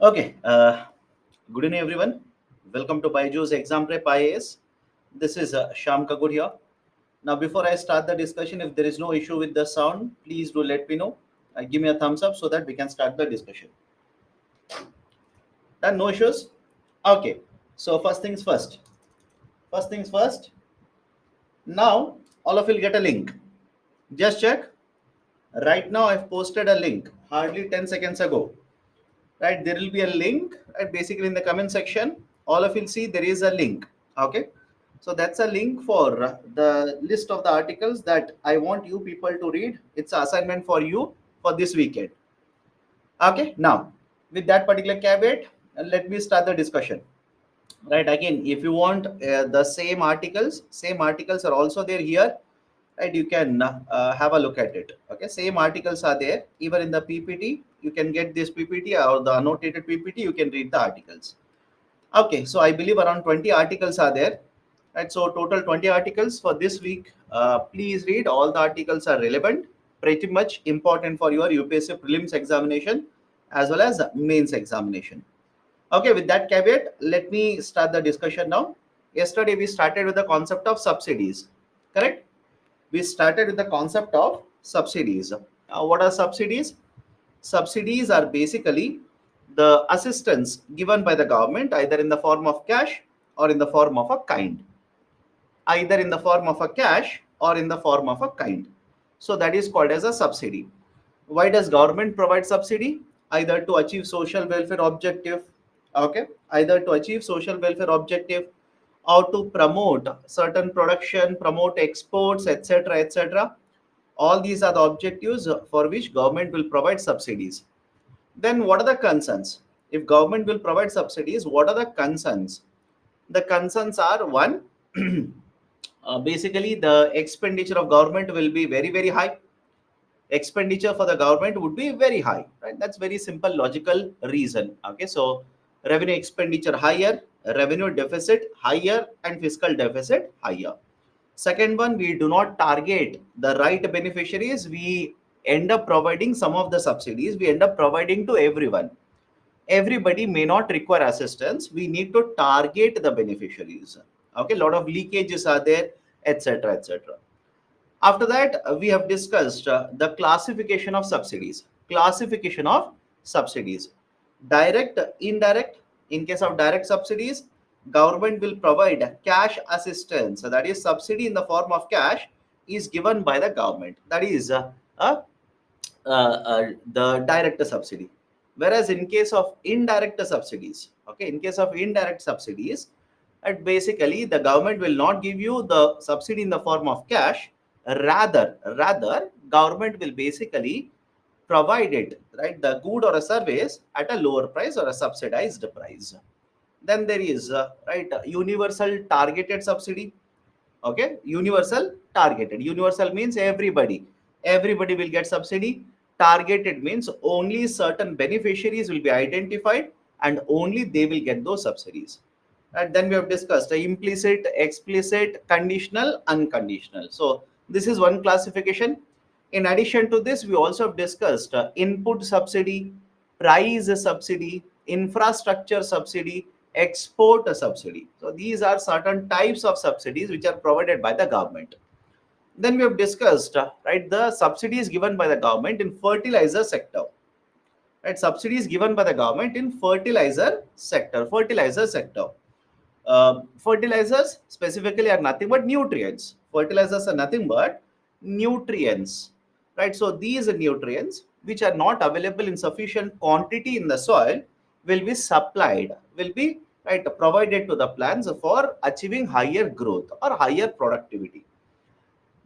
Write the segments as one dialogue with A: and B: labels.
A: Okay, good evening everyone. Welcome to Byju's Exam Prep IAS. This is Sham Kagur here. Now, before I start the discussion, if there is no issue with the sound, please do let me know. Give me a thumbs up so that we can start the discussion. Done? No issues? Okay. So first things first. First things first. Now, all of you will get a link. Just check. Right now, I've posted a link hardly 10 seconds ago. Right, there will be a link. Right, basically in the comment section, all of you will see there is a link. Okay, so that's a link for the list of the articles that I want you people to read. It's an assignment for you for this weekend. Okay, now with that particular caveat, let me start the discussion. Right, again, if you want the same articles are also there here. Right, you can have a look at it. Okay, same articles are there even in the PPT. You can get this PPT or the annotated PPT. You can read the articles. Okay, so I believe around 20 articles are there. Right, so total 20 articles for this week. Please read. All the articles are relevant, pretty much important for your UPSC prelims examination as well as mains examination. Okay, with that caveat, let me start the discussion now. Yesterday we started with the concept of subsidies, correct? We started with the concept of subsidies. What are subsidies? Subsidies are basically the assistance given by the government either in the form of cash or in the form of a kind. Either in the form of a cash or in the form of a kind. So that is called as a subsidy. Why does government provide subsidy? Either to achieve social welfare objective, okay, either to achieve social welfare objective or to promote certain production, promote exports, etc., etc. All these are the objectives for which government will provide subsidies. Then what are the concerns? If government will provide subsidies, what are the concerns? The concerns are one, basically the expenditure of government will be very high. Expenditure for the government would be very high, right? That's very simple logical reason. Okay, so revenue expenditure higher, revenue deficit higher, and fiscal deficit higher. Second one, we do not target the right beneficiaries. We end up providing some of the subsidies, we end up providing to everyone. Everybody may not require assistance. We need to target the beneficiaries. Okay, a lot of leakages are there, etc., etc. After that, we have discussed the classification of subsidies. Classification of subsidies. Direct, indirect. In case of direct subsidies, government will provide cash assistance. So that is subsidy in the form of cash is given by the government. That is the direct subsidy. Whereas in case of indirect subsidies, okay, in case of indirect subsidies, basically the government will not give you the subsidy in the form of cash. Rather, government will basically provide it, right, the good or a service at a lower price or a subsidized price. Then there is right, universal targeted subsidy. Okay, universal means everybody will get subsidy. Targeted means only certain beneficiaries will be identified and only they will get those subsidies. And then we have discussed implicit, explicit, conditional, unconditional. So this is one classification. In addition to this, we also have discussed input subsidy, price subsidy, infrastructure subsidy, export subsidy. So these are certain types of subsidies which are provided by the government. Then we have discussed right, the subsidies given by the government in fertilizer sector. Right, subsidies given by the government in fertilizer sector. Fertilizers specifically are nothing but nutrients. Fertilizers are nothing but nutrients, right? So these nutrients which are not available in sufficient quantity in the soil will be supplied, will be right provided to the plants for achieving higher growth or higher productivity.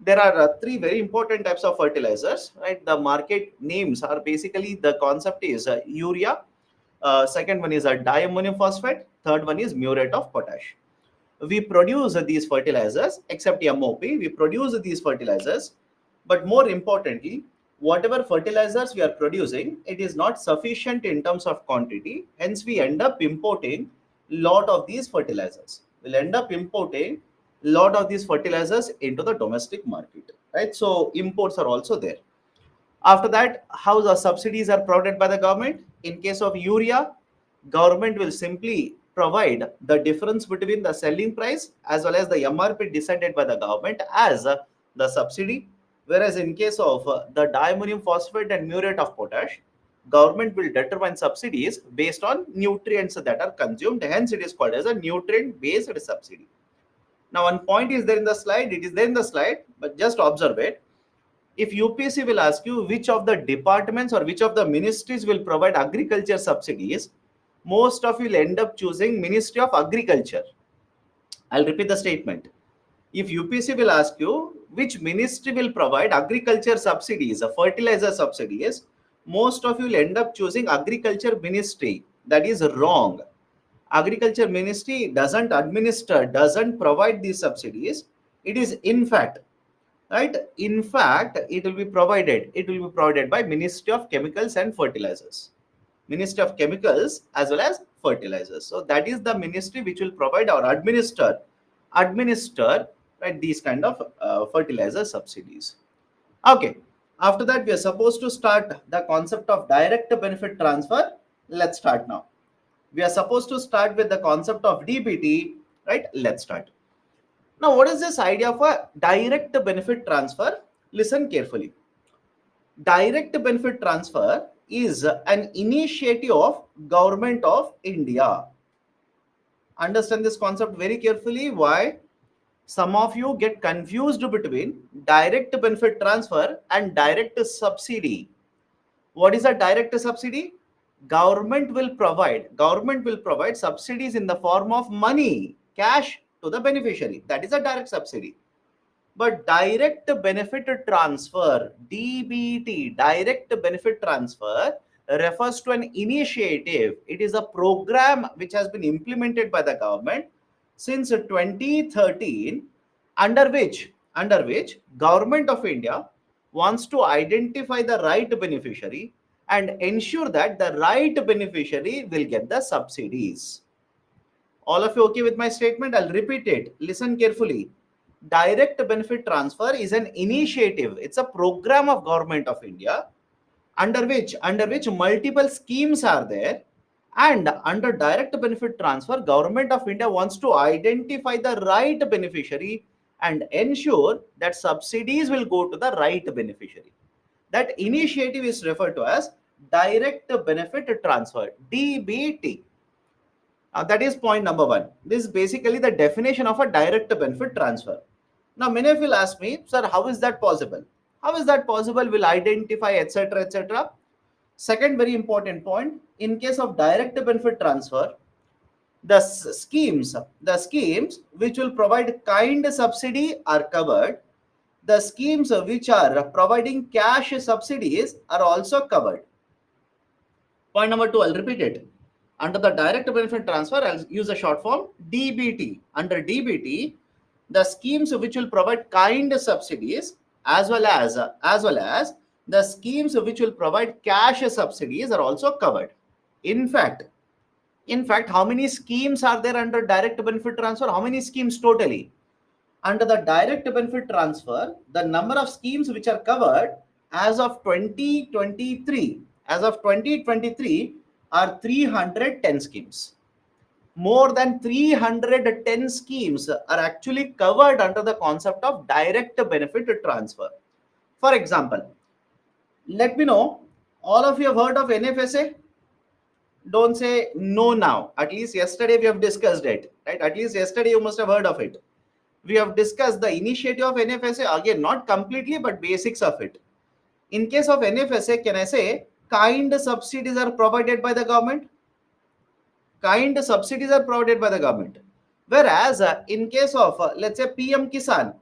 A: There are three very important types of fertilizers, right? The market names are basically, the concept is urea, second one is a diammonium phosphate, third one is muriate of potash. We produce these fertilizers, except MOP, we produce these fertilizers, but more importantly, whatever fertilizers we are producing, it is not sufficient in terms of quantity. Hence, we end up importing lot of these fertilizers. We'll end up importing lot of these fertilizers into the domestic market, right? So imports are also there. After that, how the subsidies are provided by the government? In case of urea, government will simply provide the difference between the selling price as well as the MRP decided by the government as the subsidy. Whereas in case of the diammonium phosphate and muriate of potash, government will determine subsidies based on nutrients that are consumed. Hence, it is called as a nutrient-based subsidy. Now, one point is there in the slide. It is there in the slide, but just observe it. If UPSC will ask you which of the departments or which of the ministries will provide agriculture subsidies, most of you will end up choosing Ministry of Agriculture. I'll repeat the statement. If UPSC will ask you which ministry will provide agriculture subsidies, fertilizer subsidies, most of you will end up choosing Agriculture Ministry. That is wrong. Agriculture Ministry doesn't administer, doesn't provide these subsidies. It is in fact, right? In fact, it will be provided by Ministry of Chemicals and Fertilizers. Ministry of Chemicals as well as Fertilizers. So that is the ministry which will provide or administer right these kind of fertilizer subsidies. Okay, after that we are supposed to start the concept of direct benefit transfer. Let's start now. We are supposed to start with the concept of DBT, right? Let's start. Now, what is this idea of a direct benefit transfer? Listen carefully. Direct benefit transfer is an initiative of Government of India. Understand this concept very carefully. Why? Some of you get confused between direct benefit transfer and direct subsidy. What is a direct subsidy? Government will provide subsidies in the form of money, cash to the beneficiary. That is a direct subsidy. But direct benefit transfer, DBT, direct benefit transfer, refers to an initiative. It is a program which has been implemented by the government since 2013, under which Government of India wants to identify the right beneficiary and ensure that the right beneficiary will get the subsidies. All of you okay with my statement? I'll repeat it. Listen carefully. Direct benefit transfer is an initiative. It's a program of Government of India under which multiple schemes are there. And under direct benefit transfer, Government of India wants to identify the right beneficiary and ensure that subsidies will go to the right beneficiary. That initiative is referred to as direct benefit transfer, DBT. That is point number one. This is basically the definition of a direct benefit transfer. Now, many of you will ask me, sir, how is that possible? How is that possible? Will identify, etc., etc. Second very important point, in case of direct benefit transfer, the schemes which will provide kind subsidy are covered. The schemes which are providing cash subsidies are also covered. Point number two, I'll repeat it. Under the direct benefit transfer, I'll use a short form DBT. Under DBT, the schemes which will provide kind subsidies as well as the schemes which will provide cash subsidies are also covered. In fact, how many schemes are there under direct benefit transfer? How many schemes totally? Under the direct benefit transfer, the number of schemes which are covered as of 2023 are 310 schemes. More than 310 schemes are actually covered under the concept of direct benefit transfer. For example, let me know, all of you have heard of NFSA? Don't say no now. At least yesterday we have discussed it, right? At least yesterday you must have heard of it. We have discussed the initiative of NFSA, again, not completely, but basics of it. In case of NFSA, can I say kind subsidies are provided by the government? Kind subsidies are provided by the government. Whereas in case of, let's say, PM Kisan,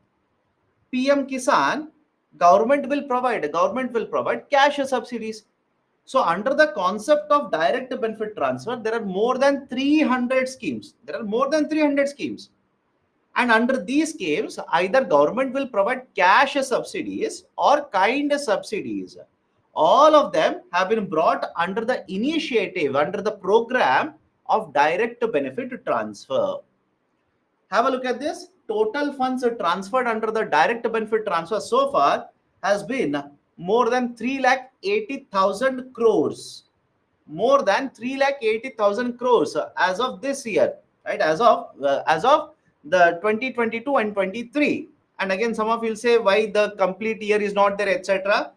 A: government will provide cash subsidies. So under the concept of direct benefit transfer, there are more than 300 schemes. And under these schemes, either government will provide cash subsidies or kind subsidies. All of them have been brought under the initiative, under the program of direct benefit transfer. Have a look at this. Total funds transferred under the direct benefit transfer so far has been more than 3,80,000 crores. more than 3,80,000 crores as of this year, right? As of the 2022 and 23. And again, some of you will say why the complete year is not there, etc.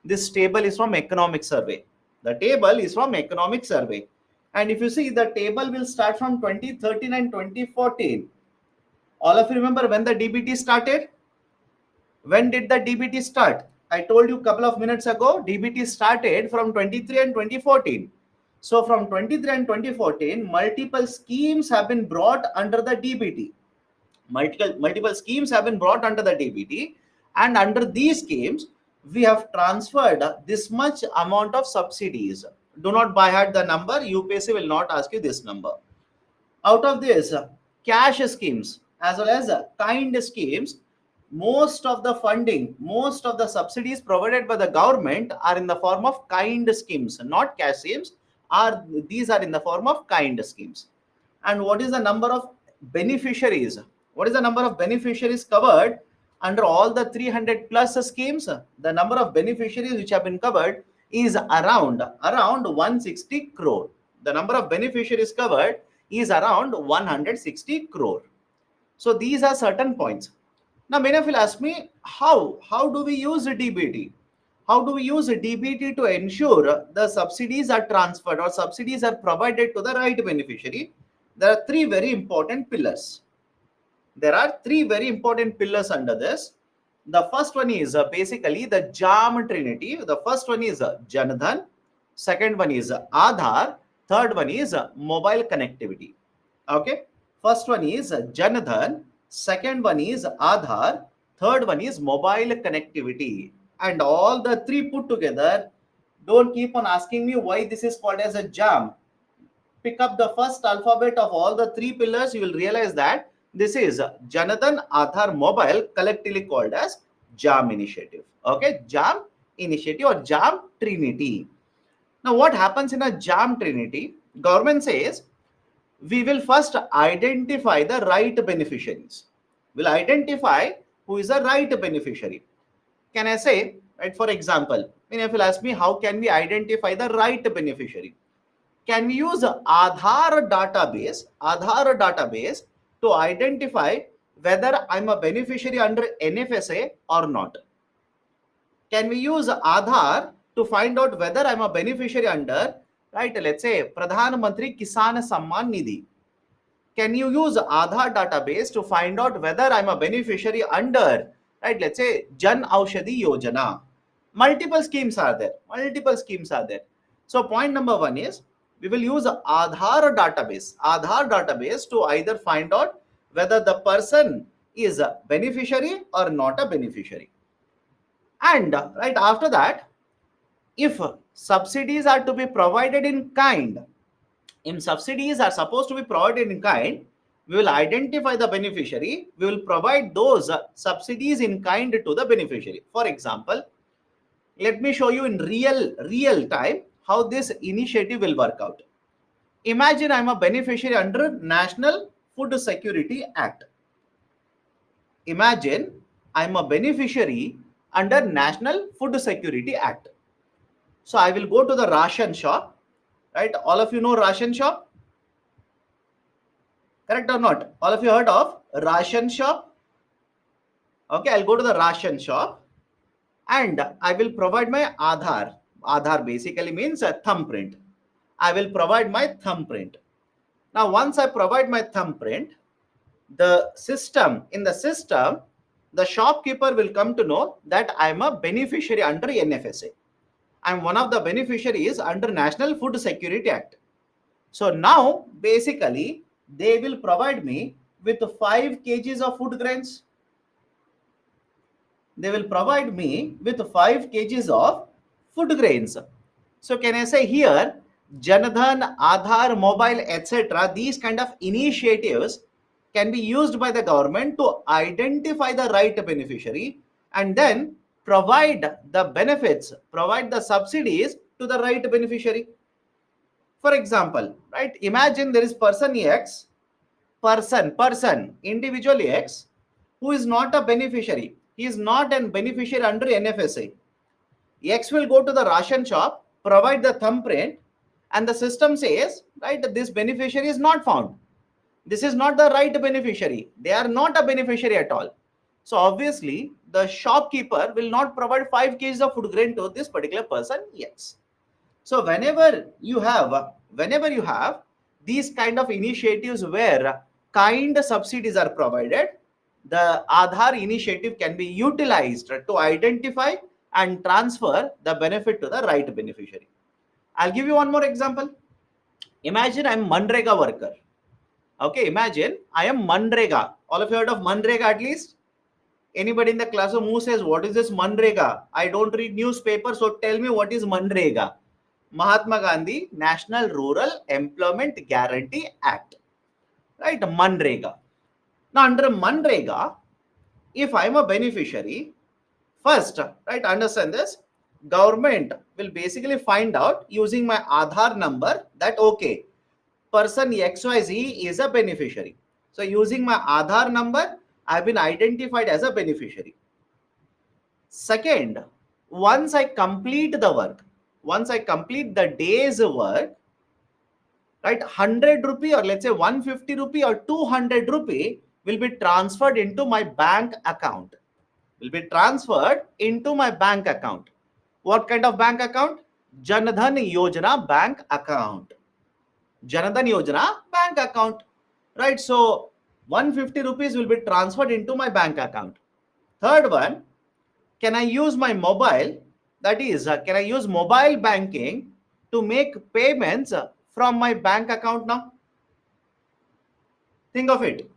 A: This table is from economic survey. The table is from economic survey. And if you see, the table will start from 2013 and 2014. All of you remember when the DBT started? When did the DBT start? I told you a couple of minutes ago, DBT started from 23 and 2014. So from 23 and 2014, multiple schemes have been brought under the DBT. Multiple schemes have been brought under the DBT, and under these schemes, we have transferred this much amount of subsidies. Do not by heart the number. UPSC will not ask you this number. Out of this, cash schemes as well as kind schemes, most of the funding, most of the subsidies provided by the government are in the form of kind schemes, not cash schemes. These are in the form of kind schemes. And what is the number of beneficiaries? What is the number of beneficiaries covered under all the 300 plus schemes? The number of beneficiaries which have been covered is around 160 crore. The number of beneficiaries covered is around 160 crore. So these are certain points. Now many of you ask me, how do we use DBT? How do we use DBT to ensure the subsidies are transferred or subsidies are provided to the right beneficiary? There are three very important pillars. There are three very important pillars under this. The first one is basically the JAM Trinity. The first one is Janadhan. Second one is Aadhaar. Third one is mobile connectivity. Okay. First one is Janadhan. Second one is Aadhaar. Third one is mobile connectivity. And all the three put together, don't keep on asking me why this is called as a JAM. Pick up the first alphabet of all the three pillars, you will realize that this is Janadhan Aadhaar Mobile, collectively called as JAM initiative. Okay, JAM initiative or JAM Trinity. Now, what happens in a JAM Trinity? Government says we will first identify the right beneficiaries. We'll identify who is the right beneficiary. Can I say, right? For example, if you ask me, how can we identify the right beneficiary? Can we use Aadhaar database to identify whether I'm a beneficiary under NFSA or not? Can we use Aadhaar to find out whether I'm a beneficiary under, right, let's say Pradhan Mantri Kisan Samman Nidhi? Can you use Aadhaar database to find out whether I'm a beneficiary under, right, let's say Jan Aushadhi Yojana? Multiple schemes are there. So point number one is, we will use Aadhaar database to either find out whether the person is a beneficiary or not a beneficiary. And right after that, if subsidies are to be provided in kind, if subsidies are supposed to be provided in kind, we will identify the beneficiary, we will provide those subsidies in kind to the beneficiary. For example, let me show you in real time how this initiative will work out. Imagine I'm a beneficiary under National Food Security Act. Imagine I'm a beneficiary under National Food Security Act. So I will go to the ration shop, right? All of you know ration shop? Correct or not? All of you heard of ration shop? Okay, I'll go to the ration shop and I will provide my Aadhaar. Aadhaar basically means a thumbprint. I will provide my thumbprint. Now, once I provide my thumbprint, the system, the shopkeeper will come to know that I'm a beneficiary under NFSA. I'm one of the beneficiaries under National Food Security Act. So now, basically, they will provide me with 5 kgs of food grains. They will provide me with 5 kgs of food grains. So can I say here, Janadhan, Aadhaar, mobile, etc., these kind of initiatives can be used by the government to identify the right beneficiary and then provide the benefits, provide the subsidies to the right beneficiary. For example, right, imagine there is person X, individual X, who is not a beneficiary. He is not a beneficiary under NFSA. X will go to the ration shop, provide the thumbprint, and the system says, right, this beneficiary is not found. This is not the right beneficiary. They are not a beneficiary at all. So obviously, the shopkeeper will not provide 5 kgs of food grain to this particular person. Yes. So whenever you have these kind of initiatives where kind subsidies are provided, the Aadhaar initiative can be utilized to identify and transfer the benefit to the right beneficiary. I'll give you one more example. Imagine I'm Manrega worker. Okay, imagine I am Manrega. All of you heard of Manrega at least? Anybody in the classroom who says, what is this Manrega? I don't read newspaper, so tell me what is Manrega. Mahatma Gandhi National Rural Employment Guarantee Act. Right, Manrega. Now under Manrega, if I'm a beneficiary, first, right, understand this, government will basically find out using my Aadhaar number that, okay, person XYZ is a beneficiary. So using my Aadhaar number, I've been identified as a beneficiary. Second, once I complete the work, once I complete the day's work, right, 100 rupee or let's say 150 rupee or 200 rupee will be transferred into my bank account. Will be transferred into my bank account. What kind of bank account? Janadhan Yojana bank account. Janadhan Yojana bank account. Right, so 150 rupees will be transferred into my bank account. Third one, can I use my mobile? That is, can I use mobile banking to make payments from my bank account now? Think of it.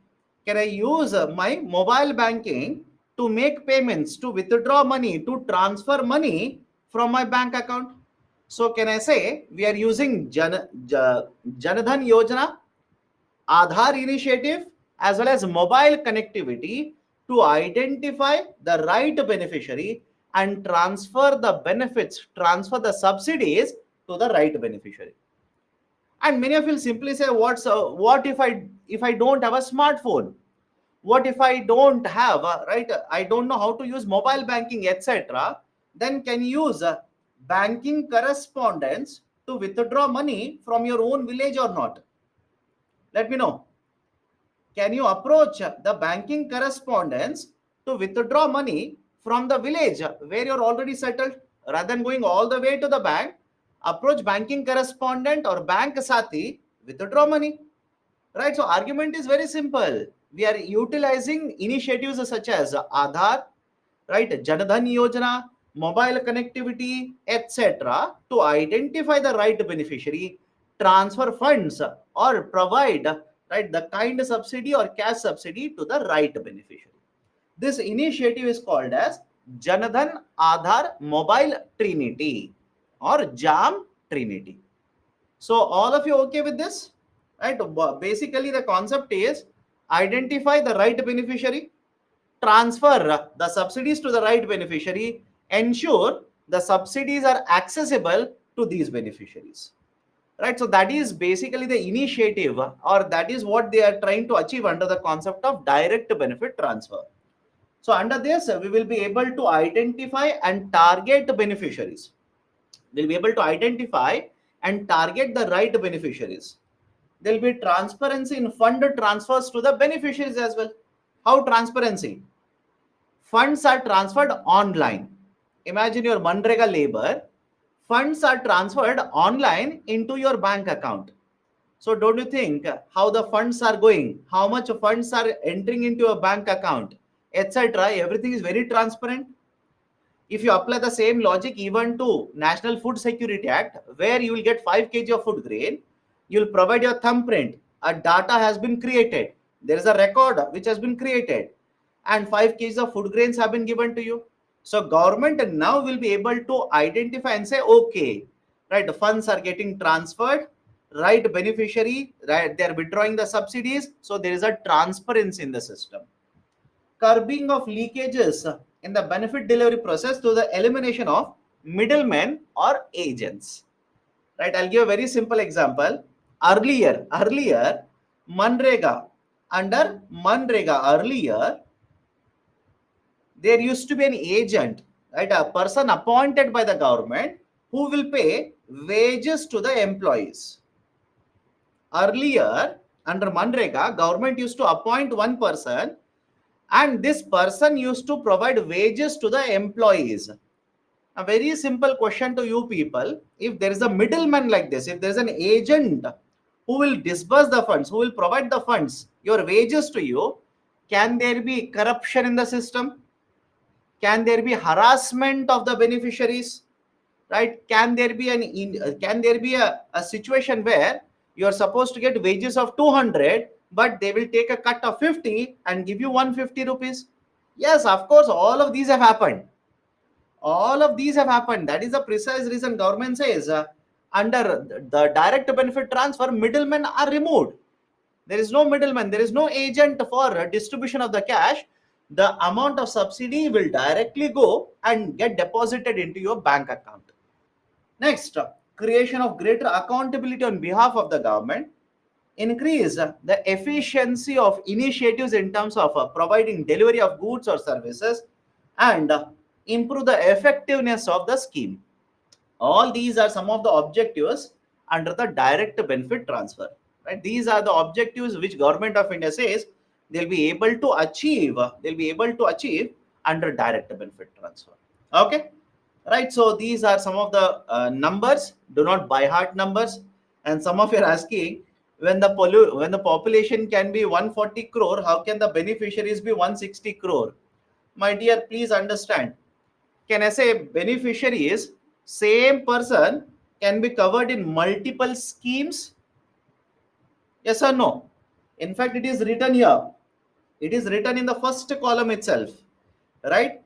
A: Can I use my mobile banking to make payments, to withdraw money, to transfer money from my bank account? So can I say we are using Janadhan Yojana, Aadhaar initiative, as well as mobile connectivity to identify the right beneficiary and transfer the benefits, transfer the subsidies to the right beneficiary. And many of you simply say, what if I don't have a smartphone? What if I don't have right? I don't know how to use mobile banking, etc. Then can you use banking correspondence to withdraw money from your own village or not? Let me know. Can you approach the banking correspondence to withdraw money from the village where you're already settled? Rather than going all the way to the bank, approach banking correspondent or bank sati, withdraw money. Right, so argument is very simple. We are utilizing initiatives such as Aadhaar, right, Janadhan Yojana, mobile connectivity, etc. to identify the right beneficiary, transfer funds or provide, right, the kind subsidy or cash subsidy to the right beneficiary. This initiative is called as Janadhan Aadhaar Mobile Trinity or JAM Trinity. So all of you okay with this? Right? Basically, the concept is identify the right beneficiary, transfer the subsidies to the right beneficiary, ensure the subsidies are accessible to these beneficiaries. Right? So that is basically the initiative, or that is what they are trying to achieve under the concept of direct benefit transfer. So under this, we will be able to identify and target beneficiaries. We'll be able to identify and target the right beneficiaries. There'll be transparency in fund transfers to the beneficiaries as well. How transparency? Funds are transferred online. Imagine your Manrega labor. Funds are transferred online into your bank account. So don't you think how the funds are going, how much funds are entering into your bank account, etc. Everything is very transparent. If you apply the same logic even to National Food Security Act, where you will get 5 kg of food grain, you will provide your thumbprint. A data has been created. There is a record which has been created, and 5 kg of food grains have been given to you. So government now will be able to identify and say, okay, right, the funds are getting transferred, right beneficiary, right, they are withdrawing the subsidies. So there is a transparency in the system. Curbing of leakages in the benefit delivery process to the elimination of middlemen or agents. Right, I'll give a very simple example. Earlier, Manrega, under Manrega earlier, there used to be an agent, right, a person appointed by the government who will pay wages to the employees. Earlier, under Manrega, government used to appoint one person and this person used to provide wages to the employees. A very simple question to you people. If there is a middleman like this, if there is an agent who will disburse the funds, who will provide the funds, your wages to you, can there be corruption in the system? Can there be harassment of the beneficiaries? Right? Can there be a situation where you are supposed to get wages of 200, but they will take a cut of 50 and give you 150 rupees? Yes, of course, all of these have happened. All of these have happened. That is the precise reason government says under the direct benefit transfer, middlemen are removed. There is no middleman, there is no agent for distribution of the cash. The amount of subsidy will directly go and get deposited into your bank account. Next, creation of greater accountability on behalf of the government, increase the efficiency of initiatives in terms of providing delivery of goods or services, and improve the effectiveness of the scheme. All these are some of the objectives under the direct benefit transfer. Right? These are the objectives which Government of India says they'll be able to achieve. They'll be able to achieve under direct benefit transfer. Okay, right? So these are some of the numbers. Do not by heart numbers. And some of you are asking, when the population can be 140 crore, how can the beneficiaries be 160 crore? My dear, please understand. Can I say beneficiaries, same person can be covered in multiple schemes? Yes or no? In fact, it is written here. It is written in the first column itself, right?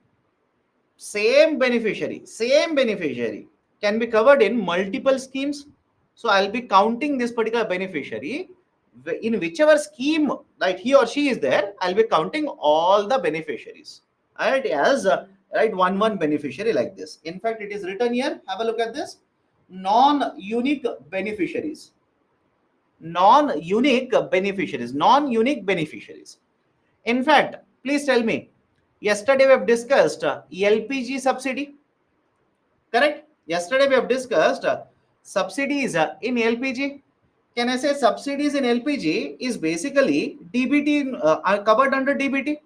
A: Same beneficiary can be covered in multiple schemes. So I'll be counting this particular beneficiary in whichever scheme, right, he or she is there. I'll be counting all the beneficiaries, right, as right, one beneficiary like this. In fact, it is written here. Have a look at this. Non-unique beneficiaries. Non-unique beneficiaries. In fact, please tell me, yesterday we have discussed LPG subsidy, correct? Yesterday we have discussed subsidies in LPG. Can I say subsidies in LPG is basically DBT, are covered under DBT?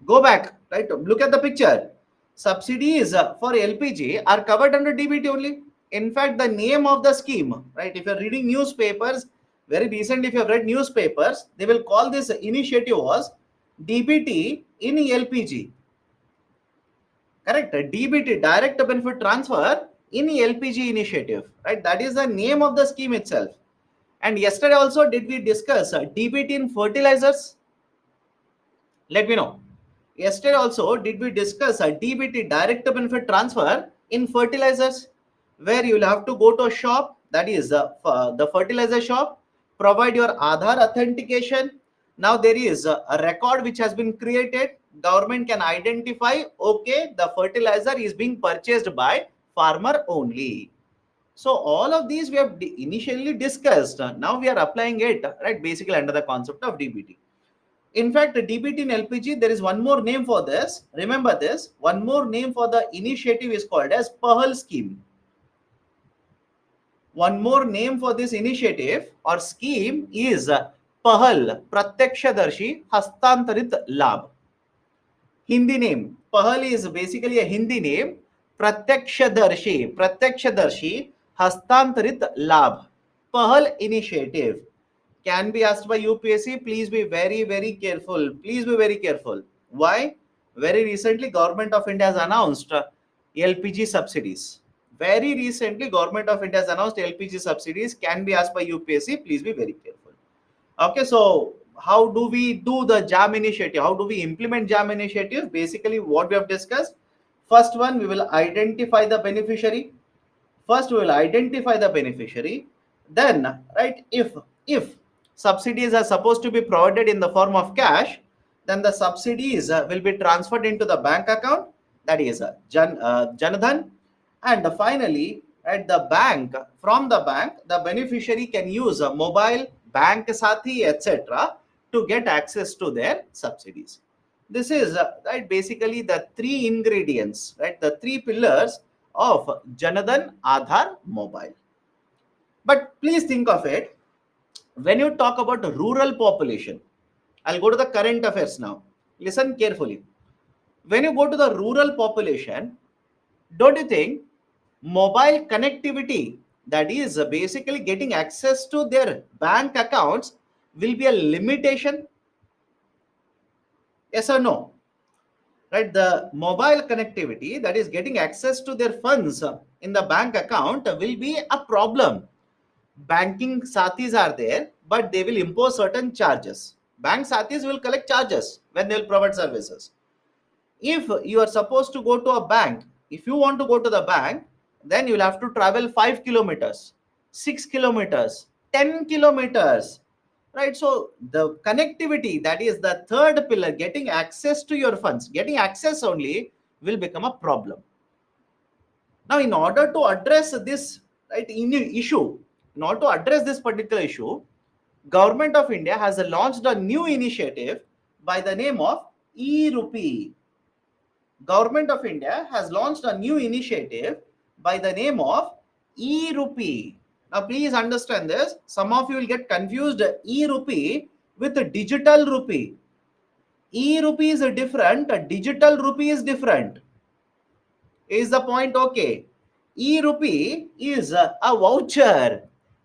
A: Go back, right? Look at the picture. Subsidies for LPG are covered under DBT only. In fact, the name of the scheme, right? If you're reading newspapers, very recently, if you have read newspapers, they will call this initiative was DBT in LPG. Correct? DBT, direct benefit transfer in LPG initiative, right? That is the name of the scheme itself. And yesterday also, did we discuss DBT in fertilizers? Let me know. Yesterday also, did we discuss a DBT, direct benefit transfer in fertilizers, where you will have to go to a shop, that is the fertilizer shop, provide your Aadhaar authentication. Now there is a record which has been created. Government can identify, okay, the fertilizer is being purchased by farmer only. So all of these we have initially discussed. Now we are applying it, right, basically under the concept of DBT. In fact, DBT in LPG, there is one more name for this. Remember this. One more name for the initiative is called as PAHAL scheme. One more name for this initiative or scheme is PAHAL, Pratyakshadarshi Hastantarit Labh. Hindi name. PAHAL is basically a Hindi name. Pratyakshadarshi Hastantarit Labh. PAHAL initiative. Can be asked by UPSC. Please be very, very careful. Please be very careful. Why? Very recently, Government of India has announced LPG subsidies. Very recently, Government of India has announced LPG subsidies. Can be asked by UPSC. Please be very careful. Okay, so how do we do the JAM initiative? How do we implement JAM initiative? Basically, what we have discussed. First one, we will identify the beneficiary. First, we will identify the beneficiary. Then, right, if subsidies are supposed to be provided in the form of cash, then the subsidies will be transferred into the bank account, that is Janadhan. And finally, at the bank, from the bank, the beneficiary can use a mobile, bank Sathi, etc. to get access to their subsidies. This is right, basically the three ingredients, right, the three pillars of Janadan Aadhaar Mobile. But please think of it, when you talk about rural population, I'll go to the current affairs now. Listen carefully. When you go to the rural population, don't you think mobile connectivity, that is basically getting access to their bank accounts, will be a limitation? Yes or no? Right? The mobile connectivity, that is getting access to their funds in the bank account, will be a problem. Banking sathis are there, but they will impose certain charges. Bank sathis will collect charges when they will provide services. If you are supposed to go to a bank, if you want to go to the bank, then you will have to travel 5 kilometers, 6 kilometers, 10 kilometers, right? So the connectivity, that is the third pillar, getting access to your funds, getting access only, will become a problem. Now, in order to address this, right, issue, in order to address this particular issue, Government of India has launched a new initiative by the name of e-rupee. Government of India has launched a new initiative by the name of e-rupee. Now, please understand this. Some of you will get confused e-rupee with digital rupee. E-rupee is different. Digital rupee is different. Is the point okay? E-rupee is a voucher.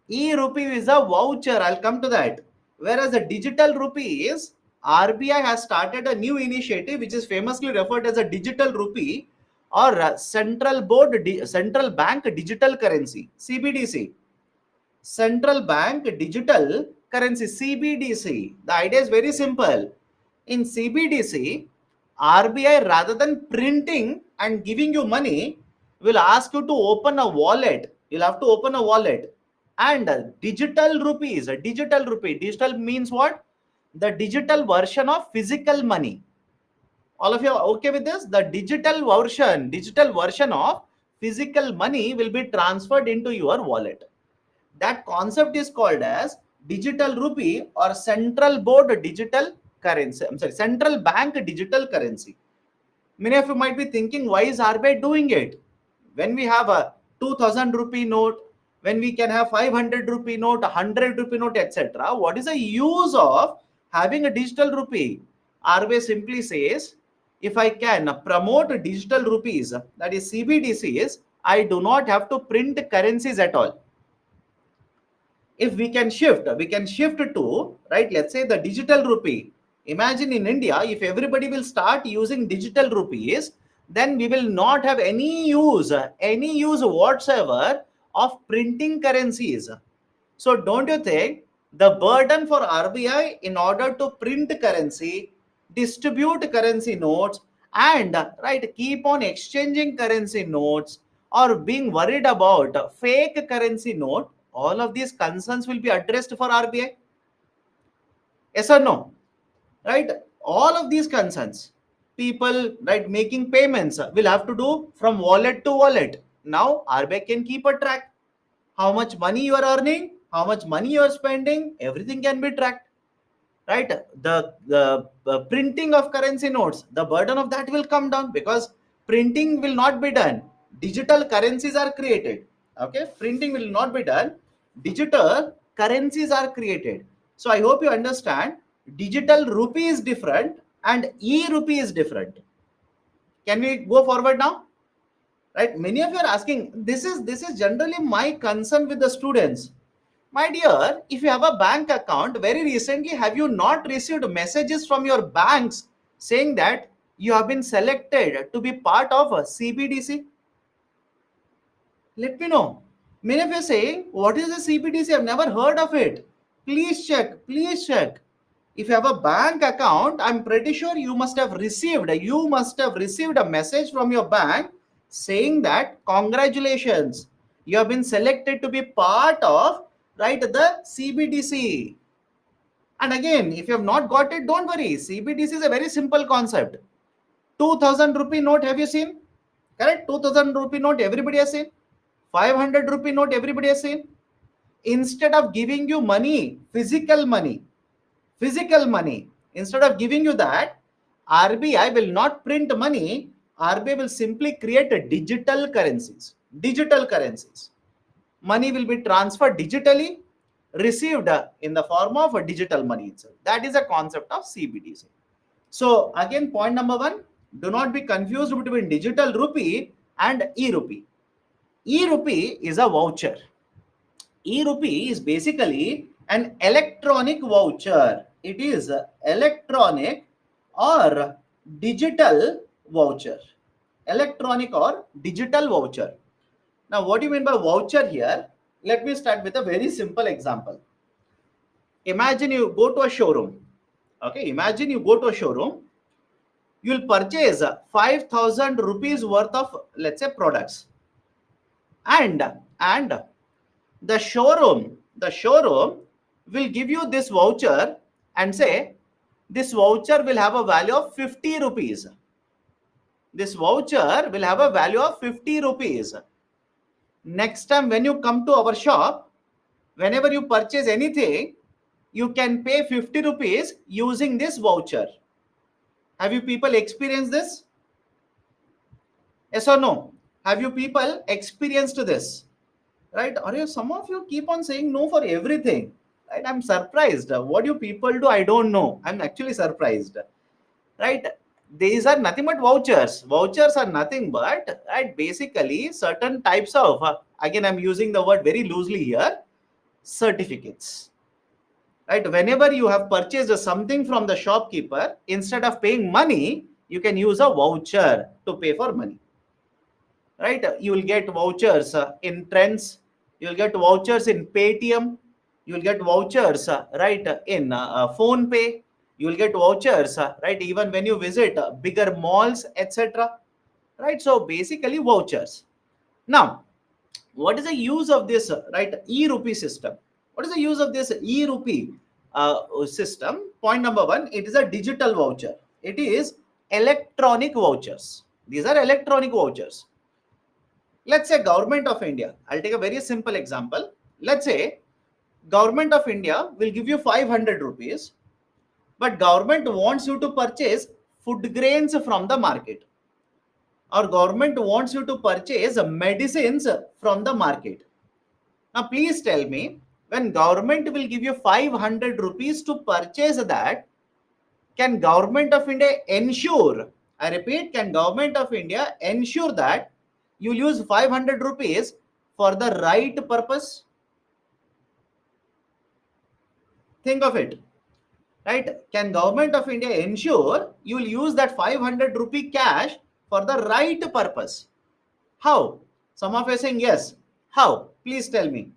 A: E-rupee is a voucher. I'll come to that. Whereas the digital rupee is, RBI has started a new initiative which is famously referred as a digital rupee, or central bank digital currency, CBDC. Central bank digital currency, CBDC. The idea is very simple. In CBDC, RBI, rather than printing and giving you money, will ask you to open a wallet. You'll have to open a wallet. And digital rupees, a digital rupee. Digital means what? The digital version of physical money. All of you are okay with this? The digital version of physical money will be transferred into your wallet. That concept is called as digital rupee, or central board digital currency. I'm sorry, central bank digital currency. Many of you might be thinking, why is RBI doing it? When we have a 2000 rupee note, when we can have 500 rupee note, 100 rupee note, etc. What is the use of having a digital rupee? RBI simply says, if I can promote digital rupees, that is CBDCs, I do not have to print currencies at all. If we can shift to, right, let's say the digital rupee. Imagine in India, if everybody will start using digital rupees, then we will not have any use whatsoever of printing currencies. So don't you think the burden for RBI in order to print currency, distribute currency notes, and right, keep on exchanging currency notes, or being worried about fake currency note, all of these concerns will be addressed for RBI? Yes or no? Right? All of these concerns, people, right, making payments will have to do from wallet to wallet. Now RBI can keep a track. How much money you are earning, how much money you are spending, everything can be tracked. Right? The printing of currency notes, the burden of that will come down, because printing will not be done. Digital currencies are created. Okay, printing will not be done. Digital currencies are created. So I hope you understand. Digital rupee is different and e-rupee is different. Can we go forward now? Right? Many of you are asking. This is generally my concern with the students. My dear, if you have a bank account, very recently, have you not received messages from your banks saying that you have been selected to be part of a CBDC? Let me know. Many of you are saying, what is the CBDC? I've never heard of it. Please check. Please check. If you have a bank account, I'm pretty sure you must have received a message from your bank saying that congratulations, you have been selected to be part of, right, the CBDC. And again, if you have not got it, don't worry. CBDC is a very simple concept. 2000 rupee note, have you seen? Correct? 2000 rupee note, everybody has seen. 500 rupee note, everybody has seen. Instead of giving you money, physical money, instead of giving you that, RBI will not print money. RBI will simply create a digital currencies. Digital currencies. Money will be transferred digitally, received in the form of a digital money itself. That is a concept of CBDC. So again, point number one, do not be confused between digital rupee and e-rupee. E-rupee is a voucher. E-rupee is basically an electronic voucher. It is electronic or digital voucher. Electronic or digital voucher. Now, what do you mean by voucher here? Let me start with a very simple example. Imagine you go to a showroom. Okay, imagine you go to a showroom. You'll purchase 5,000 rupees worth of, let's say, products. And the showroom will give you this voucher and say this voucher will have a value of 50 rupees. This voucher will have a value of 50 rupees. Next time when you come to our shop, whenever you purchase anything, you can pay 50 rupees using this voucher. Have you people experienced this? Yes or no? Have you people experienced this? Right? Or some of you keep on saying no for everything. Right? I'm surprised. What do people do? I don't know. I'm actually surprised. Right? These are nothing but vouchers. Vouchers are nothing but, right, basically certain types of, again, I'm using the word very loosely here, certificates. Right? Whenever you have purchased something from the shopkeeper, instead of paying money, you can use a voucher to pay for money. Right? You will get vouchers in Trends. You will get vouchers in Paytm. You will get vouchers, right, in Phone Pay. You will get vouchers, right, even when you visit bigger malls, etc. Right? So basically vouchers. Now, what is the use of this, right, e-rupee system? What is the use of this e-rupee system? Point number one, it is a digital voucher. It is electronic vouchers. These are electronic vouchers. Let's say government of India. I'll take a very simple example. Let's say government of India will give you 500 rupees, but government wants you to purchase food grains from the market, or government wants you to purchase medicines from the market. Now, please tell me, when government will give you 500 rupees to purchase that, can government of India ensure, I repeat, can government of India ensure that you use 500 rupees for the right purpose? Think of it. Right? Can government of India ensure you will use that 500 rupee cash for the right purpose? How? Some of you are saying yes. How? Please tell me.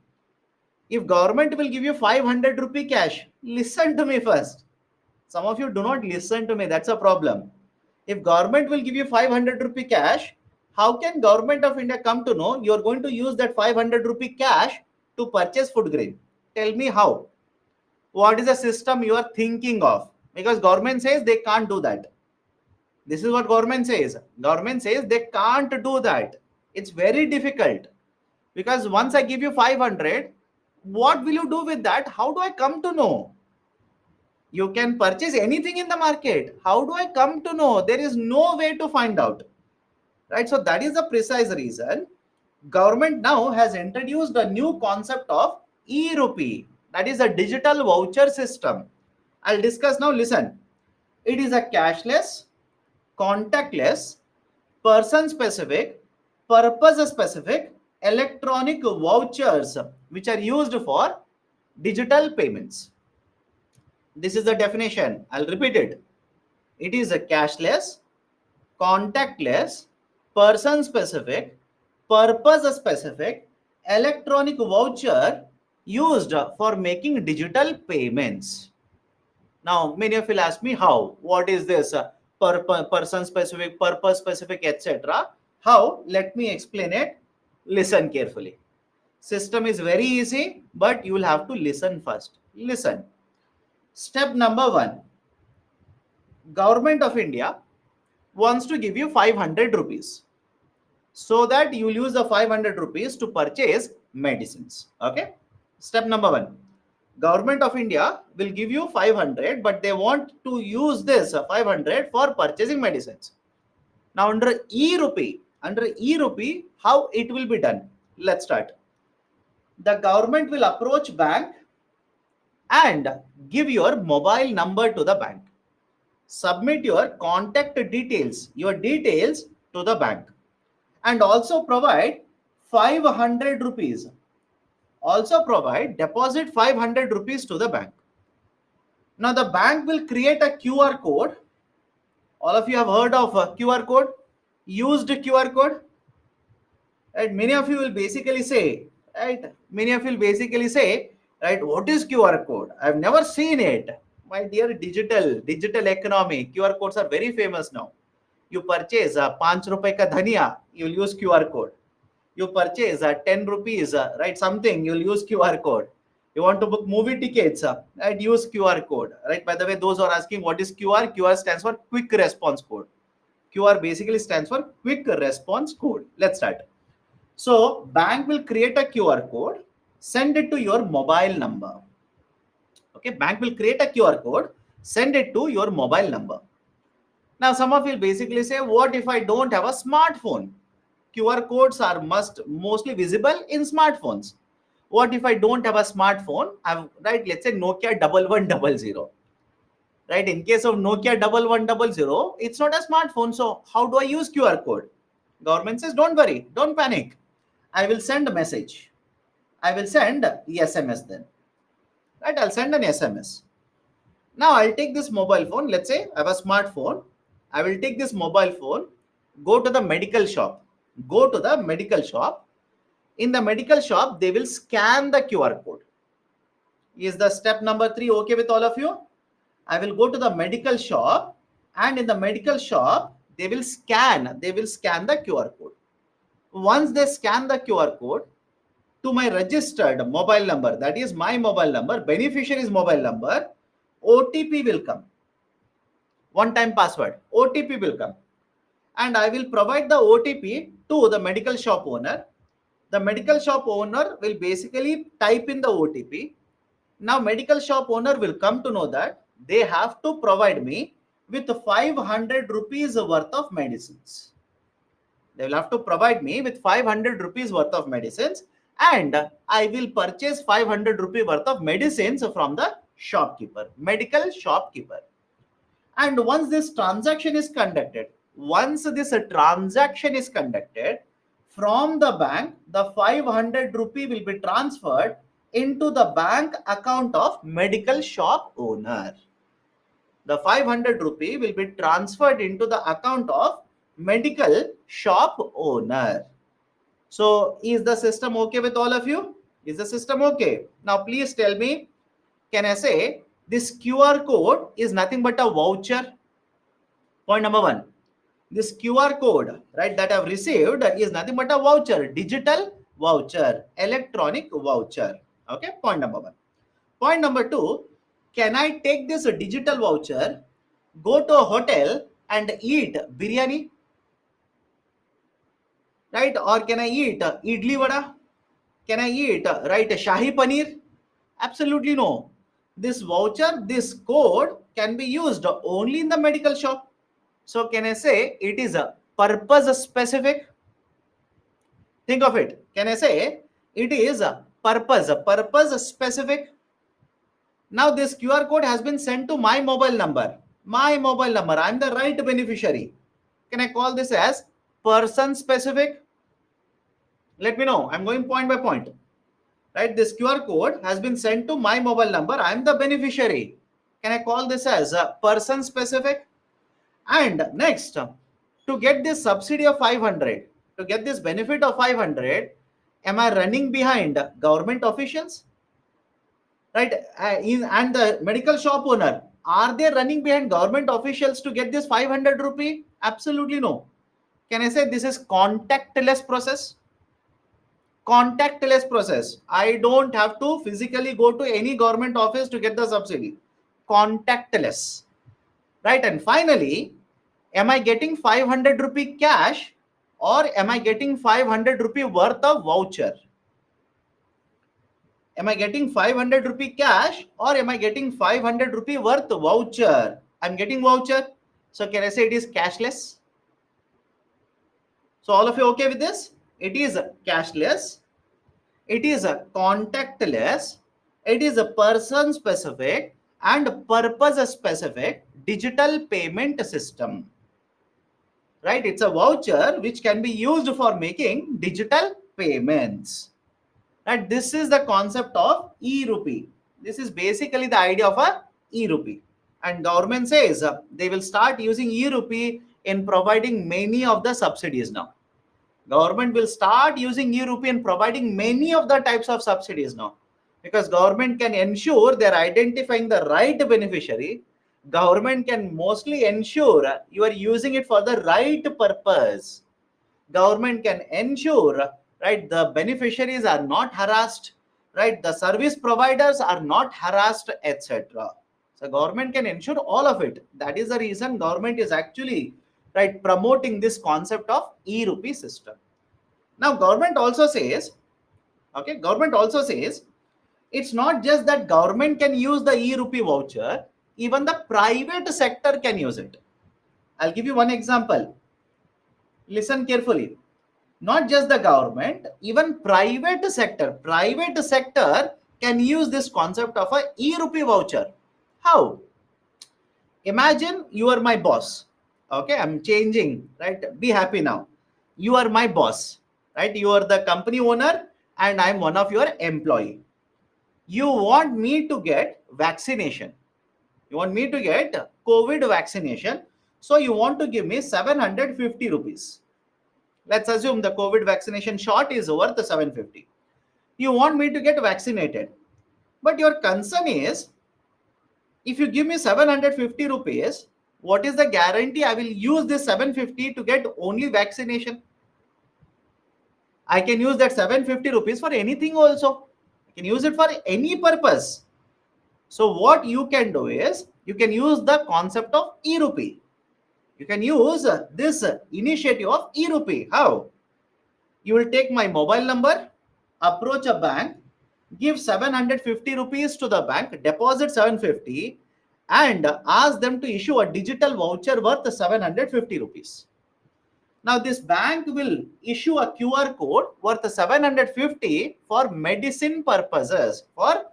A: If government will give you 500 rupee cash, listen to me first. Some of you do not listen to me. That's a problem. If government will give you 500 rupee cash, how can government of India come to know you are going to use that 500 rupee cash to purchase food grain? Tell me how. What is the system you are thinking of? Because government says they can't do that. This is what government says. Government says they can't do that. It's very difficult. Because once I give you 500, what will you do with that? How do I come to know? You can purchase anything in the market. How do I come to know? There is no way to find out. Right? So that is the precise reason government now has introduced a new concept of e-rupee. That is a digital voucher system. I'll discuss now. Listen. It is a cashless, contactless, person specific, purpose specific electronic vouchers which are used for digital payments. This is the definition. I'll repeat it. It is a cashless, contactless, person specific, purpose specific electronic voucher used for making digital payments. Now, many of you will ask me how. What is this person specific, purpose specific, etc. How? Let me explain it. Listen carefully. System is very easy, but you will have to listen first. Listen. Step number one. Government of India wants to give you 500 rupees so that you will use the 500 rupees to purchase medicines. Okay. Step number one. Government of India will give you 500, but they want to use this 500 for purchasing medicines. Now under e-rupee, how it will be done? Let's start. The government will approach bank and give your mobile number to the bank. Submit your contact details, to the bank, and also provide 500 rupees. Also provide deposit 500 rupees to the bank. Now the bank will create a QR code. All of you have heard of a QR code, used QR code. Right? Many of you will basically say, right, what is QR code? I've never seen it. My dear digital economy, QR codes are very famous now. You purchase a 5 rupees ka dhania, you'll use QR code. You purchase a 10 rupees, right, something, you'll use QR code. You want to book movie tickets, right, use QR code. Right? By the way, those who are asking what is QR, QR stands for quick response code. QR basically stands for quick response code. Let's start. So bank will create a QR code, send it to your mobile number. Okay, bank will create a QR code, send it to your mobile number. Now some of you will basically say, what if I don't have a smartphone? QR codes are mostly visible in smartphones. What if I don't have a smartphone? Right, let's say Nokia 1100. Right, in case of Nokia 1100, it's not a smartphone. So how do I use QR code? Government says, don't worry, don't panic. I will send a message. I will send SMS then. Right, I'll send an SMS. Now I'll take this mobile phone. Let's say I have a smartphone. I will take this mobile phone, go to the medical shop. Go to the medical shop. In the medical shop, they will scan the QR code. Is the step number 3 okay with all of you? I will go to the medical shop, and in the medical shop, they will scan the QR code. Once they scan the QR code to my registered mobile number, that is my mobile number, beneficiary's mobile number, OTP will come. One-time password, OTP will come. And I will provide the OTP to the medical shop owner. The medical shop owner will basically type in the OTP. Now medical shop owner will come to know that they have to provide me with 500 rupees worth of medicines. They will have to provide me with 500 rupees worth of medicines, and I will purchase 500 rupees worth of medicines from the shopkeeper, medical shopkeeper. And once this transaction is conducted, from the bank, the 500 rupee will be transferred into the bank account of medical shop owner. The 500 rupee will be transferred into the account of medical shop owner. So is the system okay with all of you? Is the system okay? Now please tell me, can I say this QR code is nothing but a voucher? Point number 1. This QR code, right, that I've received is nothing but a voucher, digital voucher, electronic voucher. Okay, point number 1. Point number 2, can I take this digital voucher, go to a hotel and eat biryani? Right? Or can I eat idli vada? Can I eat, right, shahi paneer? Absolutely no. This voucher, this code can be used only in the medical shop. So can I say it is a purpose specific? Think of it. Can I say it is a purpose specific? Now this QR code has been sent to my mobile number. I'm the right beneficiary. Can I call this as person specific? Let me know. I'm going point by point. Right? This QR code has been sent to my mobile number. I'm the beneficiary. Can I call this as a person specific? And next, to get this subsidy of 500, to get this benefit of 500, am I running behind government officials? Right? And the medical shop owner, are they running behind government officials to get this 500 rupee? Absolutely no. Can I say this is contactless process? Contactless process. I don't have to physically go to any government office to get the subsidy. Contactless. Right? And finally, am I getting 500 rupee cash, or am I getting 500 rupee worth of voucher? Am I getting 500 rupee cash, or am I getting 500 rupee worth voucher? I'm getting voucher. So can I say it is cashless? So all of you okay with this? It is cashless, it is a contactless, it is a person specific and purpose specific digital payment system. Right? It's a voucher which can be used for making digital payments. Right? This is the concept of e-rupee. This is basically the idea of a e-rupee. And government says they will start using e-rupee in providing many of the subsidies now. Government will start using e-rupee and providing many of the types of subsidies now, because government can ensure they're identifying the right beneficiary. Government can mostly ensure you are using it for the right purpose. Government can ensure, right, the beneficiaries are not harassed, right, the service providers are not harassed, etc. So government can ensure all of it. That is the reason government is actually, right, promoting this concept of e-rupee system. Now government also says, okay, government also says it's not just that government can use the e-rupee voucher, even the private sector can use it. I'll give you one example. Listen carefully. Not just the government, even private sector can use this concept of a e-rupee voucher. How? Imagine you are my boss. Okay, I'm changing, right? Be happy now. You are my boss, right? You are the company owner and I'm one of your employee. You want me to get vaccination. You want me to get COVID vaccination. So you want to give me 750 rupees. Let's assume the COVID vaccination shot is worth 750. You want me to get vaccinated. But your concern is, if you give me 750 rupees, what is the guarantee I will use this 750 to get only vaccination? I can use that 750 rupees for anything also. I can use it for any purpose. So what you can do is, you can use the concept of e-rupee. You can use this initiative of e-rupee. How? You will take my mobile number, approach a bank, give 750 rupees to the bank, deposit 750, and ask them to issue a digital voucher worth 750 rupees. Now this bank will issue a QR code worth 750 for medicine purposes, for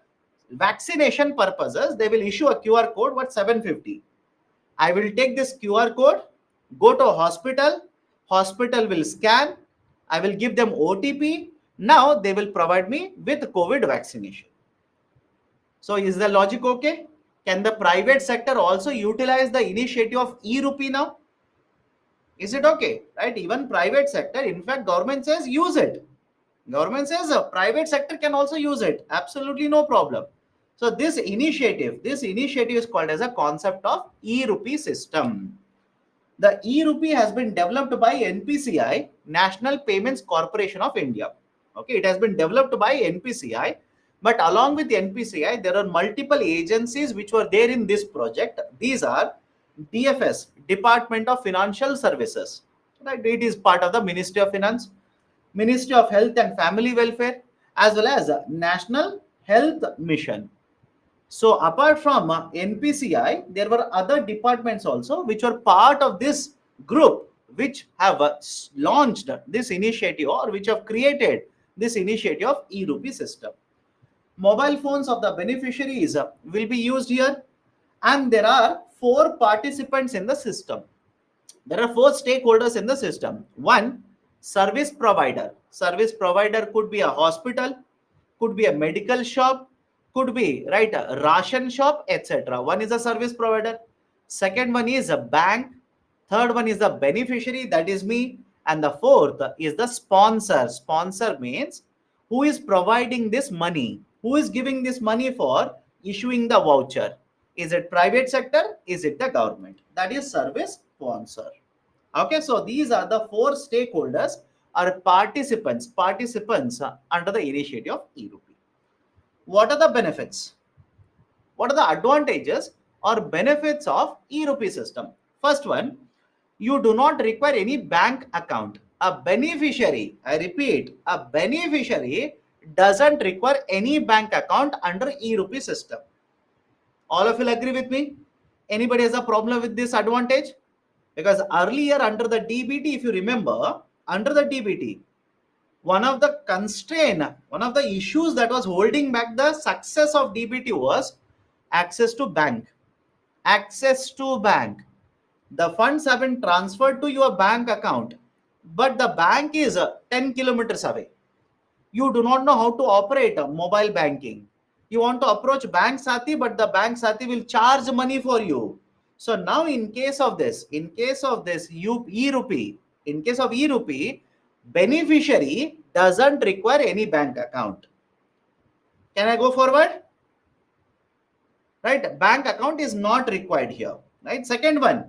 A: vaccination purposes. They will issue a QR code worth 750. I will take this QR code, go to a hospital, hospital will scan, I will give them OTP. Now they will provide me with COVID vaccination. So is the logic okay? Can the private sector also utilize the initiative of e-rupee now? Is it okay? Right? Even private sector, in fact, government says use it. Government says private sector can also use it. Absolutely no problem. So this initiative is called as a concept of e-rupee system. The e-rupee has been developed by NPCI, National Payments Corporation of India. Okay, it has been developed by NPCI, but along with NPCI, there are multiple agencies which were there in this project. These are DFS, Department of Financial Services. Right, it is part of the Ministry of Finance, Ministry of Health and Family Welfare, as well as National Health Mission. So apart from NPCI, there were other departments also which were part of this group, which have launched this initiative or which have created this initiative of e-rupee system. Mobile phones of the beneficiaries will be used here, and there are 4 participants in the system. There are 4 stakeholders in the system. One, service provider. Service provider could be a hospital, could be a medical shop, could be, right, a ration shop, etc. One is a service provider. Second one is a bank. Third one is the beneficiary, that is me. And the fourth is the sponsor. Sponsor means who is providing this money, who is giving this money for issuing the voucher. Is it private sector? Is it the government? That is service sponsor. Okay, so these are the 4 stakeholders or participants under the initiative of e-rupee. What are the benefits? What are the advantages or benefits of e-rupee system? First one, you do not require any bank account. A beneficiary, I repeat, a beneficiary doesn't require any bank account under e-rupee system. All of you agree with me? Anybody has a problem with this advantage? Because earlier under the DBT, if you remember, under the DBT, one of the constraint, one of the issues that was holding back the success of DBT was access to bank. Access to bank. The funds have been transferred to your bank account, but the bank is 10 kilometers away. You do not know how to operate mobile banking. You want to approach Bank Sati, but the Bank Sati will charge money for you. So now in case of this e-rupee, in case of e-rupee, beneficiary doesn't require any bank account. Can I go forward? Right? Bank account is not required here. Right? Second one,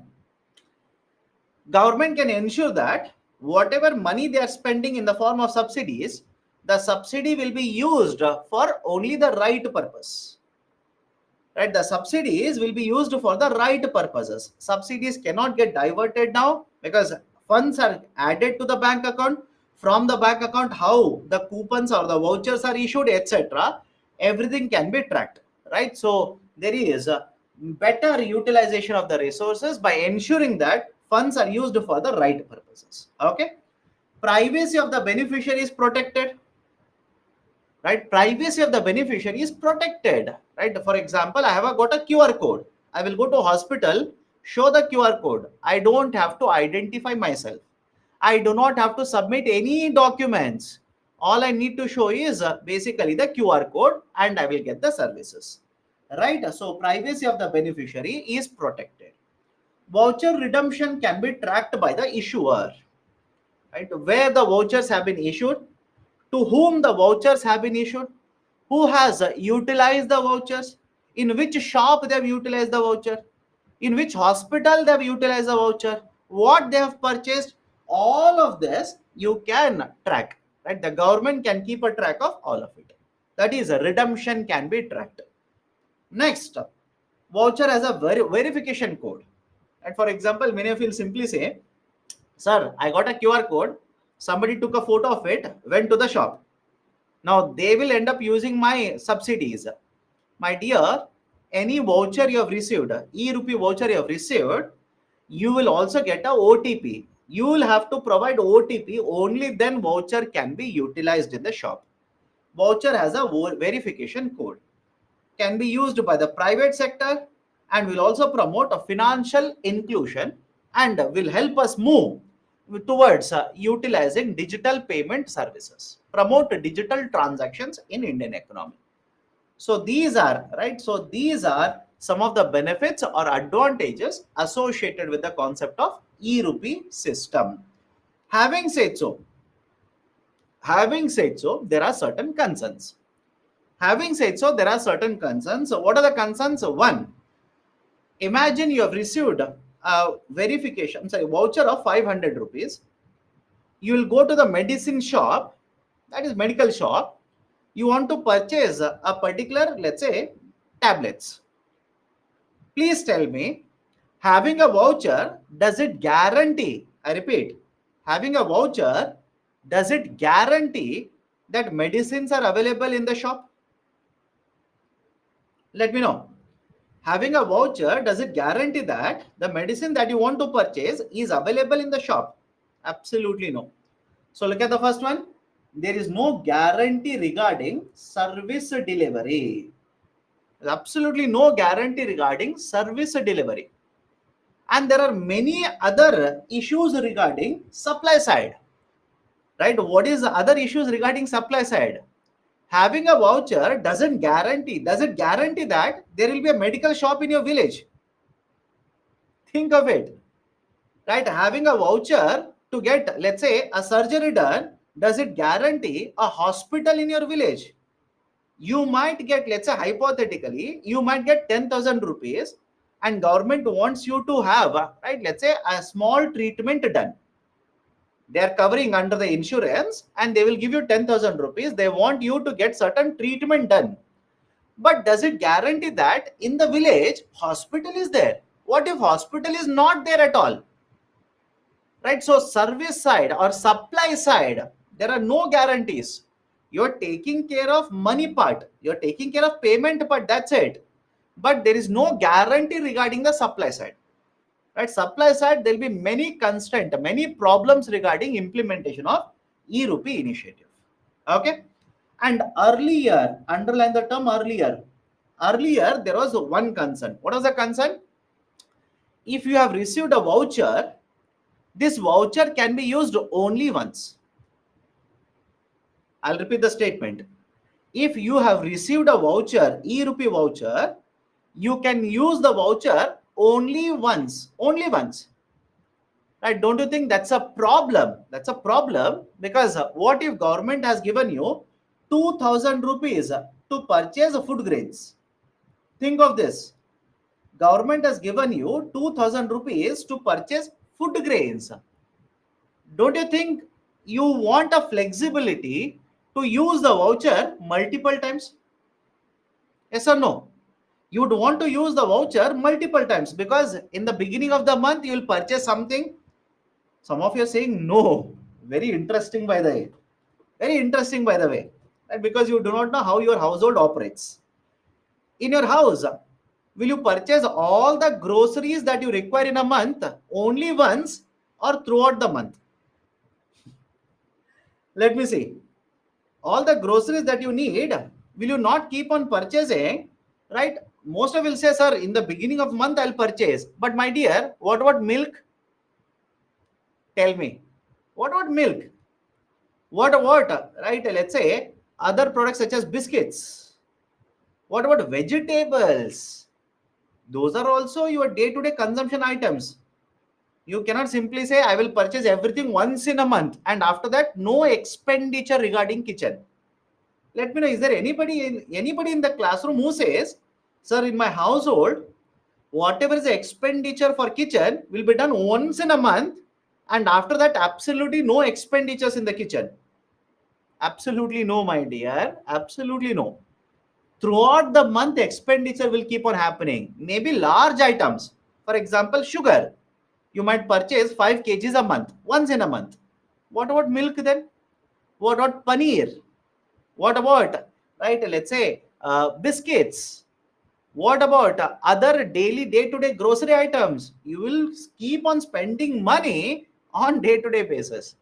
A: government can ensure that whatever money they are spending in the form of subsidies, the subsidy will be used for only the right purpose. Right? The subsidies will be used for the right purposes. Subsidies cannot get diverted now because funds are added to the bank account. From the bank account, how the coupons or the vouchers are issued, etc., everything can be tracked. Right? So there is a better utilization of the resources by ensuring that funds are used for the right purposes. Okay? Privacy of the beneficiary is protected. Right? Privacy of the beneficiary is protected. Right? For example, I have got a QR code. I will go to hospital, show the QR code. I don't have to identify myself. I do not have to submit any documents. All I need to show is basically the QR code and I will get the services. Right? So privacy of the beneficiary is protected. Voucher redemption can be tracked by the issuer. Right? Where the vouchers have been issued, to whom the vouchers have been issued, who has utilized the vouchers, in which shop they have utilized the voucher, in which hospital they have utilized the voucher, what they have purchased. All of this you can track. Right? The government can keep a track of all of it. That is, redemption can be tracked. Next, voucher has a verification code. And for example, many of you will simply say, sir, I got a QR code. Somebody took a photo of it, went to the shop. Now they will end up using my subsidies. My dear, any voucher you have received, e-rupee voucher you have received, you will also get a OTP. You will have to provide OTP, only then voucher can be utilized in the shop. Voucher has a verification code. Can be used by the private sector and will also promote a financial inclusion and will help us move towards utilizing digital payment services, promote digital transactions in Indian economy. So these are right. So these are some of the benefits or advantages associated with the concept of e-rupee system. Having said so, there are certain concerns. There are certain concerns. So what are the concerns? One, imagine you have received a voucher of 500 rupees. You will go to the medicine shop, that is medical shop. You want to purchase a particular, let's say, tablets. Please tell me, having a voucher, does it guarantee, I repeat, having a voucher, does it guarantee that medicines are available in the shop? Let me know. Having a voucher, does it guarantee that the medicine that you want to purchase is available in the shop? Absolutely no. So look at the first one. There is no guarantee regarding service delivery. There's absolutely no guarantee regarding service delivery. And there are many other issues regarding supply side. Right? What is the other issues regarding supply side? Having a voucher doesn't guarantee. Does it guarantee that there will be a medical shop in your village? Think of it. Right? Having a voucher to get, let's say, a surgery done, does it guarantee a hospital in your village? You might get, let's say, hypothetically, you might get 10,000 rupees and government wants you to have, right, let's say, a small treatment done. They are covering under the insurance and they will give you 10,000 rupees. They want you to get certain treatment done. But does it guarantee that in the village, hospital is there? What if hospital is not there at all? Right? So service side or supply side, there are no guarantees. You're taking care of money part. You're taking care of payment part. That's it. But there is no guarantee regarding the supply side. right? Supply side, there'll be many constraints, many problems regarding implementation of e-rupee initiative. Okay. And earlier, underline the term earlier. Earlier, there was one concern. What was the concern? If you have received a voucher, this voucher can be used only once. I'll repeat the statement. If you have received a voucher, e-rupee voucher, you can use the voucher only once. Only once. Right? Don't you think that's a problem? That's a problem, because what if government has given you 2000 rupees to purchase food grains? Think of this. Government has given you 2000 rupees to purchase food grains. Don't you think you want a flexibility to use the voucher multiple times? Yes or no? You would want to use the voucher multiple times, because in the beginning of the month you will purchase something. Some of you are saying no. Very interesting, by the way. Very interesting, by the way. Right? Because you do not know how your household operates. In your house, will you purchase all the groceries that you require in a month only once, or throughout the month? Let me see. All the groceries that you need, will you not keep on purchasing? Right? Most of you will say, sir, in the beginning of month I'll purchase. But my dear, what about milk? Tell me. What about milk? What about, right? Let's say other products such as biscuits. What about vegetables? Those are also your day-to-day consumption items. You cannot simply say, I will purchase everything once in a month, and after that, no expenditure regarding kitchen. Let me know, is there anybody in the classroom who says, sir, in my household, whatever is the expenditure for kitchen will be done once in a month, and after that, absolutely no expenditures in the kitchen? Absolutely no, my dear. Absolutely no. Throughout the month, expenditure will keep on happening. Maybe large items. For example, sugar. You might purchase 5 kgs a month, once in a month. What about milk then? What about paneer? What about, right, let's say, biscuits? What about other daily day-to-day grocery items? You will keep on spending money on day-to-day basis.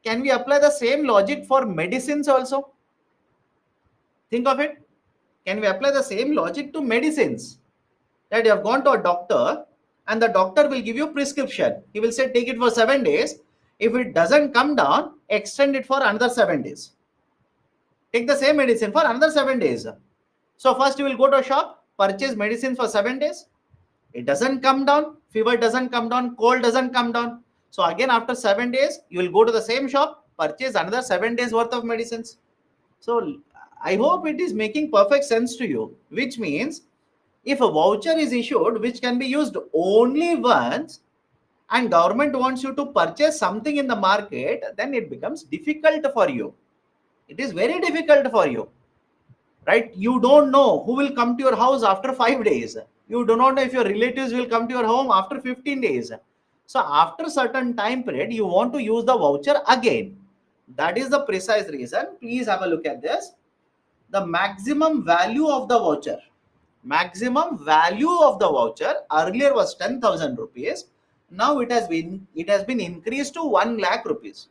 A: Can we apply the same logic for medicines also? Think of it. Can we apply the same logic to medicines? That you have gone to a doctor and the doctor will give you prescription. He will say take it for 7 days. If it doesn't come down, extend it for another 7 days. Take the same medicine for another 7 days. So first you will go to a shop, purchase medicine for 7 days. It doesn't come down, fever doesn't come down, cold doesn't come down. So again after 7 days, you will go to the same shop, purchase another 7 days worth of medicines. So I hope it is making perfect sense to you, which means if a voucher is issued which can be used only once, and government wants you to purchase something in the market, then it becomes difficult for you. It is very difficult for you, right? You don't know who will come to your house after 5 days. You do not know if your relatives will come to your home after 15 days. So after certain time period, you want to use the voucher again. That is the precise reason. Please have a look at this. The maximum value of the voucher, earlier was 10,000 rupees. Now it has been increased to 1 lakh rupees.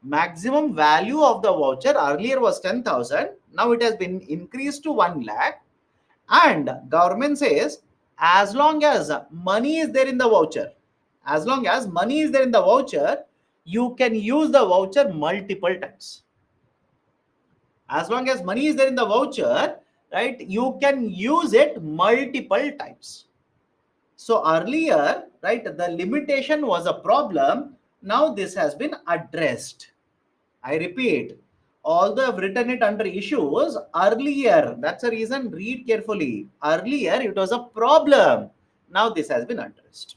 A: Maximum value of the voucher earlier was 10,000. Now it has been increased to 1 lakh. And government says, as long as money is there in the voucher, you can use the voucher multiple times. As long as money is there in the voucher, right, you can use it multiple times. So earlier, right, the limitation was a problem. Now this has been addressed. I repeat, although I've written it under issues, earlier, that's the reason, read carefully. Earlier, it was a problem. Now this has been addressed.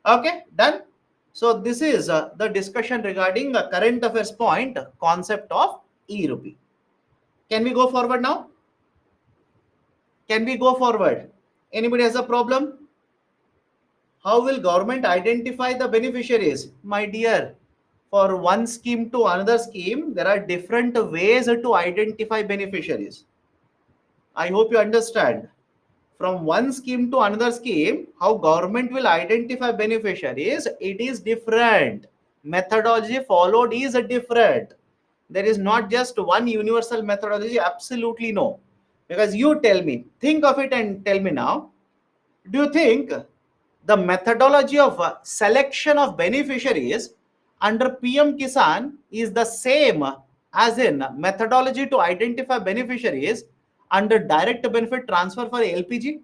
A: Okay, done. So this is the discussion regarding the current affairs point, concept of e-rupee. Can we go forward now? Can we go forward? Anybody has a problem? How will government identify the beneficiaries? My dear, for one scheme to another scheme, there are different ways to identify beneficiaries. I hope you understand. from one scheme to another scheme, how government will identify beneficiaries, it is different. Methodology followed is different. There is not just one universal methodology, absolutely no. Because you tell me, think of it and tell me now, do you think the methodology of selection of beneficiaries under PM Kisan is the same as in methodology to identify beneficiaries under direct benefit transfer for LPG?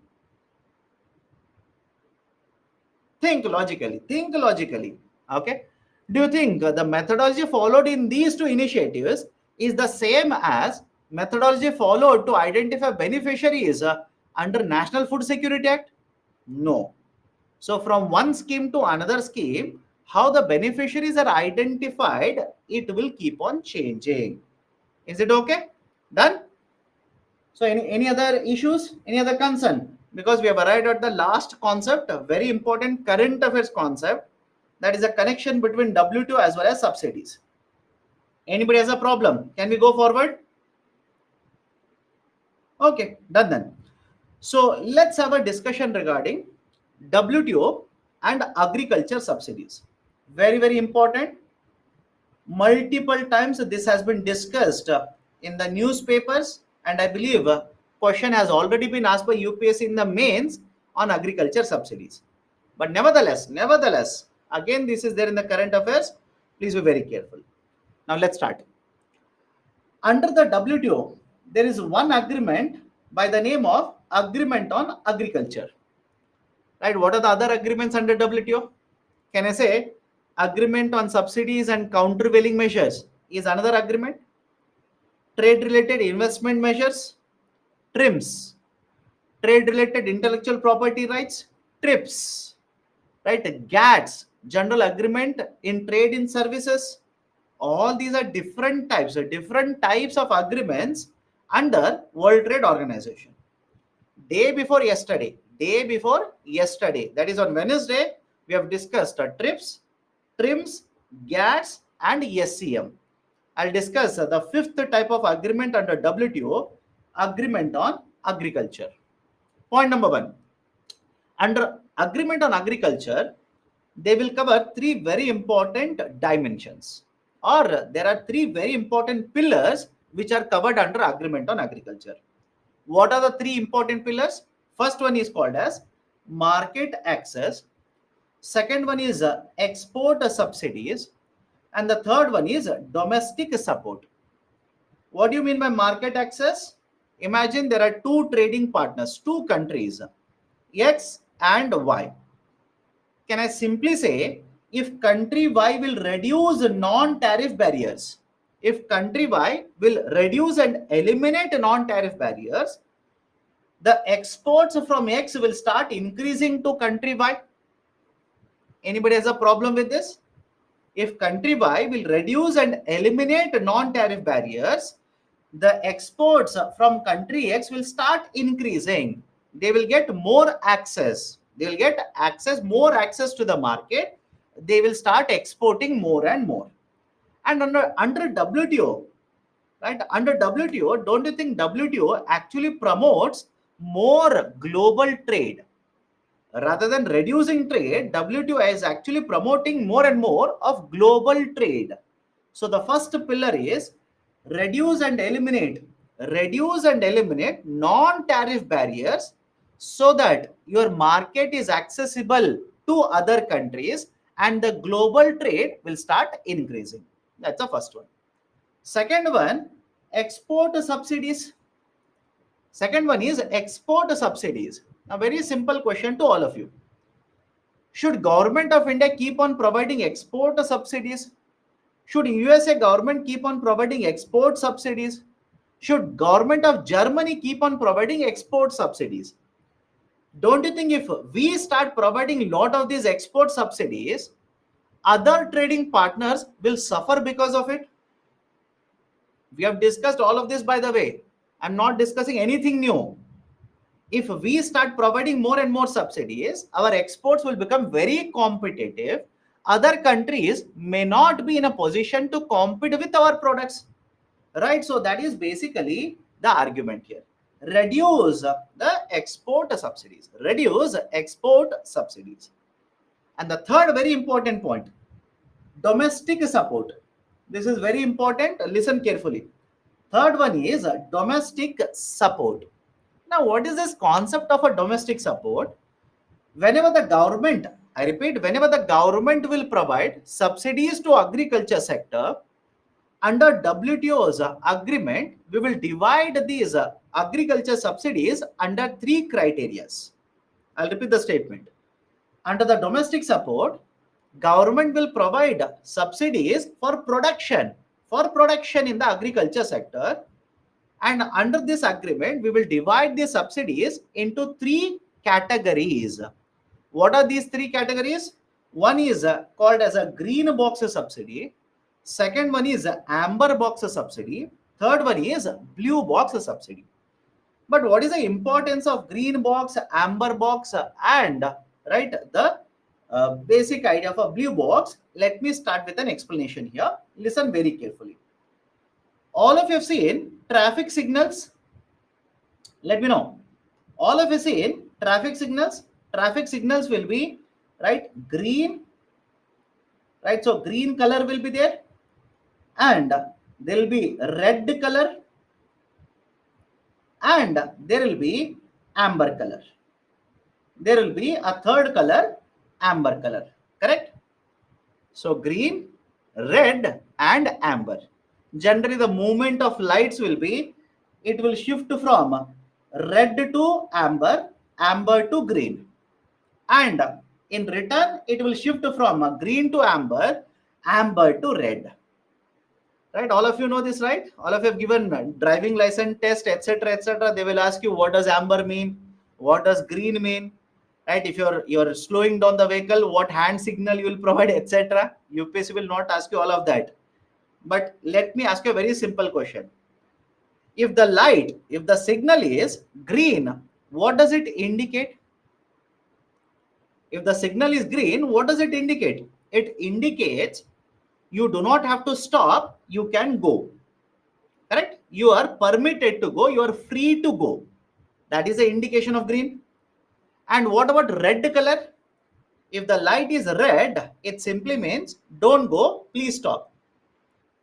A: Think logically. Think logically. Okay. Do you think the methodology followed in these two initiatives is the same as methodology followed to identify beneficiaries under National Food Security Act? No. So from one scheme to another scheme, how the beneficiaries are identified, it will keep on changing. Is it okay? Done? So any other issues, any other concern? Because we have arrived at the last concept, a very important current affairs concept, that is a connection between W2 as well as subsidies. Anybody has a problem? Can we go forward? Okay, done then. So let's have a discussion regarding WTO and agriculture subsidies. Very, very important. Multiple times this has been discussed in the newspapers, and I believe question has already been asked by UPSC in the mains on agriculture subsidies. But nevertheless, again this is there in the current affairs. Please be very careful. Now let's start. Under the WTO, there is one agreement by the name of Agreement on Agriculture. Right? What are the other agreements under WTO? Can I say agreement on subsidies and countervailing measures is another agreement? Trade related investment measures, TRIMS. Trade related intellectual property rights, TRIPS. Right? GATS, General Agreement in Trade in Services. All these are different types of agreements under World Trade Organization. Day before yesterday, that is on Wednesday, we have discussed TRIPS, TRIMS, GATS and SCM. I'll discuss the fifth type of agreement under WTO, Agreement on Agriculture. Point number one, under Agreement on Agriculture, they will cover three very important dimensions, or there are three very important pillars which are covered under Agreement on Agriculture. What are the three important pillars? First one is called as market access. Second one is export subsidies. And the third one is domestic support. What do you mean by market access? Imagine there are two trading partners, two countries, X and Y. Can I simply say, if country Y will reduce non-tariff barriers, if country Y will reduce and eliminate non-tariff barriers, the exports from X will start increasing to country Y. Anybody has a problem with this? If country Y will reduce and eliminate non-tariff barriers, the exports from country X will start increasing. They will get more access. They will get more access to the market. They will start exporting more and more. And under WTO, right? Under WTO, don't you think WTO actually promotes more global trade? Rather than reducing trade, WTO is actually promoting more and more of global trade. So the first pillar is reduce and eliminate non-tariff barriers so that your market is accessible to other countries and the global trade will start increasing. That's the first one. Second one, export subsidies. Second one is export subsidies. A very simple question to all of you. Should government of India keep on providing export subsidies? Should USA government keep on providing export subsidies? Should government of Germany keep on providing export subsidies? Don't you think if we start providing a lot of these export subsidies, other trading partners will suffer because of it? We have discussed all of this, by the way. I'm not discussing anything new. If we start providing more and more subsidies, our exports will become very competitive. Other countries may not be in a position to compete with our products. Right? So that is basically the argument here. reduce the export subsidies. Reduce export subsidies. And the third very important point, domestic support. This is very important. Listen carefully. Third one is domestic support. Now, what is this concept of a domestic support? Whenever the government, I repeat, whenever the government will provide subsidies to agriculture sector, under WTO's agreement, we will divide these agriculture subsidies under three criterias. I'll repeat the statement. Under the domestic support, government will provide subsidies for production in the agriculture sector. And under this agreement, we will divide the subsidies into three categories. What are these three categories? One is called as a green box subsidy. Second one is amber box subsidy. Third one is blue box subsidy. But what is the importance of green box, amber box, and right the basic idea of a blue box? Let me start with an explanation here. Listen very carefully. All of you have seen traffic signals. Let me know. All of you seen traffic signals. Traffic signals will be right green. Right, so green color will be there, and there will be red color, and there will be amber color. There will be a third color, amber color. Correct? So green, red, and amber. Generally, the movement of lights will be, it will shift from red to amber, amber to green. And in return, it will shift from green to amber, amber to red. Right? All of you know this, right? All of you have given driving license test, etc., etc. They will ask you, what does amber mean? What does green mean? Right? If you're slowing down the vehicle, what hand signal you will provide, etc. UPSC will not ask you all of that. But let me ask you a very simple question. If the signal is green, what does it indicate? If the signal is green, what does it indicate? It indicates you do not have to stop, you can go. Correct? You are permitted to go, you are free to go. That is the indication of green. And what about red color? If the light is red, it simply means don't go, please stop.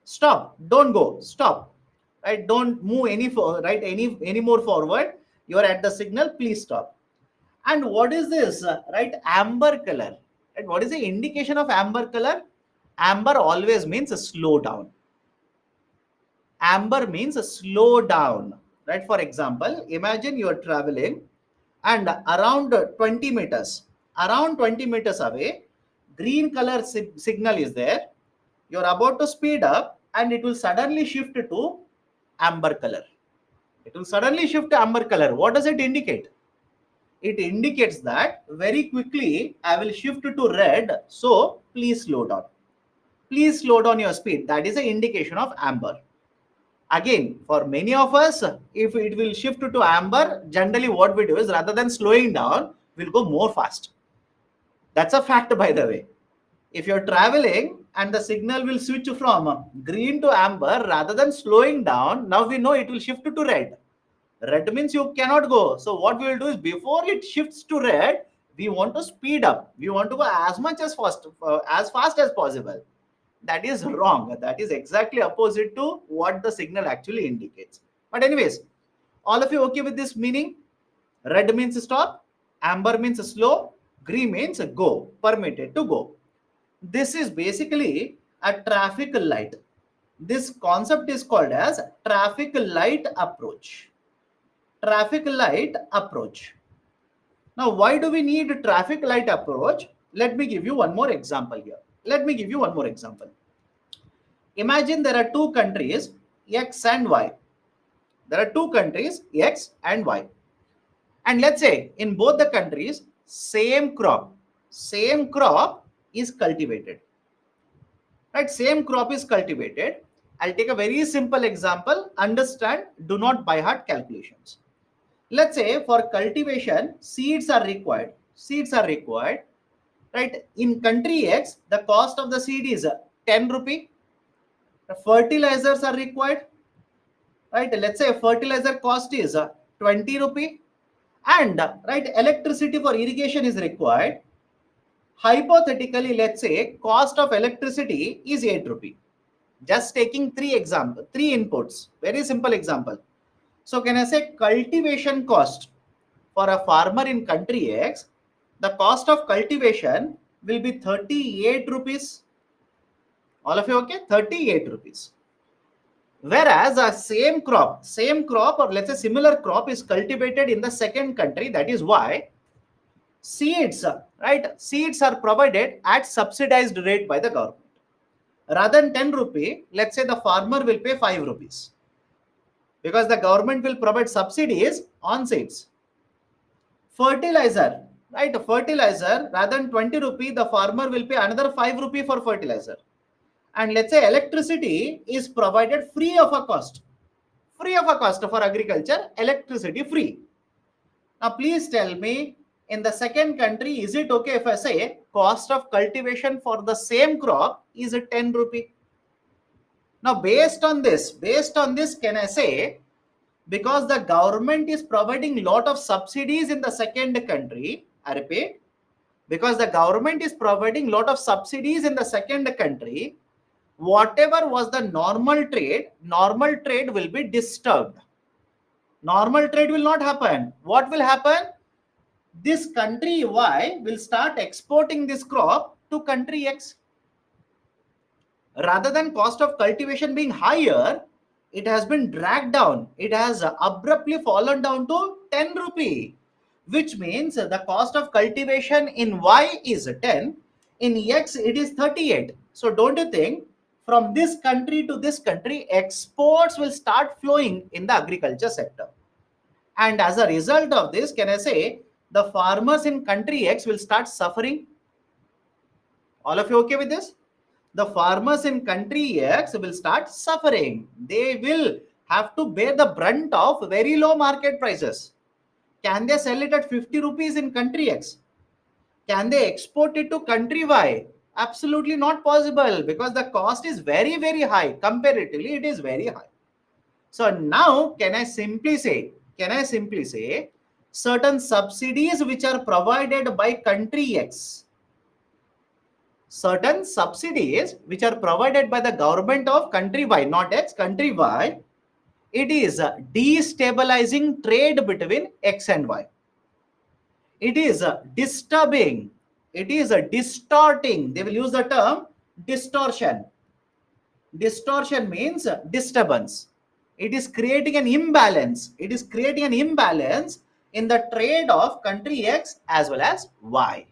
A: Stop, don't go, stop. Right? Don't move any more forward. You are at the signal, please stop. And what is this? Right? Amber color. Right? What is the indication of amber color? Amber always means a slow down. Amber means a slow down. Right? For example, imagine you are traveling and around 20 meters away, green color signal is there. You are about to speed up and it will suddenly shift to amber color. It will suddenly shift to amber color. What does it indicate? It indicates that very quickly I will shift to red. So please slow down. Please slow down your speed. That is an indication of amber. Again, for many of us, if it will shift to amber, generally what we do is rather than slowing down, we'll go more fast. That's a fact, by the way. If you're traveling and the signal will switch from green to amber, rather than slowing down, now we know it will shift to red. Red means you cannot go. So what we will do is before it shifts to red, we want to speed up. We want to go as fast as possible. That is wrong. That is exactly opposite to what the signal actually indicates. But anyways, all of you okay with this meaning? Red means stop, amber means slow, green means go, permitted to go. This is basically a traffic light. This concept is called as traffic light approach. Traffic light approach. Now, why do we need traffic light approach? Let me give you one more example here. Imagine there are two countries, X and Y. There are two countries, X and Y. And let's say in both the countries, same crop is cultivated. Right? Same crop is cultivated. I'll take a very simple example. Understand, do not by heart calculations. Let's say for cultivation, seeds are required. Right? In country X, the cost of the seed is 10 rupee. The fertilizers are required. Right? Let's say fertilizer cost is 20 rupee, and right, electricity for irrigation is required. Hypothetically, let's say cost of electricity is 8 rupee. Just taking three inputs, very simple example. So can I say cultivation cost for a farmer in country X, the cost of cultivation will be 38 rupees. All of you okay? 38 rupees. Whereas a same crop, or let's say similar crop is cultivated in the second country, that is why seeds, right? Seeds are provided at subsidized rate by the government. Rather than 10 rupee, let's say the farmer will pay 5 rupees because the government will provide subsidies on seeds. Fertilizer, right? Fertilizer, rather than 20 rupee, the farmer will pay another 5 rupee for fertilizer. And let's say electricity is provided free of a cost. Free of a cost for agriculture, electricity free. Now, please tell me, in the second country, is it okay if I say cost of cultivation for the same crop is 10 rupee? Now, based on this, can I say, because the government is providing lot of subsidies in the second country, I repeat, because the government is providing lot of subsidies in the second country, whatever was the normal trade will be disturbed. Normal trade will not happen. What will happen? This country Y will start exporting this crop to country X. Rather than cost of cultivation being higher, it has been dragged down. It has abruptly fallen down to 10 rupee, which means the cost of cultivation in Y is 10, in X it is 38. So don't you think from this country to this country, exports will start flowing in the agriculture sector? And as a result of this, can I say the farmers in country X will start suffering? All of you okay with this? The farmers in country X will start suffering. They will have to bear the brunt of very low market prices. Can they sell it at 50 rupees in country X? Can they export it to country Y? Absolutely not possible, because the cost is very, very high. Comparatively, it is very high. So now, can I simply say, certain subsidies which are provided by country X, certain subsidies which are provided by the government of country Y, not X, country Y, it is destabilizing trade between X and Y. It is disturbing, it is distorting. They will use the term distortion. Distortion means disturbance. It is creating an imbalance. It is creating an imbalance in the trade of country X as well as Y.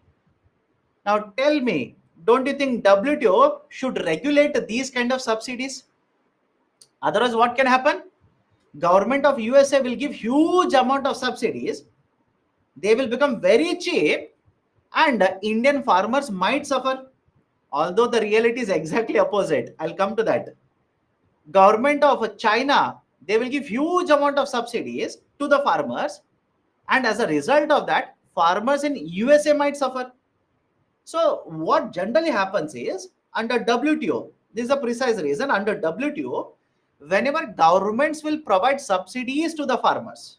A: Now tell me, don't you think WTO should regulate these kind of subsidies? Otherwise, what can happen? Government of USA will give huge amount of subsidies. They will become very cheap, and Indian farmers might suffer. Although the reality is exactly opposite. I'll come to that. Government of China, they will give huge amount of subsidies to the farmers, and as a result of that, farmers in USA might suffer. So what generally happens is, under WTO, this is a precise reason, under WTO, whenever governments will provide subsidies to the farmers,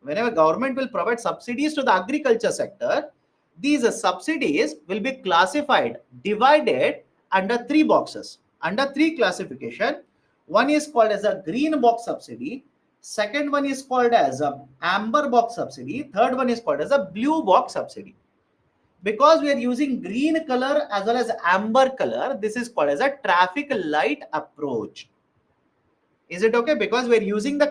A: whenever government will provide subsidies to the agriculture sector, these subsidies will be classified, divided under three boxes, under three classification. One is called as a green box subsidy, second one is called as a amber box subsidy, third one is called as a blue box subsidy. Because we are using green color as well as amber color, this is called as a traffic light approach. Is it okay? Because we are using the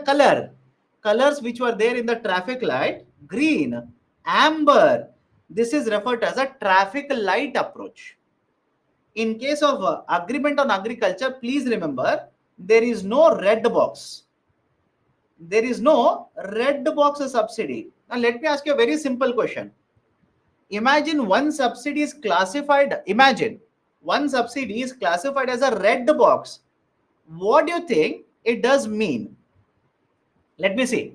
A: colors which were there in the traffic light, green, amber, this is referred to as a traffic light approach. In case of agreement on agriculture, please remember, there is no red box. There is no red box subsidy. Now let me ask you a very simple question. Imagine one subsidy is classified as a red box. What do you think it does mean? Let me see.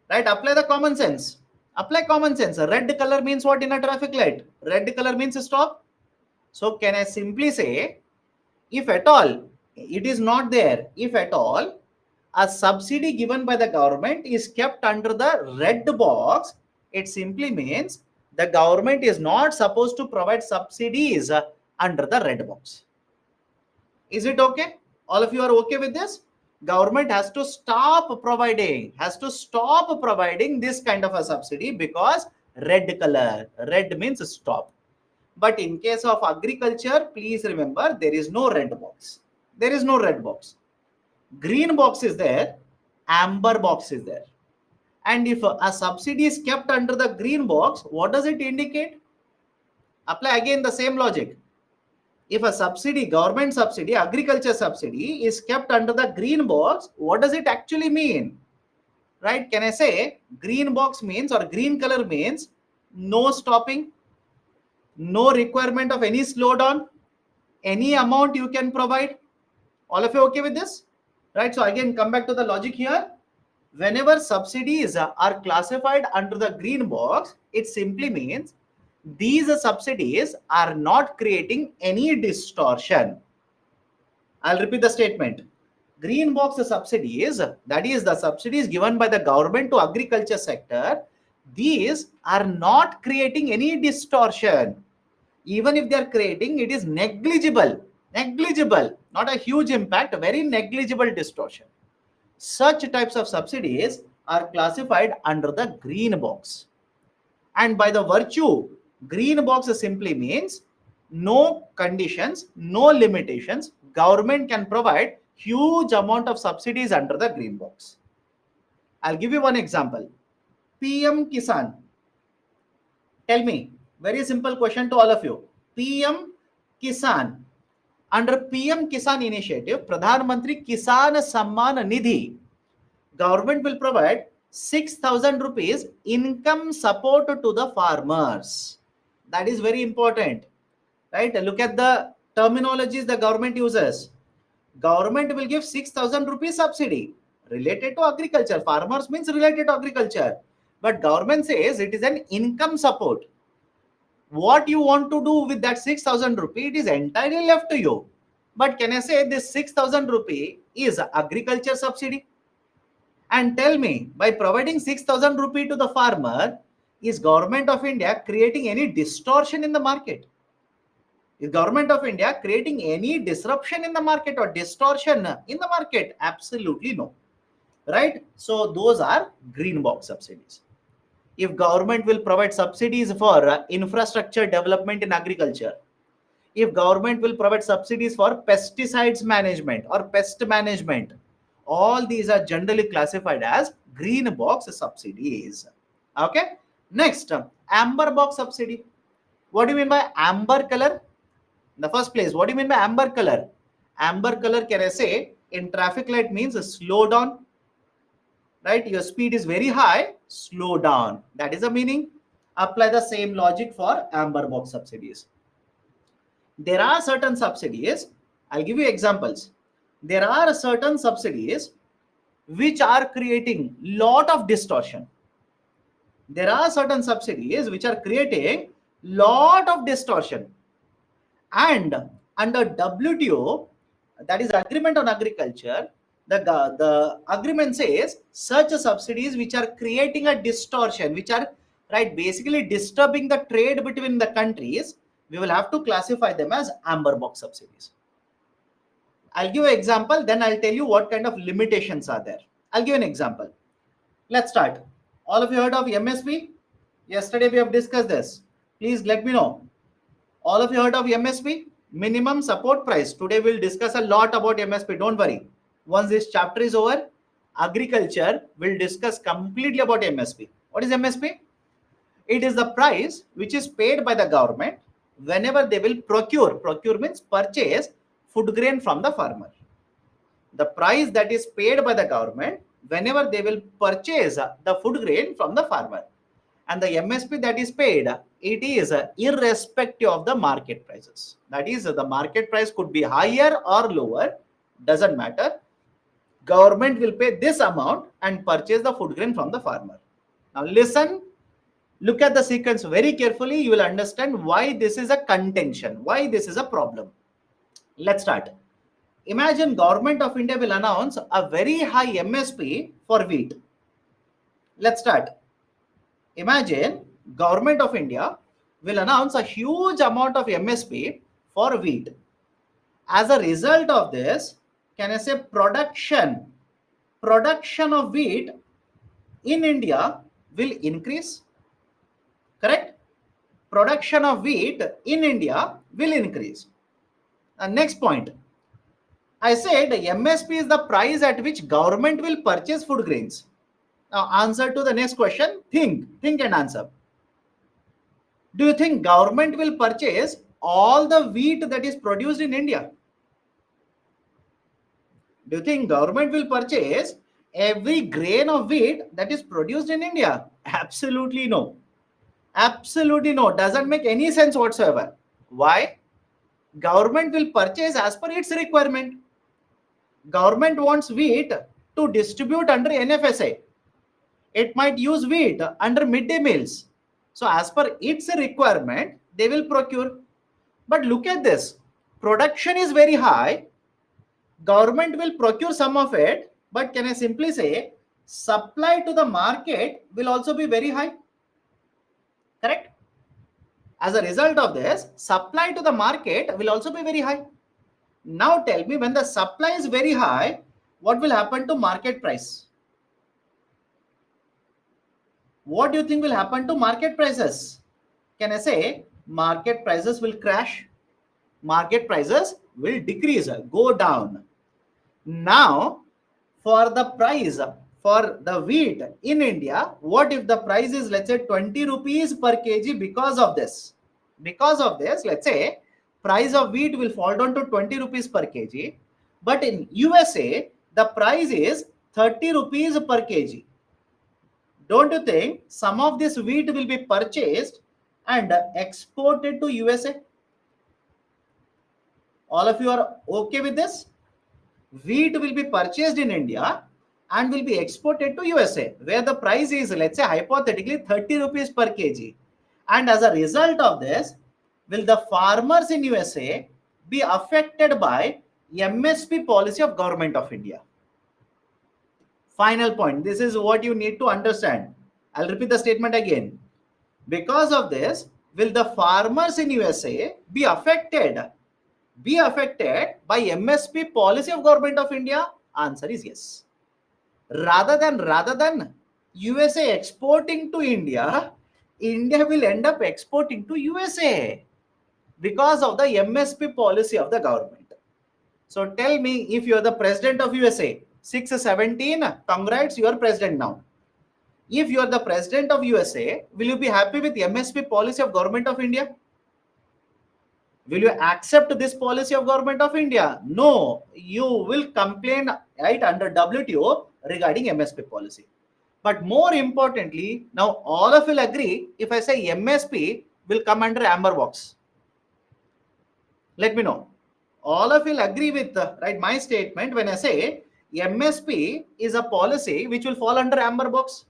A: Right? Apply the common sense. Apply common sense. Red color means what in a traffic light? Red color means stop. So can I simply say, if at all it is not there, if at all a subsidy given by the government is kept under the red box, it simply means the government is not supposed to provide subsidies under the red box. Is it okay? All of you are okay with this? Government has to stop providing this kind of a subsidy because red color. Red means stop. But in case of agriculture, please remember there is no red box. There is no red box. Green box is there, amber box is there. And if a subsidy is kept under the green box, what does it indicate? Apply again the same logic. If a subsidy, government subsidy, agriculture subsidy is kept under the green box, what does it actually mean? Right? Can I say green box means, or green color means, no stopping, no requirement of any slowdown, any amount you can provide. All of you okay with this? Right? So again, come back to the logic here. Whenever subsidies are classified under the green box, it simply means these subsidies are not creating any distortion. I'll repeat the statement. Green box subsidies, that is the subsidies given by the government to agriculture sector, these are not creating any distortion. Even if they are creating, it is negligible, not a huge impact, a very negligible distortion. Such types of subsidies are classified under the green box. And by the virtue, green box simply means no conditions, no limitations. Government can provide huge amount of subsidies under the green box. I'll give you one example. PM Kisan. Tell me, very simple question to all of you. PM Kisan. Under PM Kisan initiative, Pradhan Mantri Kisan Samman Nidhi, government will provide 6,000 rupees income support to the farmers. That is very important, right? Look at the terminologies the government uses. Government will give 6,000 rupees subsidy related to agriculture. Farmers means related to agriculture. But government says it is an income support. What you want to do with that 6,000 rupee, it is entirely left to you. But can I say this 6,000 rupee is agriculture subsidy? And tell me, by providing 6,000 rupee to the farmer, is Government of India creating any distortion in the market? Is Government of India creating any disruption in the market or distortion in the market? Absolutely no. Right? So those are green box subsidies. If government will provide subsidies for infrastructure development in agriculture, if government will provide subsidies for pesticides management or pest management, all these are generally classified as green box subsidies. Okay. Next, amber box subsidy. What do you mean by amber color? In the first place, what do you mean by amber color? Amber color, can I say, in traffic light means slow down. Right? Your speed is very high, slow down. That is the meaning. Apply the same logic for amber box subsidies. There are certain subsidies. I'll give you examples. There are certain subsidies which are creating lot of distortion. There are certain subsidies which are creating lot of distortion. And under WTO, that is Agreement on Agriculture, the agreement says such subsidies which are creating a distortion, which are basically disturbing the trade between the countries, we will have to classify them as amber box subsidies. I'll give an example, then I'll tell you what kind of limitations are there. I'll give an example. Let's start. All of you heard of MSP? Yesterday we have discussed this. Please let me know. All of you heard of MSP? Minimum support price. Today we'll discuss a lot about MSP. Don't worry. Once this chapter is over, agriculture will discuss completely about MSP. What is MSP? It is the price which is paid by the government whenever they will procure means purchase food grain from the farmer. The price that is paid by the government whenever they will purchase the food grain from the farmer. And the MSP that is paid, it is irrespective of the market prices. That is, the market price could be higher or lower, doesn't matter. Government will pay this amount and purchase the food grain from the farmer. Now listen, look at the sequence very carefully. You will understand why this is a contention, why this is a problem. Let's start. Imagine government of India will announce a very high MSP for wheat. Let's start. Imagine government of India will announce a huge amount of MSP for wheat. As a result of this, can I say production of wheat in India will increase? Correct? Production of wheat in India will increase. Next point. I said MSP is the price at which government will purchase food grains. Now answer to the next question. Think and answer. Do you think government will purchase all the wheat that is produced in India? Do you think government will purchase every grain of wheat that is produced in India? Absolutely no. Absolutely no. Doesn't make any sense whatsoever. Why? Government will purchase as per its requirement. Government wants wheat to distribute under NFSA. It might use wheat under midday meals. So as per its requirement, they will procure. But look at this. Production is very high. Government will procure some of it. But can I simply say, supply to the market will also be very high. Correct? As a result of this, supply to the market will also be very high. Now tell me, when the supply is very high, what will happen to market price? What do you think will happen to market prices? Can I say market prices will crash? Market prices will decrease, go down. Now, for the price for the wheat in India, what if the price is, let's say, 20 rupees per kg because of this? Because of this, let's say, price of wheat will fall down to 20 rupees per kg. But in USA, the price is 30 rupees per kg. Don't you think some of this wheat will be purchased and exported to USA? All of you are okay with this? Wheat will be purchased in India and will be exported to USA, where the price is, let's say, hypothetically 30 rupees per kg. And as a result of this, will the farmers in USA be affected by MSP policy of Government of India? Final point. This is what you need to understand. I'll repeat the statement again. Because of this, will the farmers in USA be affected by MSP policy of Government of India? Answer is yes. Rather than USA exporting to India, India will end up exporting to USA because of the MSP policy of the government. So tell me, if you are the president of USA, 617, congrats, you are president now. If you are the president of USA, will you be happy with the MSP policy of Government of India? Will you accept this policy of Government of India? No, you will complain right under WTO regarding MSP policy. But more importantly, now all of you will agree if I say MSP will come under amber box. Let me know. All of you will agree with right my statement when I say MSP is a policy which will fall under amber box,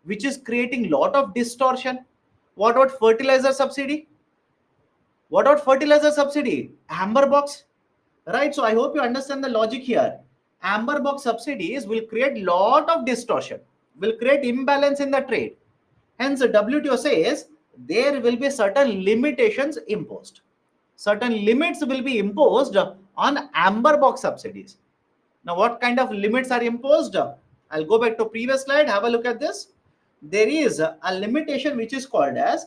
A: which is creating lot of distortion. What about fertilizer subsidy? What about fertilizer subsidy? Amber box, right? So I hope you understand the logic here. Amber box subsidies will create lot of distortion, will create imbalance in the trade. Hence, the WTO says there will be certain limitations imposed. Certain limits will be imposed on amber box subsidies. Now, what kind of limits are imposed? I'll go back to previous slide. Have a look at this. There is a limitation which is called as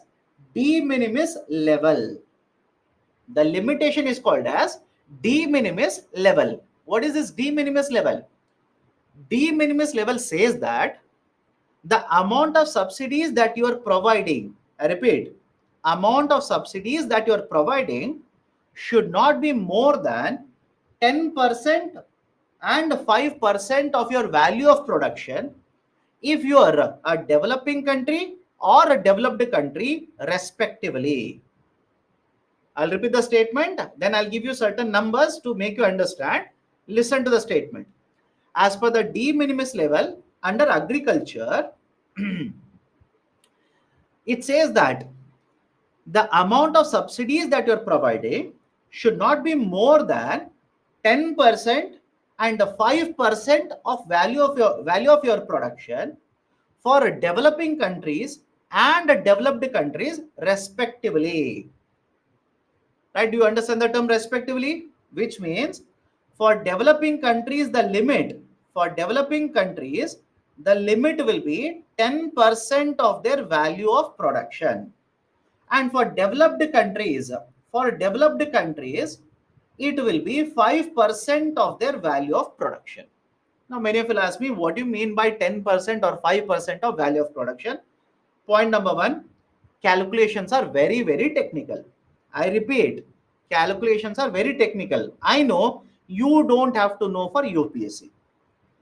A: de minimis level. The limitation is called as de minimis level. What is this de minimis level? De minimis level says that the amount of subsidies that you are providing, I repeat, amount of subsidies that you are providing should not be more than 10% and 5% of your value of production if you are a developing country or a developed country respectively. I'll repeat the statement, then I'll give you certain numbers to make you understand. Listen to the statement. As per the de minimis level under agriculture, it says that the amount of subsidies that you're providing should not be more than 10% and 5% of value of your production for developing countries and developed countries respectively. Right? Do you understand the term respectively? Which means for developing countries, the limit will be 10% of their value of production. And for developed countries, it will be 5% of their value of production. Now, many of you will ask me, what do you mean by 10% or 5% of value of production? Point number one, calculations are very, very technical. I repeat, calculations are very technical. I know you don't have to know for UPSC.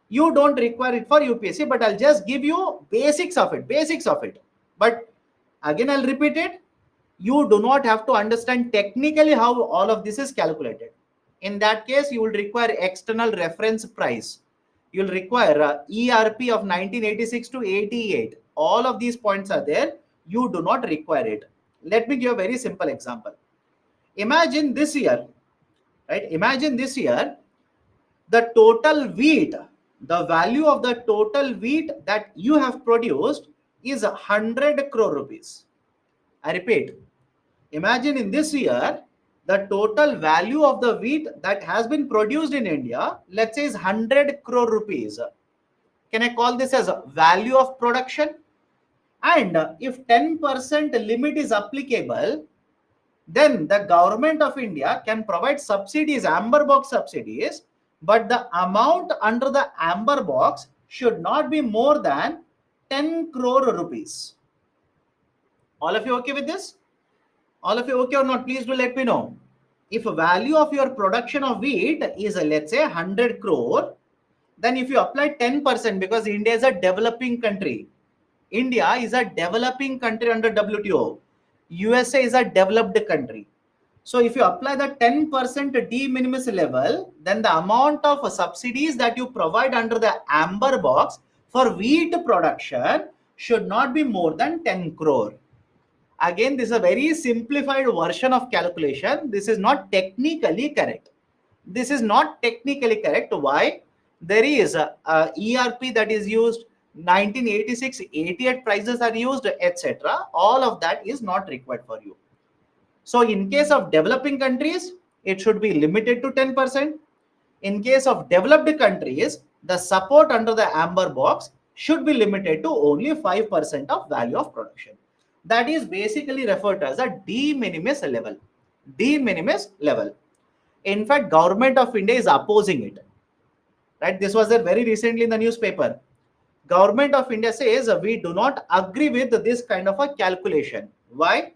A: You don't require it for UPSC, but I'll just give you basics of it. But again, I'll repeat it. You do not have to understand technically how all of this is calculated. In that case, you will require external reference price. You'll require ERP of 1986 to 88. All of these points are there. You do not require it. Let me give a very simple example. Imagine this year, right? The total wheat, the value of the total wheat that you have produced is 100 crore rupees. I repeat, imagine in this year, the total value of the wheat that has been produced in India, let's say is 100 crore rupees. Can I call this as a value of production? And if 10% limit is applicable, then the government of India can provide subsidies, amber box subsidies, but the amount under the amber box should not be more than 10 crore rupees. All of you okay with this? All of you okay or not? Please do let me know. If a value of your production of wheat is let's say 100 crore, then if you apply 10%, because India is a developing country. India is a developing country under WTO. USA is a developed country. So if you apply the 10% de minimis level, then the amount of subsidies that you provide under the amber box for wheat production should not be more than 10 crore. Again, this is a very simplified version of calculation. This is not technically correct. Why? There is a ERP that is used, 1986, 88 prices are used, etc. All of that is not required for you. So in case of developing countries, it should be limited to 10%. In case of developed countries, the support under the amber box should be limited to only 5% of value of production. That is basically referred to as a de minimis level. De minimis level. In fact, government of India is opposing it. Right? This was there very recently in the newspaper. Government of India says we do not agree with this kind of a calculation. Why?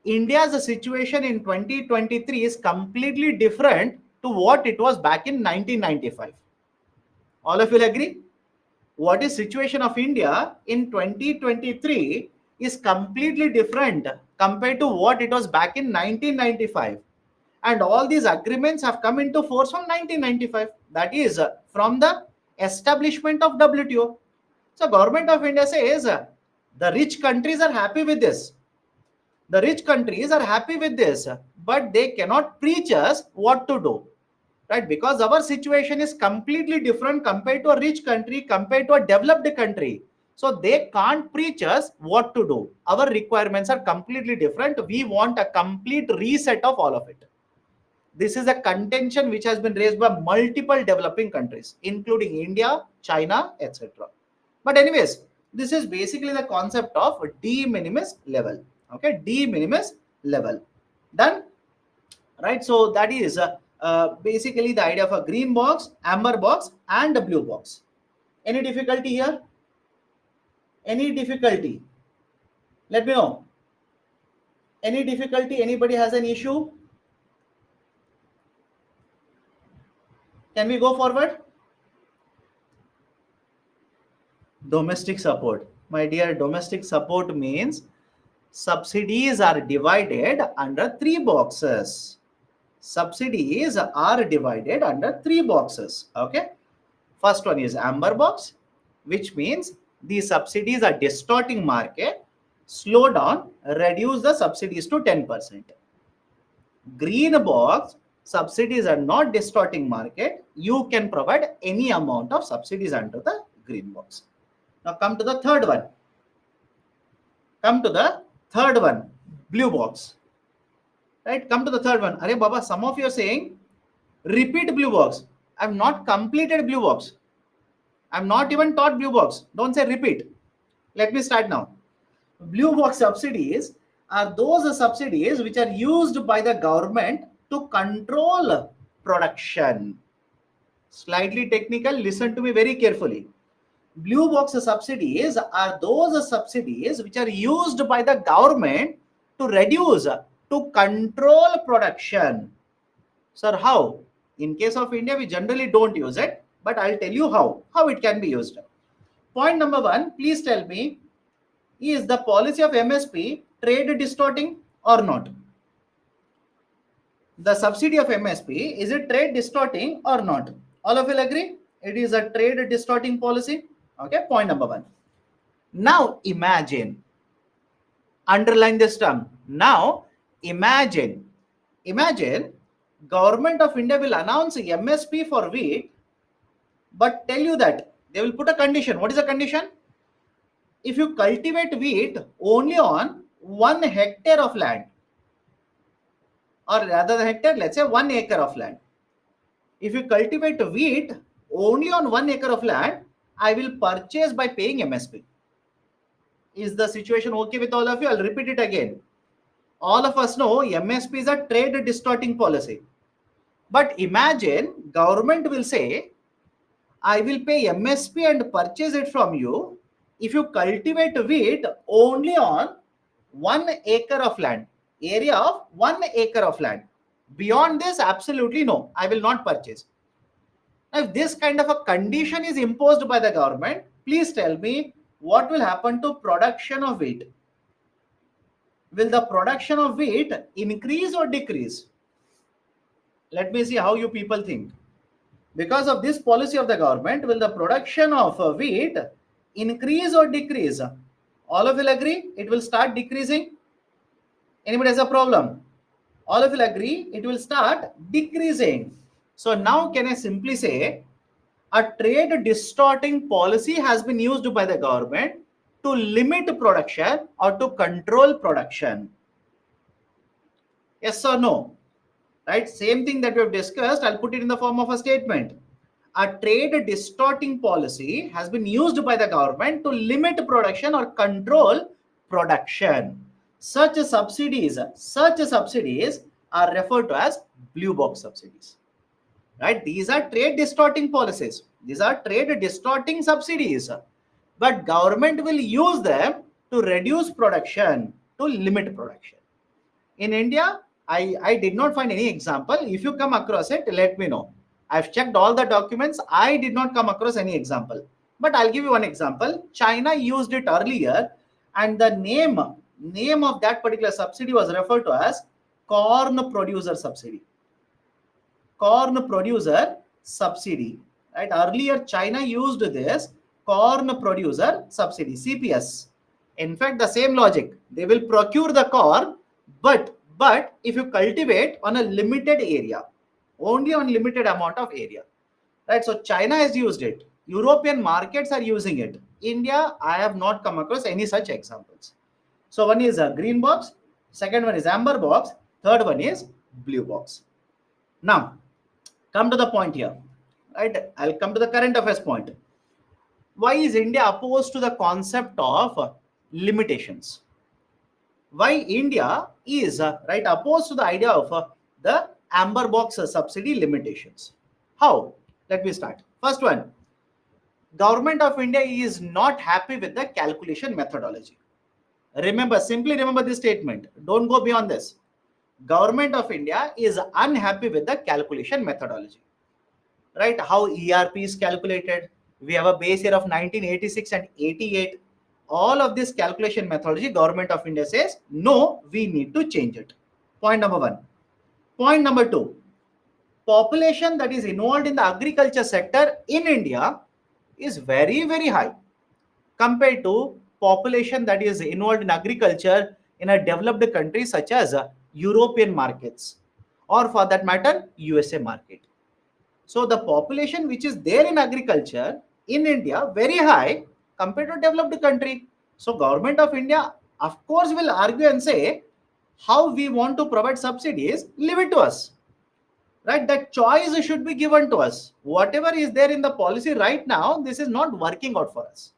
A: India's situation in 2023 is completely different to what it was back in 1995. All of you will agree? What is situation of India in 2023 is completely different compared to what it was back in 1995. And all these agreements have come into force from 1995. That is from the establishment of WTO. So government of India says the rich countries are happy with this. The rich countries are happy with this, but they cannot preach us what to do. Right? Because our situation is completely different compared to a rich country, compared to a developed country. So they can't preach us what to do. Our requirements are completely different. We want a complete reset of all of it. This is a contention which has been raised by multiple developing countries, including India, China, etc. But anyways, this is basically the concept of de minimis level. Okay, de minimis level. Done? Right? So that is basically the idea of a green box, amber box, and a blue box. Any difficulty here? Any difficulty? Let me know. Any difficulty? Anybody has an issue? Can we go forward? Domestic support. My dear, domestic support means subsidies are divided under three boxes. Subsidies are divided under three boxes. Okay. First one is amber box, which means these subsidies are distorting market, slow down, reduce the subsidies to 10%. Green box subsidies are not distorting market, you can provide any amount of subsidies under the green box. Now come to the third one. Blue box. Right? Come to the third one. Arey Baba, some of you are saying, repeat blue box. I've not completed blue box. I'm not even taught blue box. Don't say repeat. Let me start now. Blue box subsidies are those subsidies which are used by the government to control production. Slightly technical, listen to me very carefully. Blue box subsidies are those subsidies which are used by the government to reduce, to control production. Sir, how? In case of India, we generally don't use it, but I'll tell you how it can be used. Point number one, please tell me, is the policy of MSP trade distorting or not? The subsidy of MSP, is it trade distorting or not? All of you will agree? It is a trade distorting policy. Okay, point number one. Now imagine, underline this term. Now imagine government of India will announce MSP for wheat, but tell you that they will put a condition. What is the condition? If you cultivate wheat only on 1 hectare of land, or rather the hectare, let's say 1 acre of land. If you cultivate wheat only on 1 acre of land, I will purchase by paying MSP. Is the situation okay with all of you? I'll repeat it again. All of us know MSP is a trade distorting policy. But imagine government will say, I will pay MSP and purchase it from you if you cultivate wheat only on 1 acre of land, area of 1 acre of land. Beyond this, absolutely no, I will not purchase. If this kind of a condition is imposed by the government, please tell me what will happen to production of wheat. Will the production of wheat increase or decrease? Let me see how you people think. Because of this policy of the government, will the production of wheat increase or decrease? All of you will agree it will start decreasing. Anybody has a problem? All of you will agree it will start decreasing. So now can I simply say a trade distorting policy has been used by the government to limit production or to control production? Yes or no? Right? Same thing that we have discussed, I'll put it in the form of a statement. A trade distorting policy has been used by the government to limit production or control production. Such subsidies are referred to as blue box subsidies. Right? These are trade distorting policies. These are trade distorting subsidies. But government will use them to reduce production, to limit production. In India, I did not find any example. If you come across it, let me know. I've checked all the documents. I did not come across any example. But I'll give you one example. China used it earlier, and the name of that particular subsidy was referred to as corn producer subsidy. Corn producer subsidy. Right? Earlier, China used this corn producer subsidy, CPS. In fact, the same logic. They will procure the corn, but if you cultivate on a limited area, only on limited amount of area, right? So China has used it. European markets are using it. India, I have not come across any such examples. So one is a green box, second one is amber box, third one is blue box. Now, come to the point here, right? I'll come to the current affairs point. Why is India opposed to the concept of limitations? Why India is opposed to the idea of the amber box subsidy limitations? How? Let me start. First one, government of India is not happy with the calculation methodology. Simply remember this statement. Don't go beyond this. Government of India is unhappy with the calculation methodology. Right? How ERP is calculated. We have a base year of 1986 and 88. All of this calculation methodology, government of India says, no, we need to change it. Point number one. Point number two, population that is involved in the agriculture sector in India is very, very high compared to population that is involved in agriculture in a developed country such as European markets. or for that matter, USA market. So the population which is there in agriculture in India very high compared to developed country. So government of India of course will argue and say how we want to provide subsidies, leave it to us. Right? That choice should be given to us. Whatever is there in the policy right now, this is not working out for us.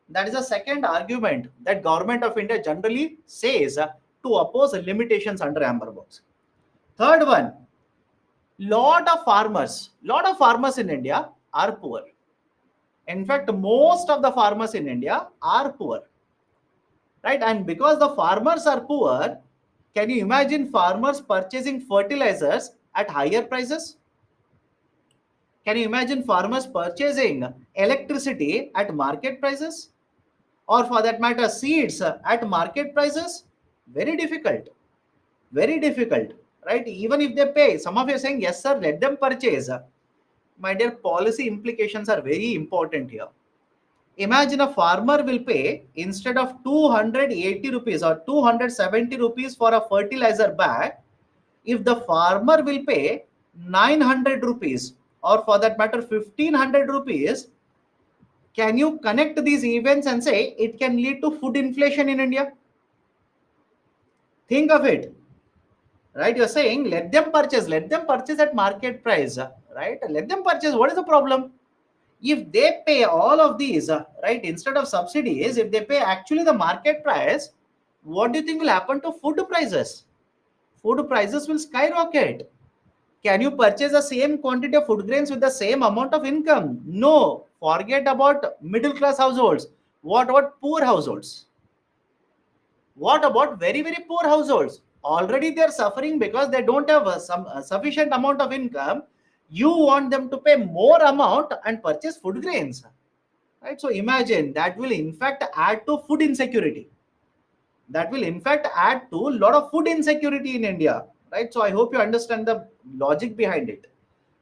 A: That is the second argument that government of India generally says to oppose limitations under amber box. Third one, lot of farmers in India are poor. In fact, most of the farmers in India are poor, right? And because the farmers are poor, can you imagine farmers purchasing fertilizers at higher prices? Can you imagine farmers purchasing electricity at market prices? Or for that matter, seeds at market prices? Very difficult. Very difficult, right? Even if they pay, some of you are saying, yes, sir, let them purchase. My dear, policy implications are very important here. Imagine a farmer will pay instead of 280 rupees or 270 rupees for a fertilizer bag, if the farmer will pay 900 rupees or for that matter 1500 rupees, can you connect these events and say it can lead to food inflation in India? Think of it, right? You're saying let them purchase at market price, right? Let them purchase. What is the problem? If they pay all of these, right, instead of subsidies, if they pay actually the market price, what do you think will happen to food prices? Food prices will skyrocket. Can you purchase the same quantity of food grains with the same amount of income? No. Forget about middle class households. What about poor households? What about very, very poor households? Already they are suffering because they don't have some sufficient amount of income. You want them to pay more amount and purchase food grains, right? So imagine that will in fact add to food insecurity. That will in fact add to a lot of food insecurity in India, right? So I hope you understand the logic behind it.